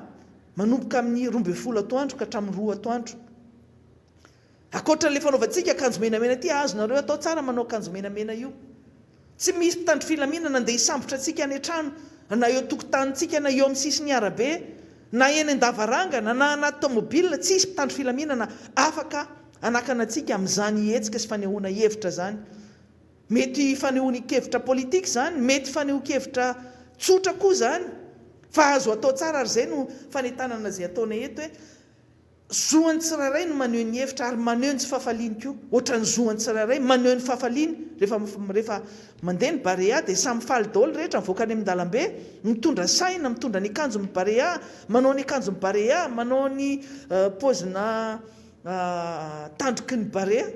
[SPEAKER 5] manomboka amin'ny 12 atoandro ka hatramin'ny 2 atoandro. Akoatra le fanaovantsika akanjo menamena ty azo nareo atao tsara manao akanjo menamena io. Tsy misy mpitandro filaminana andeha hisambotra antsika any an-trano na eo tokotanintsika na eo amin'ny sisiny arabe na eny an-davarangana na anaty tomobile tsisy mpitandro filaminana afaka anakana antsika amin'izany hetsika sy fanehoana hevitra zany. Mety fanehoan-kevitra politika zany, mety fanehoan-kevitra tsotra koa zany, fa azo atao tsara ary zay no fanetanana izay ataona eto hoe zoany tsiraray no maneho ny hevitra ary maneho ny tsy fahafaliany koa. Ohatran'ny zoany tsiraray maneho ny fahafaliany rehefa mandeha ny barea dia samy faly daholo rehetra mivoaka any amin'ny dalambe, mitondra saina, mitondra ny akanjo ny barea, manao ny akanjo ny barea, manao ny paozina tandroky ny barea.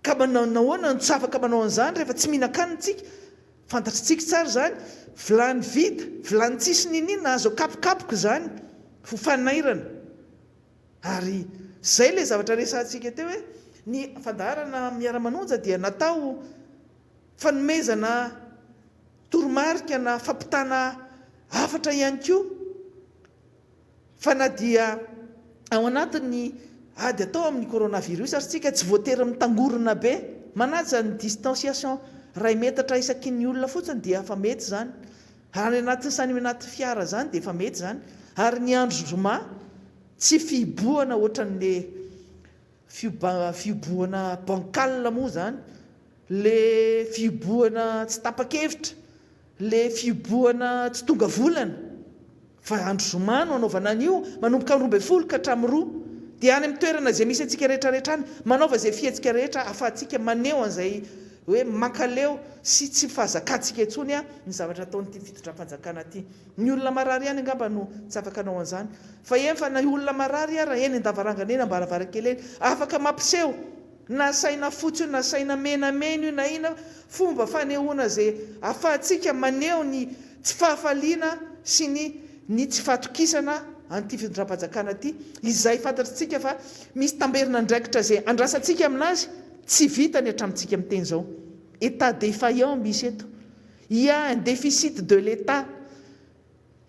[SPEAKER 5] Ka nahoana no tsy afaka manao an'izany rehefa tsy mihinan-kanina tsika? Fantatritsika tsara zany, vilany vita, vilany tsisy ninina azo kapokapoka zany, ho fanairana. Ary zay ilay zavatra resantsika teo hoe ny fandaharana miara-manonja dia natao fanomezana toromarika na fampitana hafatra ihany koa. Fa na dia ao anatin'ny ady atao amin'ny coronavirus ary tsika tsy voatery mitangorona be, manaja ny distanciation 2 metatra isaky ny olona fotsiny dia efa mety zany. Ary anatin'ny sany anaty fiara zany dia efa mety zany. Ary ny andro zoma tsy fiboana ohatran'le fiboana bancal moa zany, le fiboana tsy tapa-kevitra, le fiboana tsy tonga volana, fa andro zoma no anaovana an'io manomboka 12 ka hatramin'ny 2. Dia any amin'ny toerana izay misy antsika rehetrarehetra any manaova izay fihetsika rehetra ahafahantsika maneho an'izay hoe mankaleo sy tsy fahazakatsika intsony ny zavatra ataon'ity fitondram-panjakana ity. Ny olona marary ihany angamba no tsy afaka anao an'izany. Fa fa na olona marary raha eny an-davarangana eny ambaravarakely eny afaka mampiseho na saina fotsy na saina menamena io na ina fomba fanehoana izay ahafahantsika maneho ny tsy fahafaliana sy ny tsy fahatokisana an'ity fitondram-panjakana ity. Izay fantatritsika fa misy tamberina ndraikitra izay andrasantsika aminazy tsy vitany hatramintsika miteny zao. État défaillant misy eto. Il y a un déficit de l'État.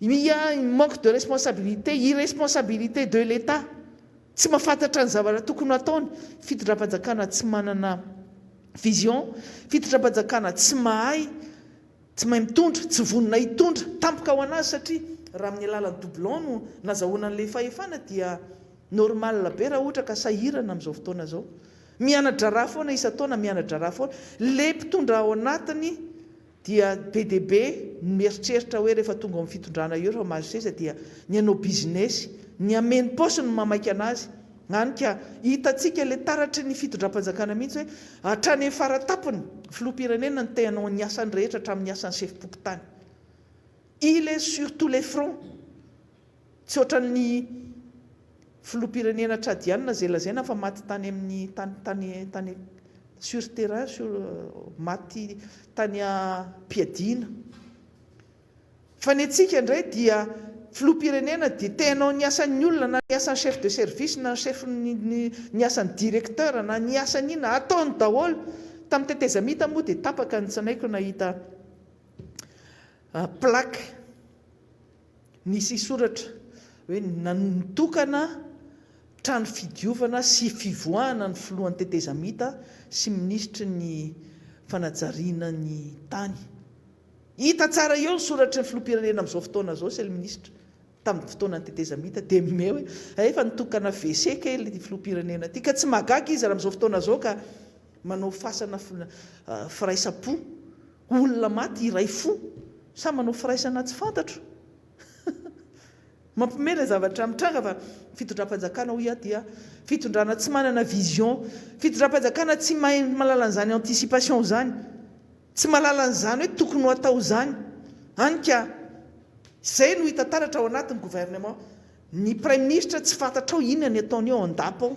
[SPEAKER 5] Il y a un manque de responsabilité, irresponsabilité de l'État. Tsy mahafantatra ny zavatra tokony ataony. Fitondram-panjakana tsy manana vision, fitondram-panjakana tsy mahay mitondra, tsy vonona hitondra, tampoka ho anazy satria raha amin'ny alalan'ny doublon no nazahoana an'ilay fahefana dia normal be raha ohatra ka sahirana amin'izao fotoana zao. Mianatra raha foana isan-taona, mianatra raha foana. Le mpitondra ao anatiny dia be dia be mieritreritra hoe rehefa tonga amin'ny fitondrana eo rehefa mahazo seza dia ny hanao business, ny ameny paosy no mamaika anazy. Hany ka hitantsika le taratry ny fitondram-panjakana mihitsy hoe hatrany amin'ny faratapony filoham-pirenena ny te-hanao ny asany rehetra hatramin'ny asan'ny chef-pokotany. Il est sur tous les fronts. Tsy ohatran'ny filoham-pirenena tradianina zay lazaina fa maty tany amin'ny tany sur terrain, maty tany ampiadiana. Fa ny antsika indray dia filoham-pirenena dia te-hanao ny asan'ny olona na ny asan'ny chef de service na ny asan'ny directeur na ny asan'ny ina ataony daholo. Tamin'ny tetezamita moa dia tapaka ny tsanaiko nahita plaque nisy soratra hoe nanotokana trano fidiovana sy fivoahana ny filohan'ny tetezamita sy minisitry ny fanajariana ny tany. Hita tsara eo ny soratry ny filoham-pirenena amin'izao fotoana zao sy le minisitra tamin'ny fotoana ny tetezamita dia me hoe efa nitokana WC kely ity filoham-pirenena ity ka tsy magaga izy raha amin'izao fotoana zao ka manao fasana firaisam-po, olona maty iray fo sa manao firaisana tsy fantatro. Mampimela zavatra mitranga fa fitondram-panjakana hoy dia fitondrana tsy manana vision, fitondram-panjakana tsy mahay malala an'izany anticipation zany, tsy malala an'izany hoe tokony ho atao zany. Hany ka izay no hita taratra ao anatin'ny gouvernement. Ny prime ministre tsy fantatrao inona ny ataony eo an-dapa ao,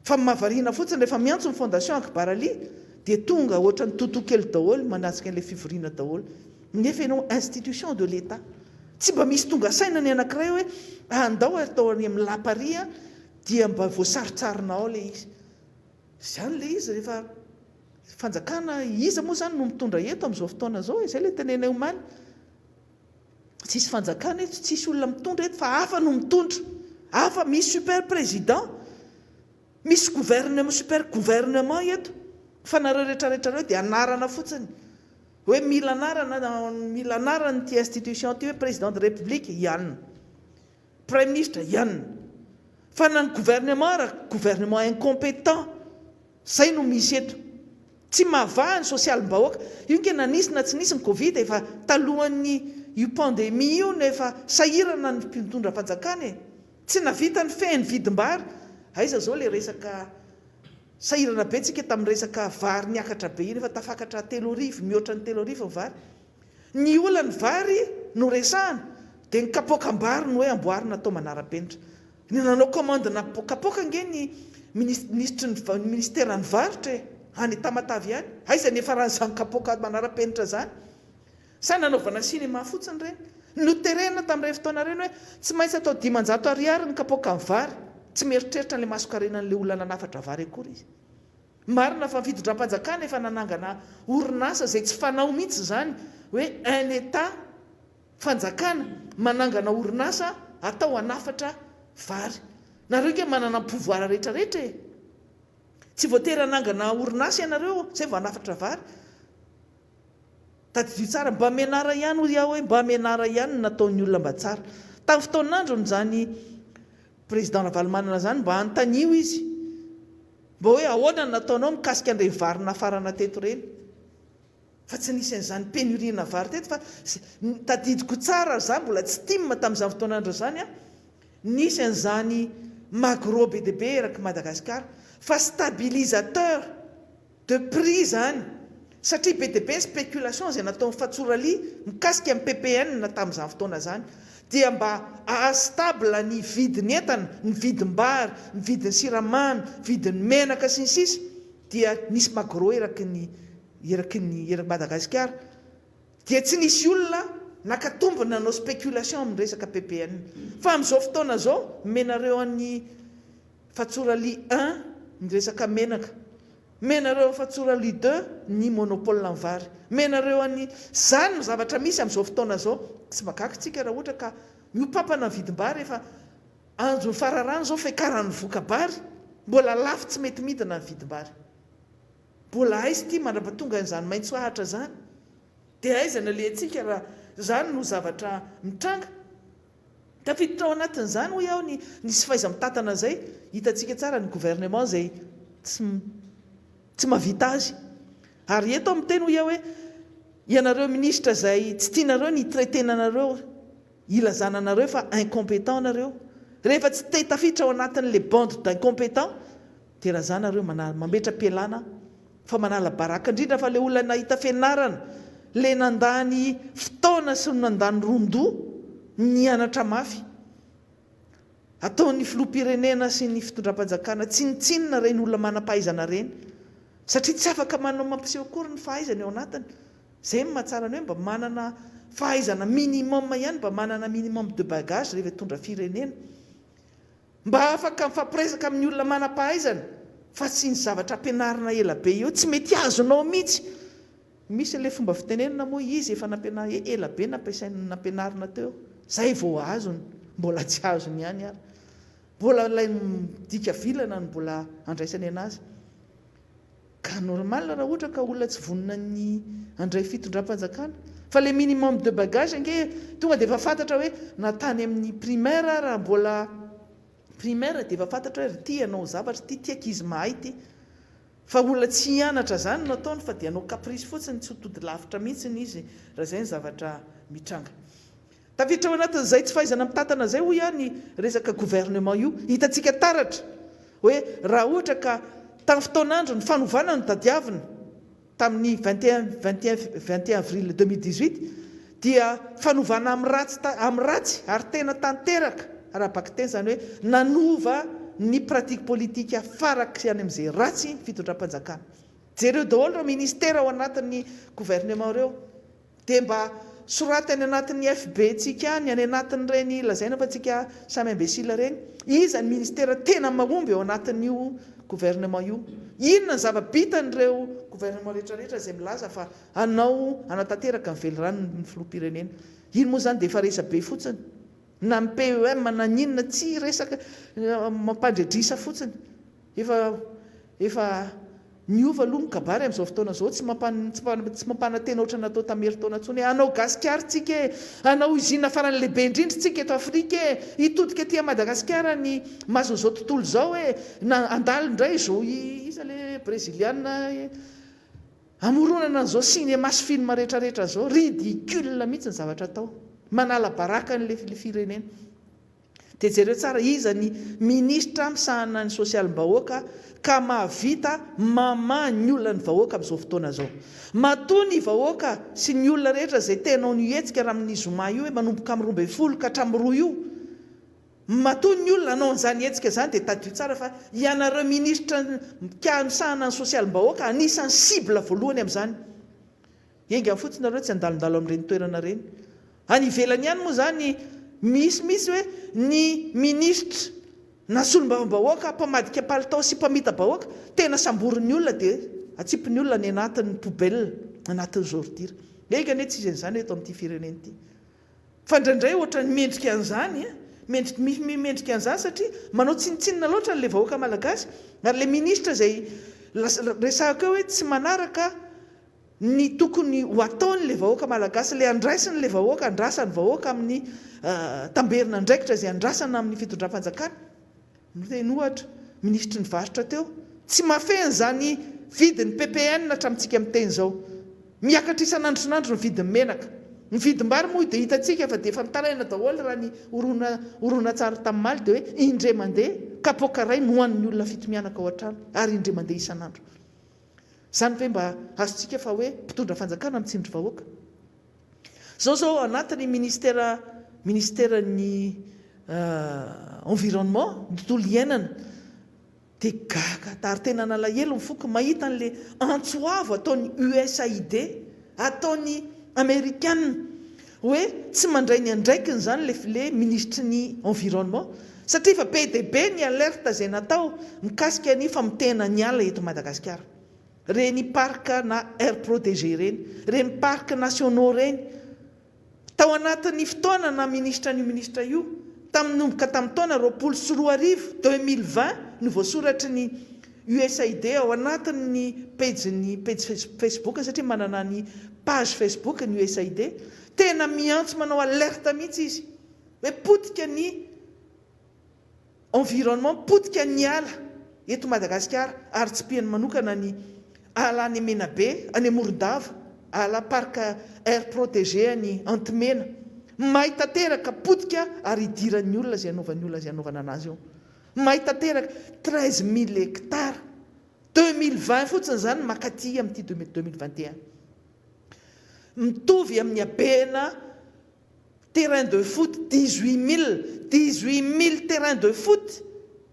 [SPEAKER 5] fa mahavariana fotsiny rehefa miantso ny fondation Akbarali dia tonga ohatran'ny totoa-kely daholo manasika an'ilay fivoriana daholo. Nefa ianao institution de l'État. Tsy mba misy tonga saina ny anankiray hoe andao atao any amin'ny laparia dia mba voasaritsarina ao le izy. Izany le izy rehefa fanjakana iza moa zany no mitondra eto amin'izao fotoana zao, izay le tenenay omaly. Tsisy fanjakana eto, tsisy olona mitondra eto fa hafa no mitondra. Hafa misy super président, misy gouvernement, super gouvernement eto. Fa nareo rehetrarehetra reo dia anarana fotsiny. Hoe mila anarana ty institution ty hoe président de république ianona, premier ministre ianona, fa na ny gouvernement raha gouvernement incompétent zay no misy eto tsy mahavaha ny sosialim-bahoaka io nke na nisy na tsy nisy ny covid efa talohan'ny io pandémie io nefa sahirana ny mpitondra fanjakana tsy navita ny fehny vidim-bary aiza zao le resaka sahirana be tsika tamin'ny resaka vary niakatra be iny efa tafakatra 3 mihoatra ny 3 vary ny olany vary no resahana dia ny kapoakam-bary no hoe amboarina atao manara-penitra ny nanao commandena kapoaka nge ny ministry ny ministerany varitra any tamatavy ihany aiza nefa ran'izany kapoaka manara-penitra zany sa nanaovana cinéma fotsiny reny noterena tamin'ireny fotoana reny hoe tsy maintsy atao 500 ariary ny kapoaka ny vary tsy mieritreritra n'le masokarenan'le olana nafatra vary akory izy marina fa fitondram-panjakana efa nanangana orinasa zay tsy fanao mihitsy zany hoe un état fanjakana manangana orinasa atao anafatra vary nareo ke manana pouvoir rehetrarehetra tsy voatery anangana orinasa ianareo zay vao anafatra vary tadidio tsara mba menara ihany o iaho hoe mba menara ihany nataon'ny olona mba tsara tamin'ny fotoanandro n'izany président Ravalomanana zany mba antanio izy mba hoe ahoana nataonao mikasika an'ireny vary nafarana teto reny fa tsy nisy an'izany pénurina vary teto fa tadidiko tsara zany mbola tsy timma tamin'izany fotoanandro zany a nisy an'izany magro be deabe eraky Madagasikara fa stabilisateur de prix zany satria be deabe spéculation zay natao fatsoralia mikasika amin'ny PPN na tamin'izany fotoana zany dia mba ahastable ny vidiny entana ny vidim-bary ny vidiny siramamy vidiny menaka sy ny sisa dia nisy magro eraky Madagasikara dia tsy nisy olona nakatombona nanao spéculation amin'ny resaka PPN fa amin'izao fotoana zao menareo an'ny fatsoralia 1 ny resaka menareo fatsoralia 2 ny monopole ny vary menareo an'ny zany no zavatra misy amin'izao fotoana zao tsy magaky tsika raha ohatra ka miopapana ny vidim-bary efa andro ny fararano zao fekaran'ny voka-bary mbola lafo tsy mety midina ny vidim-bary mbola aizy ty mandrapatonga n'izany maintso ahatra zany dia aizana le antsika raha zany no zavatra mitranga tafiditra ao anatin'izany ho iaho nisy faiza mitatana zay hitantsika tsara ny gouvernement zay tsy mahavita azy ary eto amin'ny teny ho iaho hoe ianareo ministra zay tsy tianareo ny traitenanareo ilazananareo fa incompétent nareo rehefa tsy te tafiditra ao anatin'le bande d'incompétent dia raha zany nareo mametra pialana fa manala baraka indrindra fa le olona nahita fianarana le nandany fotoana sy nandany rondo nianatra mafy ataon'ny filoham-pirenena sy ny fitondram-panjakana tsinitsinina reny olona manam-pahaizana reny satria tsy afaka manao mampiseho akory ny fahaizana eo anatiny zay mahatsara ny hoe mba manana fahaizana minimum ihany mba manana minimum de bagage rehefa hitondra firenena mba afaka mifampiresaka amin'ny olona manam-pahaizana fa tsy ny zavatra ampianarina ela be eo tsy mety azonao mihitsy misy le fomba fitenenina moa izy efa ela be nampianarina teo zay vao azony mbola tsy azony ihany ary mbola lay dika vilana ny mbola andraisany anazy ka normal raha ohatra ka olona tsy vonina ny andray fitondram-panjakana fa le minimum de bagage nge tonga dia efa fantatra hoe natany amin'ny primaire raha mbola primaire dia efa fantatra hoe ty anao zavatra ty tiaka izy mahay ty fa olona tsy hianatra zany no ataony fa dia anao caprice fotsiny tsy hotody lavitra mihitsiny izy raha zay ny zavatra mitranga tafiditra ao anatin'izay tsy fahaizana mitatana zay ho ihany resaka gouvernement io hitantsika taratra hoe raha ohatra ka tamin'ny fotoanandro ny fanovana ny tadiavina tamin'ny 21 avril 2018 dia fanovana amin'ny ratsy ary tena tanteraka raha baky teny zany hoe nanova ny pratique politika farak'y any amin'izay ratsy fitondram-panjakana jereo daholo reo ministera ao anatin'ny gouvernement reo dia mba soratany anatin'ny FB tsika any anatin'ireny lazaina fa tsika samy imbécile reny iza ny ministera tena mahomby ao anatin'io gouvernement io inona ny zava-bitan'ireo gouvernement rehetrarehetra zay milaza fa anao anatanteraka ny velirano ny filoham-pirenena ino moa zany dia efa resa be fotsiny na ny PEM naninona tsy resaka mampandredrisa fotsiny efa niova aloha mikabary amin'izao fotoana izao tsy mampanantena oatra natao tamin'ny herintaona ntsony anao gasikara tsika anao izina farany lehibe indrindra tsika eto Afrika hitodika aty Madagasikara ny mahazo izao tontolo izao andalo indray zao iza le brésiliana amoronana an'izao cinéma sy film rehetrarehetra zao ridicule mihitsy ny zavatra atao manala baraka n'le firenena dia jereo tsara iza ny ministra misahana ny sosialim-bahoaka ka mahavita mama ny olona ny vahoaka amin'izao fotoana zao matoa ny vahoaka sy ny olona rehetra izay tenao ny hetsika raha amin'ny zoma io hoe manomboka amin'ny 12 ka hatramin'ny 2 io matoa ny olona anao an'izany hetsika izany dia tadio tsara fa ianareo ministra misahana ny sosialim-bahoaka anisan'ny cible voalohany amin'izany enga fotsiny nareo tsy andalondalo amin'ireny toerana reny any ivelany ihany moa zany misy hoe ny ministra na solombavam-bahoaka mpamadika palitao sy mpamita bahoaka tena samborin'ny olona dia atsipin'ny olona ny anatin'ny poubelle anatin'ny zordira egane tsy izy an'izany eto amin'ity firenena ity fa indraindray ohatra ny mendrika an'izany mendrika an'izany satria manao tsinitsinina loatra n'le vahoaka malagasy ary le ministra izay resahaka hoe tsy manaraka ny tokony ho ataon'le vahoaka malagasy le andraisany le vahoaka andrasany vahoaka amin'ny tamberina ndraikitra izay andrasana amin'ny fitondram-panjakana ohatra ministra ny varotra teo tsy mafeny zany vidin'ny PPN hatramintsika amin'ny teny izao miakatra isan'andronandro ny vidin'ny menaka ny vidim-bary moa dia hitantsika fa dia efa mitaraina daholo raha ny orona tsara tamin'ny maly dia hoe indre mandeha kapoaka ray no hoan'ny olona fito mianaka ao an-trano ary indre mandeha isan'andro zany hoe mba azontsika fa hoe mpitondra fanjakana mitsindry vahoaka zao anatin'ny ministèren'ny environnement ny tontolo iainana dia gaga tary tena nalahelo mifoky mahita an'le antsoavo ataon'ny USAID ataon'ny américaine hoe tsy mandray ny andraikiny zany le ministre ny environnement satria fa be dia be ny alerte izay natao mikasika ny famitehana ny ala eto Madagasikara reny parka na aire protégé reny parka nationaux reny tao anatin'ny fotoana na ministra io tamin'nomboka tamin'ny taona 2020 no voasoratry ny USAID ao anatin'ny page Facebook satria manana ny page Facebook ny USAID tena miantso manao alerte mihitsy izy hoe potika ny environnement potika ny ala eto Madagasikara ary tsy piany manokana ny ala any Menabe any Morondava ala parka aire protégé ny Antimena mahita teraka potika ary idiran'ny olona izay anaovana anazy eo mahita teraka 13 000 hectares 2020 fotsiny zany makaty amin'ity 2021 mitovy amin'ny abena terrain de foot 18 000 terrain de foot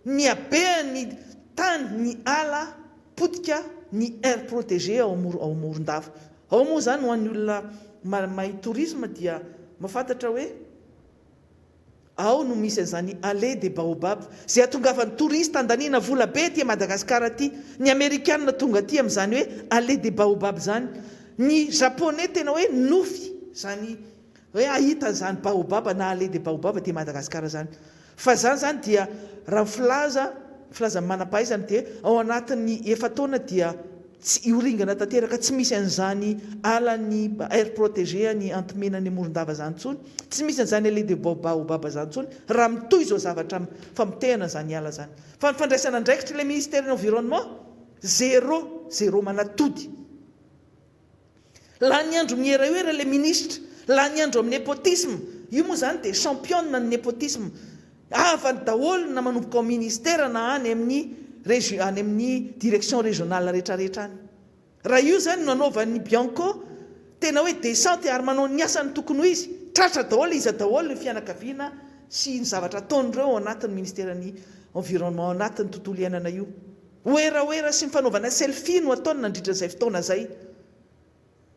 [SPEAKER 5] ny abeny tany ny ala potika ny aire protégé ao Morondava ao moa zany ho an'ny olona mahay tourisme dia mahafantatra hoe ao no misy an'izany allée des baobab izay atongavan'ny touriste andaniana vola be ty Madagasikara aty ny américaine tonga aty amin'izany hoe allée des baobab zany ny japonais tena hoe nofy zany hoe ahita an'izany baobab na allée des baobab ty Madagasikara zany fa zany dia raha filaza manam-pahaizana dia ao anatin'ny efataona dia tsy ioringana tanteraka tsy misy an'izany ala ny aire protégé ny Antimena ny Morondava zany tsony tsy misy an'izany allée des baobab zany tsony raha mitoy izao zavatra famitehana zany ala zany fa ny fandraisana ndraikitra le ministère de l'environnement zéro manatody laha ny andro mierahoera le ministre laha ny andro amin'ny népotisme io moa zany dia championne ny népotisme avany daholo na manomboka ao ministère na any amin'ny direction régionale rehetrarehetra any raha io zany no anaovan'ny Bianco tena hoe descente ary manao ny asany tokony ho izy tratra daholo izy daholo ny fianakaviana sy ny zavatra ataon'ireo ao anatin'ny ministèren'ny environnement ao anatin'ny tontolo iainana io oera sy ny fanaovana selfie no ataony nandritra izay fotoana zay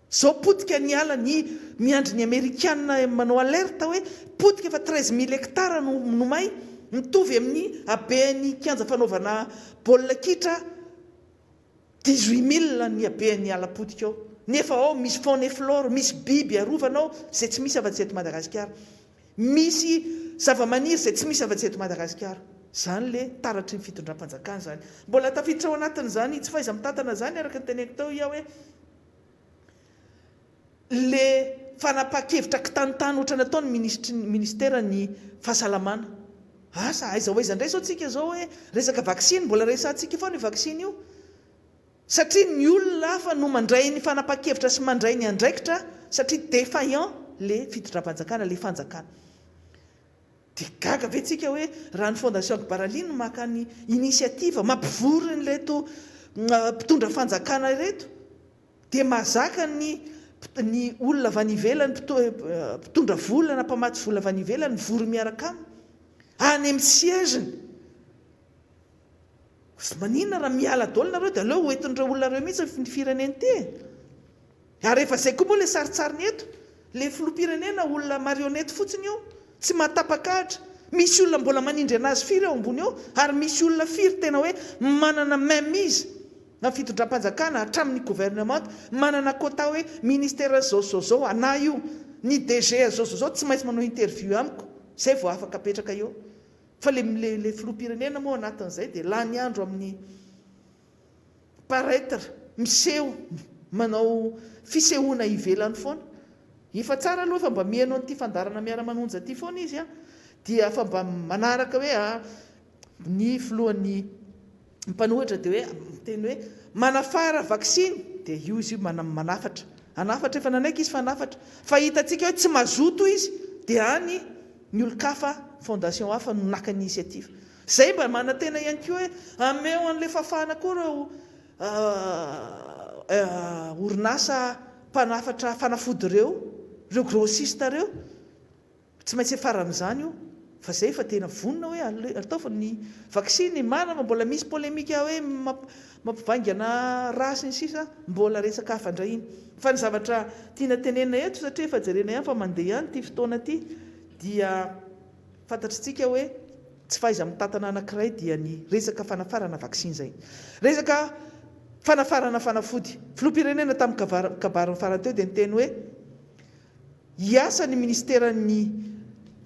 [SPEAKER 5] zao potika ny ala ny miandry ny américaine manao alerte hoe potika fa 13 000 hectares no may mitovy amin'ny abeany kianja fanaovana baolina kitra 18 000 ny abeany ala potika ao nefa ao misy faune et flore misy biby arovanao izay tsy misy afa-tsy eto Madagasikara misy zavamaniry izay tsy misy afa-tsy eto Madagasikara zany le taratry ny fitondram-panjakana zany. Mbola tafiditra ao anatin'izany tsy faiza mitantana zany araka ny teneko tao iaho hoe le fanapa-kevitra kitanontany ohatra nataony ministera ny fahasalamana. Asa aiza ho aiza indray sao tsika zao hoe resaka vaksiny mbola resantsika foana io vaksiny io. Satria ny olona hafa no mandray ny fanapa-kevitra sy mandray ny andraikitra satria défaillant le fitondram-panjakana le fanjakana. Dia gaga ve tsika hoe raha ny fondation Baraline maka ny inisiativa mampivory nyreto mpitondra fanjakana ireto dia mazaka ny olona avy any ivelany mpitondra vola na mpamatsy vola avy any ivelany vory miaraka aminy any amin'ny siège-ny. Maninona raha miala daholo nareo dia aleo hoentin'ireo olona ireo mihitsy ny fireneny te. Ary rehefa izay koa moa le saritsariny eto, le filoham-pirenena olona marionnette fotsiny io, tsy matapakahatra. Misy olona mbola manindry anazy firy eo ambony eo, ary misy olona firy tena hoe manana mainmise na fitondram-panjakana hatramin'ny gouvernement, manana quota hoe ministère zao ana io, ny DG zao tsy maintsy manao interview amiko, zay vao afaka apetraka eo. Fa le filoham-pirenena moa anatin'izay dia lany andro amin'ny paraître miseho manao fisehoana ivelany foana. Ifa tsara aloha fa mba mihaino an'ity fandarana miara-manonja ity foana izy dia fa mba manaraka hoe ny filohan'ny mpanohitra dia hoe miteny hoe manafara vaksiny dia io izy io manafatra. Anafatra efa nanaiky izy fa anafatra. Fa hitantsika hoe tsy mazoto izy dia any ny olon-kafa fondation hafa no naka ny inisiativa. Zay mba manantena ihany koa hoe ameo an'ilay fafana koa ireo orinasa mpanafatra fanafody ireo grossiste ireo. Tsy maintsy afara amin'izany io. Fa zay fa tena vonona hoe atao fa ny vaksiny marina mbola misy polémika hoe mampivaingana rasy ny sisa mbola resaka hafandrahiny. Fa ny zavatra tiana tenena eto satria efa jerena ihany fa mandeha ihany ity fotoana ity dia fantatritsika hoe tsy faiza mitantana anankiray dia ny resaka fanafarana vaksiny zay. Resaka fanafarana fanafody. Filoham-pirenena tamin'ny kabariny farany teo dia niteny hoe hiasa ny ministeran'ny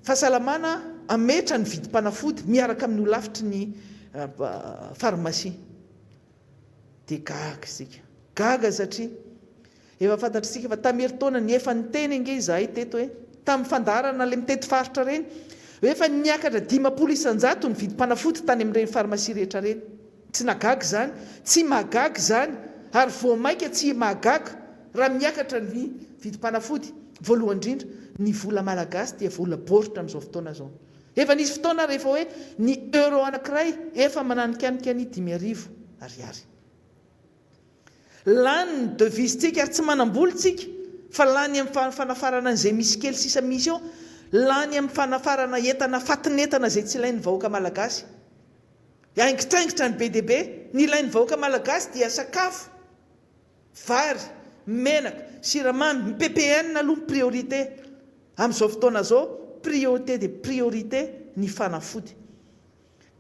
[SPEAKER 5] fahasalamana ametra ny vidim-panafody miaraka amin'ny olafitry ny pharmacie. Dia gaga isika. Gaga satria efa fantatritsika fa tamin'herintaona ny efa niteny ange izahay teto hoe tamin'ny fandarana le mitety faritra reny hoe efa niakatra 500 isan-jato ny vidim-panafody tany amin'ireny pharmacie rehetra reny. Tsy nagaga zany, tsy mahagaga zany, ary vao maika tsy mahagaga raha miakatra ny vidim-panafody. Voalohany indrindra ny vola malagasy dia vola baoritra amin'izao fotoana izao. Efa nisy fotoana rehefa hoe ny euro anankiray efa mananikanika ny 5,000 ariary. Lany ny devisentsika ary tsy manam-bolontsika fa lany amin'ny fanafarana an'izay misy kely sisa misy eo, lany amin'ny fanafarana entana fatinetana izay tsy ilain'ny vahoaka malagasy. Haingitraingitra ny BDB, ny ilain'ny vahoaka malagasy dia sakafo, vary, menaka, siramamy, PPN aloha priorité. Amin'izao fotoana izao, priorité de priorité ny fanafody.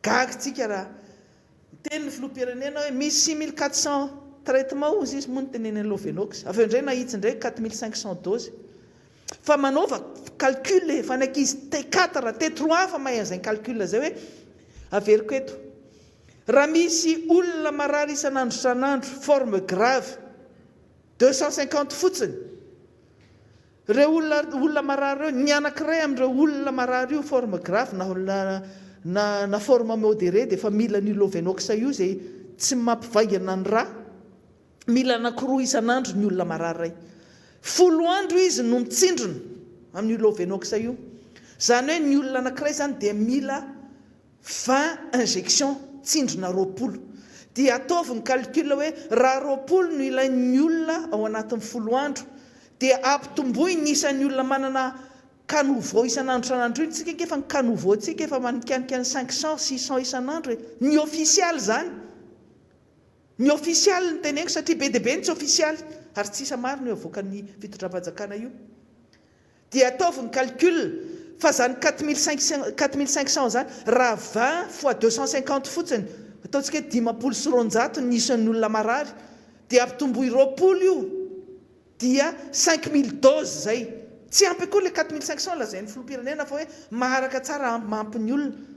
[SPEAKER 5] Gagitsika raha teny ny filoham-pirenena hoe misy 6400 traitement ozy izy moa ny tenen'ny Lovenox. Avy eo indray nahitsy indray 4500 doses. Fa manaova calcul fa anankizy T4 T3 fa mahay an'izay calcul zay hoe averiko eto. Raha misy olona marary isan'andro forme grave 250 fotsiny. Ireo olona marary eo ny anankiray amin'ireo olona marary io forme grave na forme modéré dia efa mila ny Lovenox io izay tsy mampivaingana ny rà. Mila anankiroa isan'andro ny olona marary ray. 10 andro izy no mitsindrona amin'ny Lovenox io. Zany hoe ny olona anankiray zany dia mila 20 injection tsindrona 20. Dia ataovy ny calcul hoe raha 20 no ilain'ny olona ao anatin'ny 10 andro dia ampitomboy ny isan'ny olona manana canouveau isan'andro iny. Tsika efa ny canouveau tsika efa manikanika ny 500-600 isan'andro. Ny official zany. Ny official ny teneniko satria BDB ny tsy official ary tsy isa maro ny avoaka ny fitondram-panjakana io. Dia ataovy ny calcul fa zany 4500 zany raha 20 fois 250 fotsiny. Ataontsika 500 sy 200 ny isan'ny olona marary dia ampitomboy 20 io dia 5000 doses zay. Tsy ampy koa le 4500 lazain'ny filoham-pirenena fa hoe maharaka tsara mahampy ny olona.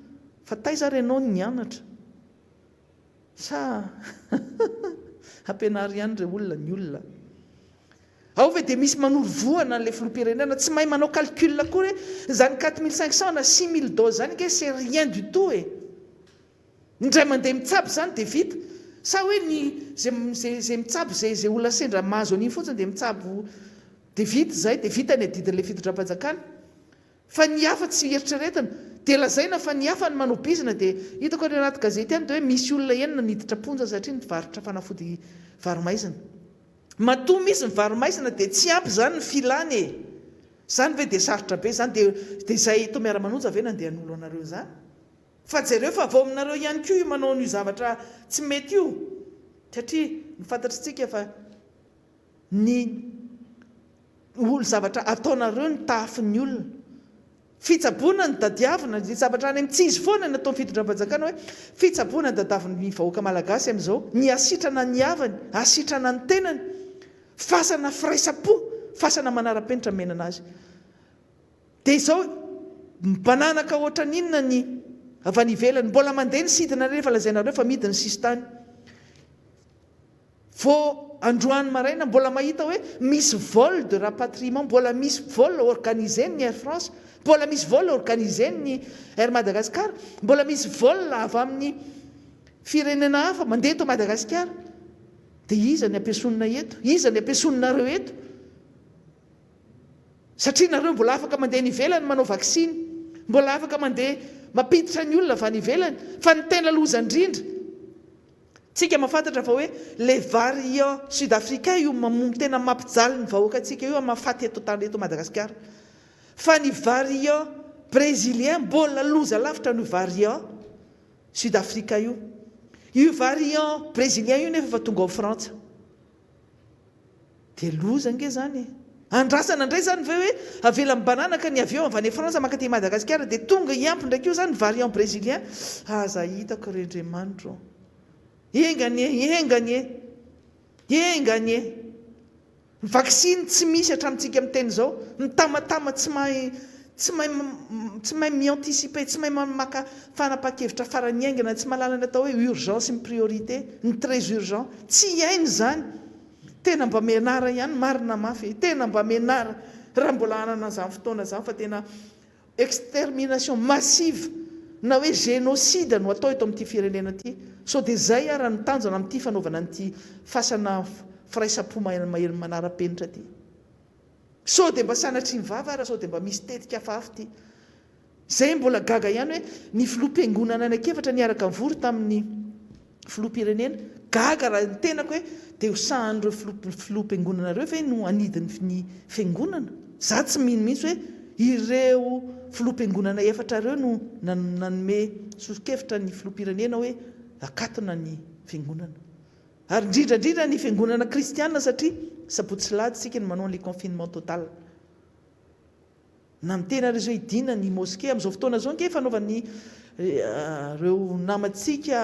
[SPEAKER 5] fa taiza renao nianatra sa ampianary ihany re olona ny olona ao ve dia misy manoro voana n'ilay filoham-pirenena tsy mahay manao calcul koa hoe zany 4500 na 6000 dose zany ke c'est rien du tout e indray mandeha mitsabo zany dia vita sa hoe zay mitsabo zay olona sendra mahazo an'iny fotsiny dia mitsabo dia vita zay dia vita ny adidin'ilay fitondram-panjakana fa ny hafa tsy eritreretana dia lazaina fa ny hafa ny manao bizina dia hitako any anaty gazety any dia hoe misy olona enina niditra ponja satria nivarotra fanafody varomaizina matoa misy ny varomaizina dia tsy ampy zany ny filany e zany ve dia sarotra be zany dia izay to miara-manonja ve nandehan'olo anareo zany fa jereo fa vao aminareo ihany koa io manao n'io zavatra tsy mety io satria nifantatritsika fa ny olo zavatra ataonareo ny tafin'ny olona fitsaboana ny dadiavina ny zavatra any amin'ny tsy izy foana ny atao ny fitondram-panjakana hoe fitsaboana ny dadavin'ny vahoaka malagasy amin'izao ny asitrana ny havany asitrana ny tenany fasana firaisapo fasana manara-penitra menana azy dia izao mbananaka ohatra n'inona ny avy any ivelany mbola mandeha ny sidina rehefa lazainareo fa midiny sisy tany vao androany maraina mbola mahita hoe misy vol de rapatriement mbola misy vol organisé ny Air France mbola misy vol organisé ny Air Madagascar mbola misy vol avy amin'ny firenena hafa mandeha eto Madagasikara dia iza ny ampiasonina eto iza ny ampiasoninareo eto satria nareo mbola afaka mandeha ny ivelany manao vaksiny mbola afaka mandeha mampiditra ny olona avy any ivelany fa ny tena loza indrindra tsika mahafantatra fa hoe le variant sud-africain io tena mampijaly ny vahoaka atsika io mahafaty eto tany eto Madagasikara fa ny variant brésilien mbola loza lavitra ny variant sud-africain io variant brésilien io nefa fa tonga ao frantsa dia loza nge zany andrasana indray zany ve hoe avela mibananaka ny avion avy any frantsa mankaty Madagasikara dia tonga hiampy ndraiky io zany variant brésilien aza hitako rendremandro enganye vaksiny tsy misy hatramintsika amin'ny teny zao mitamatama tsy mahay mianticiper tsy mahay maka fanapa-kevitra farany aingana tsy mahalala ny atao hoe urgence ny priorité ny très urgent tsy hainy zany tena mba mianara ihany marina mafy tena mba mianara raha mbola anana zany fotoana zany fa tena extermination massive na hoe génocide no atao eto amin'ity firenena ity so dia zay raha nitanjona amin'ity fanaovana n'ity fasana firaisapo manara-penitra ty so dia mba sanatry ny vava raha so dia mba misy tetika hafahafa ty zay mbola gaga ihany hoe ny filoham-piangonana anakefatra niaraka mivory tamin'ny filoham-pirenena gaga raha ny tenako hoe dia hosahan'ireo filoham-piangonana reo ve no anidiny ny fiangonana za tsy mino mihitsy hoe ireo filoham-piangonana efatra reo no nanome sosokevitra ny filoham-pirenena hoe akatona ny fiangonana ary indrindrandrindra ny fiangonana kristiana satria sabotsylady sika ny manao an'ilay confinement total na mitena rezo idina ny moské amin'izao fotoana zao nke fanaovan'ny reo namantsika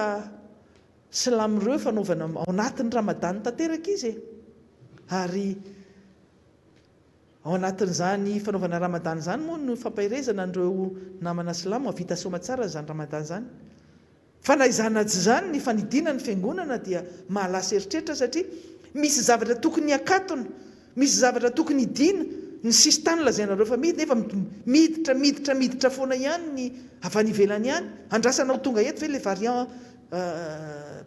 [SPEAKER 5] silamireo fanaovana ao anatin'ny ramadany tanteraka izy ary ao anatin'izany fanaovana ramadany zany moa no fampahirezana an'ireo namana silamo avita soma tsara zany ramadany zany fa na izana tsy zany ny fanidina ny fiangonana dia mahalasa eritreritra satria misy zavatra tokony akatona misy zavatra tokony idina ny sisy tany lazainareo fa midy nefa miditra foana ihany ny avy any ivelany ihany andrasanao tonga eto ve le variant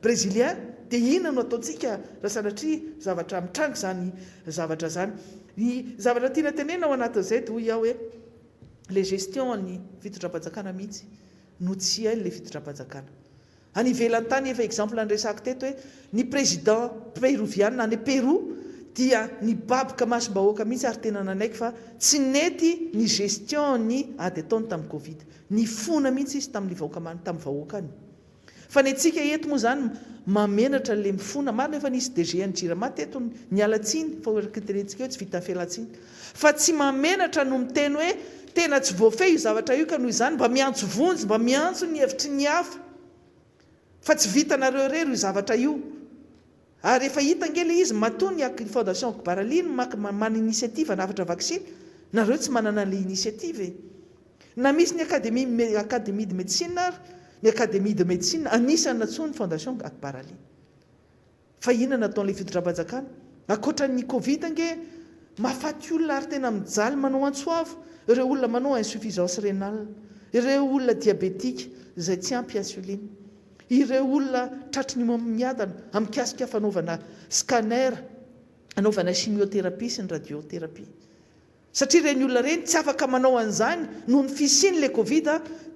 [SPEAKER 5] brésilien dia inona no ataontsika raha sanatria zavatra mitrango zany zavatra zany ny zavatra tiana tenena ao anatin'izay dia hoy aho hoe le gestion ny fitondram-panjakana mihitsy no tsy hainy le fitondram-panjakana any ivelany tany efa exemple anresako teto hoe ny président péruviana any Peroa dia ny baboka masom-bahoaka mihitsy ary tena nanaiky fa tsy nety ny gestion ny ady ataony tamin'ny covid ny fona mihitsy izy tamin'ny tamin'ny vahoaka any fa ny antsika eto moa zany mamenatra le mifona marina efa nisy DG ny jirama teto ny alatsiny fa oerkiterentsika eo tsy vita felatsiny fa tsy mamenatra no miteny hoe tena tsy voafeh io zavatra io ka noho izany mba miantso vonjy mba miantso ny hevitry ny hafa fa tsy vitanareo rery io zavatra io ary efa hita ngely izy matoa ny fondation Baralina mana initiative navatra vaksiny nareo tsy manana le initiative na misy ny académie de médecine ary ny académie de médecine anisany natsoa ny fondation Akbar Ali. Fa inona nataon'ilay fitondram-panjakana? Ankoatran'ny Covid ange mahafaty olona ary tena mijaly manao antsoavo, ireo olona manao insuffisance rénale, ireo olona diabétique izay tsy ampy insuline, ireo olona tratry ny miadana amikasika fanaovana scanner, anaovana chimiothérapie sy ny radiothérapie. Satria ireny olona ireny tsy afaka manao an'izany noho ny fisian'ilay Covid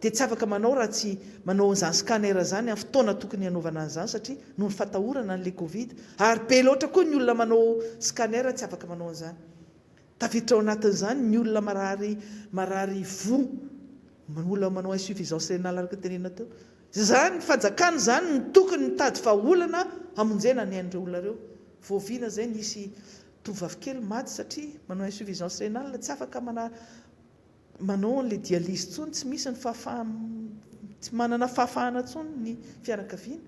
[SPEAKER 5] dia tsy afaka manao raha tsy manao an'izany scanner zany amin'ny fotoana tokony hanaovana an'izany satria noho ny fatahorana an'ilay Covid. Ary be loatra koa ny olona manao scanner tsy afaka manao an'izany. Tafiditra ao anatin'izany ny olona marary vo, ny olona manao insuffisance rénale araka tenena teo. Zany fanjakana zany ny tokony mitady vahaolana hamonjena ny an'ireo olona ireo. Voaviana zay nisy tovovavy kely maty satria manao insuffisance rénale tsy afaka manao an'ilay dialyse tsony, tsy misy ny tsy manana fahafahana tsony ny fianakaviana.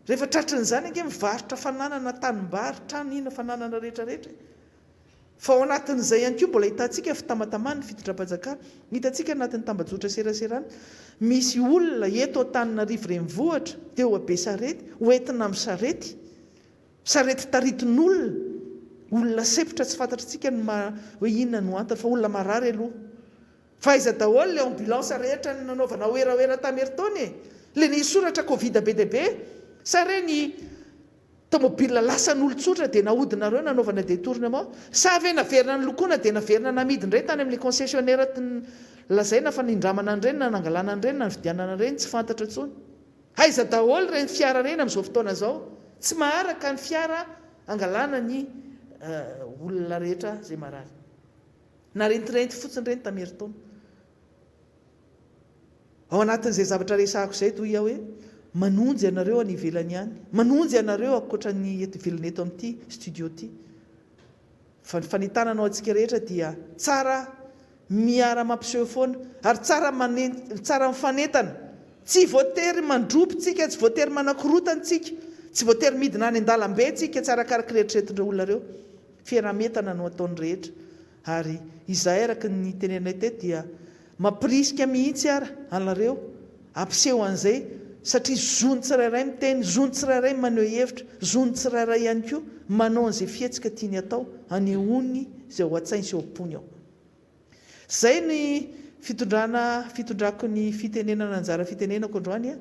[SPEAKER 5] Rehefa tratrin'izany ange mivarotra fananana tanimbary, trano ina fananana rehetrarehetra. Fa ao anatin'izay ihany koa mbola hitantsika fitamatamana ny fitondram-panjakana, hitantsika anatin'ny tambajotra seraserana misy olona eto Antananarivo renivohitra teo Besarety hoentina amin'ny sarety taritin'olona, olona sepotra tsy fantatritsika ny hoe inona no antony fa olona marary aloha. Fa aiza daholo ilay ambulance rehetra ny nanaovana oeraoera tameritaony le nisoratra Covid be dia be, sa reny tomobile lasan'olon-tsotra dia nahodinareo nanaovana détournement, sa ve naverina ny lokoana dia naverina namidiny ireny tany amin'ilay concessionnaire lazaina fa nindramana an'ireny na nangalana an'ireny na nividianana an'ireny tsy fantatra intsony. Aiza daholo ireny fiara ireny amin'izao fotoana izao, tsy maharaka ny fiara angalana ny olona rehetra izay marary. Na rentirenty fotsiny ireny tameritaona. Ao anatin'izay zavatra resahako izay toy hoe manonjy ianareo any ivelany ihany, manonjy ianareo ankoatra ny eto ivelany eto amin'ity studio ity. Fa ny fanitananao antsika rehetra dia tsara miara mampiseho foana ary tsara mifanentana. Tsy voatery mandropitsika, tsy voatery manakorotana-tsika, tsy voatery midina any an-dalambe tsika tsara karaka rehetrarehetr'ireo olona ireo. Fiarametana no ataony rehetra. Ary izahay araka ny tenenay teto dia mampirisika mihitsy ara anareo ampiseho an'izay satria zony tsirairay miteny, zony tsirairay maneho hevitra, zony tsirairay ihany koa manao an'izay fihetsika tiany atao anehoany izay ho an-tsainy sy ho am-pony ao. Zay ny fitondrako ny fitenenana anjara fitenenako androany.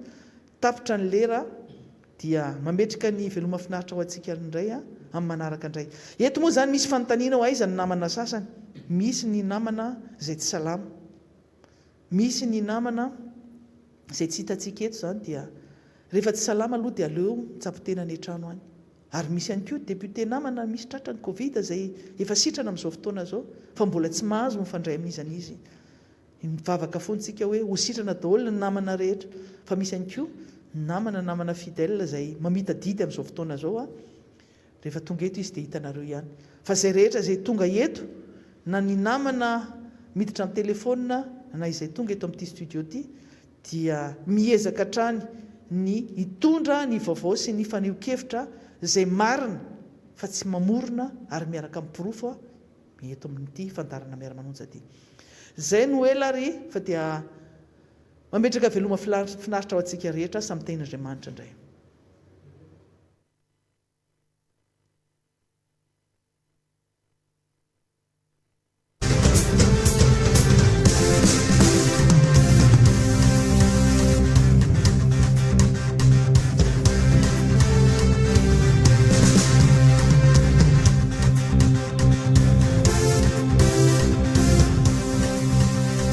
[SPEAKER 5] Tapitra ny lera dia mametrika ny veloma finaritra ho antsika indray amin'ny manaraka indray. Eto moa zany misy fanontaniana ho aiza ny namana sasany. Misy ny namana izay tsy salama, misy ny namana izay tsy hitantsika eto zany dia rehefa tsy salama aloha dia aleo mitsapotena ny trano any. Ary misy ihany koa député namana misy tratra ny Covid izay efa sitrana amin'izao fotoana izao fa mbola tsy mahazo mifandray amin'izan'izy. Mivavaka foantsika hoe ho sitrana daholo ny namana rehetra, fa misy ihany koa namana fidèle izay mamita didy amin'izao fotoana izao rehefa tonga eto izy dia hitanareo ihany. Fa izay rehetra izay tonga eto na ny namana miditra amin'ny telefona na izay tonga eto amin'ity studio ity dia miezaka hatrany ny hitondra ny vaovao sy ny faneho-kevitra izay marina fa tsy mamorona ary miaraka amin'ny porofo eto amin'ity fandarana miara-manonja ity. Zay no ela ry fa dia mametraka veloma finaritra ho antsika rehetra samy tenin'Andriamanitra indray.